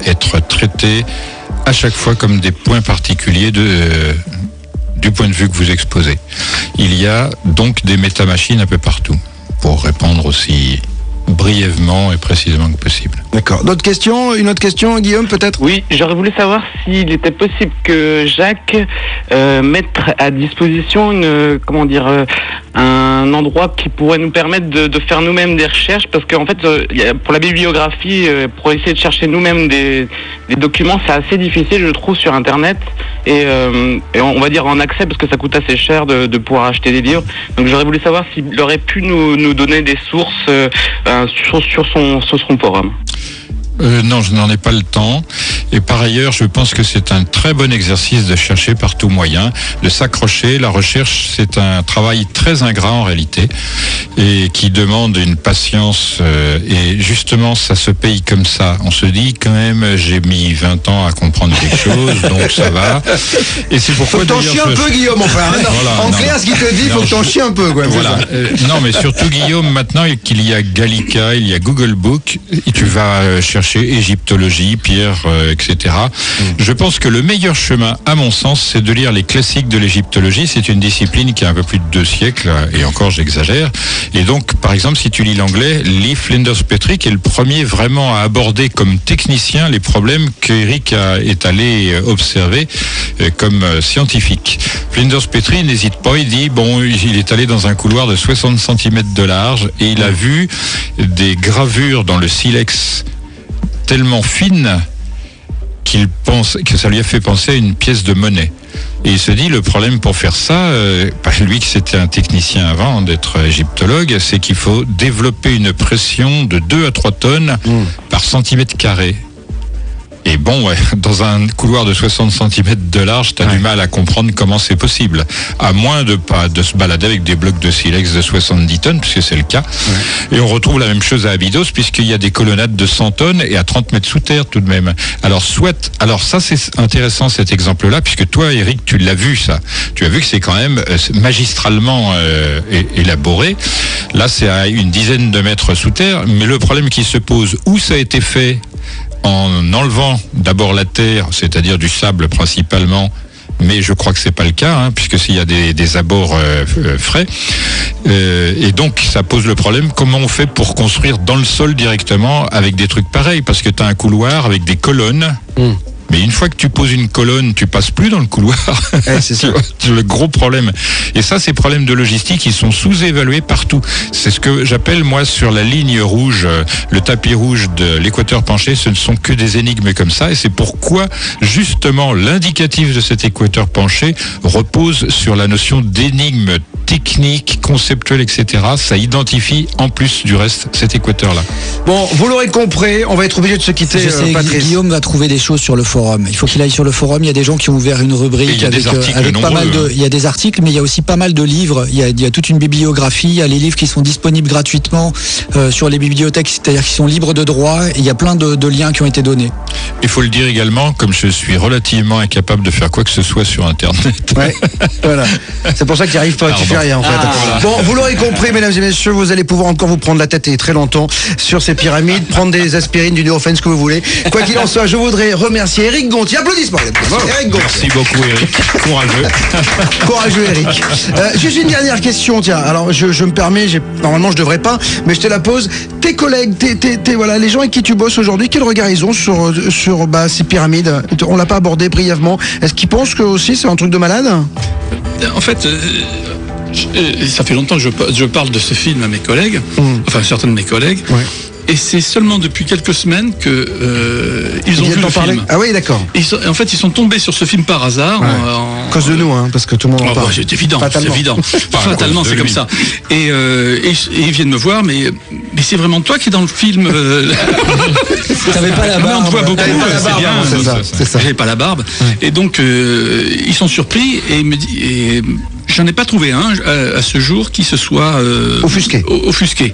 Speaker 3: être traitées à chaque fois comme des points particuliers du point de vue que vous exposez. Il y a donc des métamachines un peu partout, pour répondre aussi brièvement et précisément que possible.
Speaker 1: D'accord. Une autre question, Guillaume, peut-être?
Speaker 14: Oui, j'aurais voulu savoir s'il était possible que Jacques mette à disposition un endroit qui pourrait nous permettre de faire nous-mêmes des recherches, parce qu'en fait, pour la bibliographie, pour essayer de chercher nous-mêmes des documents, c'est assez difficile, je trouve, sur Internet, et on va dire en accès, parce que ça coûte assez cher de pouvoir acheter des livres. Donc j'aurais voulu savoir s'il aurait pu nous donner des sources sur son forum.
Speaker 3: Non, je n'en ai pas le temps. Et par ailleurs, je pense que c'est un très bon exercice de chercher par tout moyen, de s'accrocher. La recherche, c'est un travail très ingrat en réalité, et qui demande une patience. Et justement, ça se paye comme ça. On se dit quand même, j'ai mis 20 ans à comprendre quelque chose, donc ça va. Et c'est pourquoi.
Speaker 1: Faut que t'en chies un peu, Guillaume. Enfin, en clair, ce qu'il te dit, faut que t'en chies un peu, quoi.
Speaker 3: Voilà. Non, mais surtout, Guillaume, maintenant qu'il y a Gallica, il y a Google Book, et tu vas chercher égyptologie, pierre, etc. Je pense que le meilleur chemin, à mon sens, c'est de lire les classiques de l'égyptologie. C'est une discipline qui a un peu plus de 2 siècles, et encore j'exagère. Et donc, par exemple, si tu lis l'anglais, lis Flinders Petrie, qui est le premier vraiment à aborder comme technicien les problèmes qu'Eric est allé observer comme scientifique. Flinders Petrie n'hésite pas, il dit, il est allé dans un couloir de 60 cm de large, et il a vu des gravures dans le silex tellement fine qu'il pense que ça lui a fait penser à une pièce de monnaie. Et il se dit, le problème pour faire ça, lui qui c'était un technicien avant d'être égyptologue, c'est qu'il faut développer une pression de 2 à 3 tonnes par centimètre carré. Et dans un couloir de 60 cm de large, tu as du mal à comprendre comment c'est possible. À moins de se balader avec des blocs de silex de 70 tonnes, puisque c'est le cas. Et on retrouve la même chose à Abydos, puisqu'il y a des colonnades de 100 tonnes et à 30 mètres sous terre tout de même. Alors ça c'est intéressant cet exemple-là, puisque toi, Eric, tu l'as vu ça. Tu as vu que c'est quand même magistralement élaboré. Là, c'est à une dizaine de mètres sous terre, mais le problème qui se pose, où ça a été fait en enlevant d'abord la terre, c'est-à-dire du sable principalement, mais je crois que c'est pas le cas, puisque s'il y a des abords frais, et donc ça pose le problème, comment on fait pour construire dans le sol directement avec des trucs pareils, parce que tu as un couloir avec des colonnes. Mais une fois que tu poses une colonne, tu passes plus dans le couloir.
Speaker 1: C'est ça.
Speaker 3: C'est le gros problème. Et ça, ces problèmes de logistique, ils sont sous-évalués partout. C'est ce que j'appelle, moi, sur la ligne rouge, le tapis rouge de l'équateur penché, ce ne sont que des énigmes comme ça. Et c'est pourquoi, justement, l'indicatif de cet équateur penché repose sur la notion d'énigme technique, conceptuelle, etc. Ça identifie en plus du reste cet équateur-là.
Speaker 1: Bon, vous l'aurez compris, on va être obligé de se quitter.
Speaker 4: Je sais,
Speaker 1: Patrice.
Speaker 4: Guillaume va trouver des choses sur le forum. Il faut qu'il aille sur le forum. Il y a des gens qui ont ouvert une rubrique avec pas mal de. Il y a des articles, mais il y a aussi pas mal de livres. Il y a toute une bibliographie. Il y a les livres qui sont disponibles gratuitement sur les bibliothèques, c'est-à-dire qui sont libres de droit. Et il y a plein de liens qui ont été donnés.
Speaker 3: Il faut le dire également, comme je suis relativement incapable de faire quoi que ce soit sur Internet.
Speaker 1: Ouais, voilà. C'est pour ça qu'il arrive pas, tu fais rien en fait. Voilà. Bon, vous l'aurez compris, mesdames et messieurs, vous allez pouvoir encore vous prendre la tête et très longtemps sur ces pyramides, prendre des aspirines, du Nurofen, ce que vous voulez. Quoi qu'il en soit, je voudrais remercier Éric Gontier. Applaudissements. Éric Gontier.
Speaker 3: Merci beaucoup, Éric. Courageux.
Speaker 1: Courageux, Éric. Juste une dernière question, tiens. Alors, je me permets, normalement je devrais pas, mais je te la pose. Tes collègues, voilà, les gens avec qui tu bosses aujourd'hui, quel regard ils ont sur ces pyramides? On l'a pas abordé brièvement. Est-ce qu'ils pensent que aussi c'est un truc de malade?
Speaker 2: En fait, ça fait longtemps que je parle de ce film à mes collègues, enfin certains de mes collègues. Ouais. Et c'est seulement depuis quelques semaines que ils ont vu le film.
Speaker 1: Ah oui, d'accord.
Speaker 2: En fait, ils sont tombés sur ce film par hasard.
Speaker 1: Ouais. À cause de nous, parce que tout le monde en parle.
Speaker 2: C'est évident, Fatalement, c'est comme ça. Et ils viennent me voir, mais c'est vraiment toi qui es dans le film.
Speaker 4: T'avais pas la barbe.
Speaker 2: On te voit beaucoup.
Speaker 1: C'est bien. C'est ça.
Speaker 2: J'avais pas la barbe. Ouais. Et donc, ils sont surpris et me disent. J'en ai pas trouvé un à ce jour qui se soit offusqué.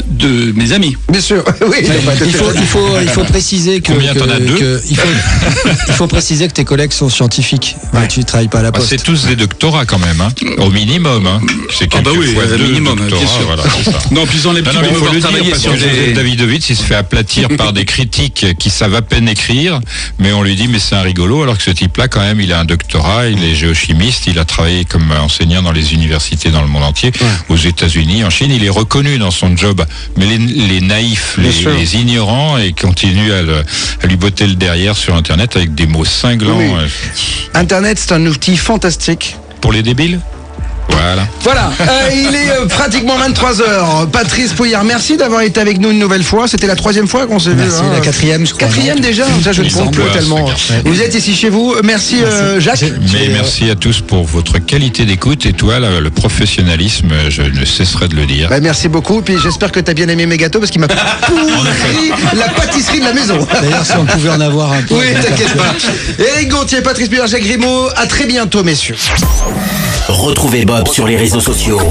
Speaker 2: De mes amis.
Speaker 1: Bien sûr, oui.
Speaker 4: Il faut préciser que.
Speaker 3: Combien t'en as deux
Speaker 4: il faut préciser que tes collègues sont scientifiques. Ouais. Tu travailles pas à la Poste.
Speaker 3: C'est tous des doctorats quand même, au minimum. C'est quelques fois deux minimum, doctorats. Bien sûr. Voilà, c'est ça.
Speaker 2: Non, puis ils ont les petits
Speaker 3: il faut le dire parce que Joseph Davidovitch, il se fait aplatir par des critiques qui savent à peine écrire, mais on lui dit mais c'est un rigolo, alors que ce type-là quand même, il a un doctorat, il est géochimiste, il a travaillé comme enseignant dans les universités dans le monde entier, aux États-Unis, en Chine, il est reconnu dans son job. Mais les naïfs, les ignorants, et continuent à lui botter le derrière sur Internet avec des mots cinglants. Oui.
Speaker 1: Internet, c'est un outil fantastique.
Speaker 3: Pour les débiles ?
Speaker 1: Voilà, il est pratiquement 23h. Patrice Pouillard, merci d'avoir été avec nous une nouvelle fois. C'était la 3e fois qu'on s'est vu.
Speaker 4: Merci, la 4e, je crois.
Speaker 1: 4e déjà, ça je ne compte plus tellement. Vous êtes ici chez vous. Merci. Jacques.
Speaker 3: Mais merci à tous pour votre qualité d'écoute et toi, le professionnalisme, je ne cesserai de le dire.
Speaker 1: Merci beaucoup. Puis j'espère que tu as bien aimé mes gâteaux parce qu'il m'a pourri la pâtisserie de la maison.
Speaker 4: D'ailleurs, si on pouvait en avoir un peu.
Speaker 1: Oui, t'inquiète pas. Éric Gontier, Patrice Pouillard, Jacques Grimaud. À très bientôt, messieurs.
Speaker 12: Retrouvez Bob sur les réseaux sociaux.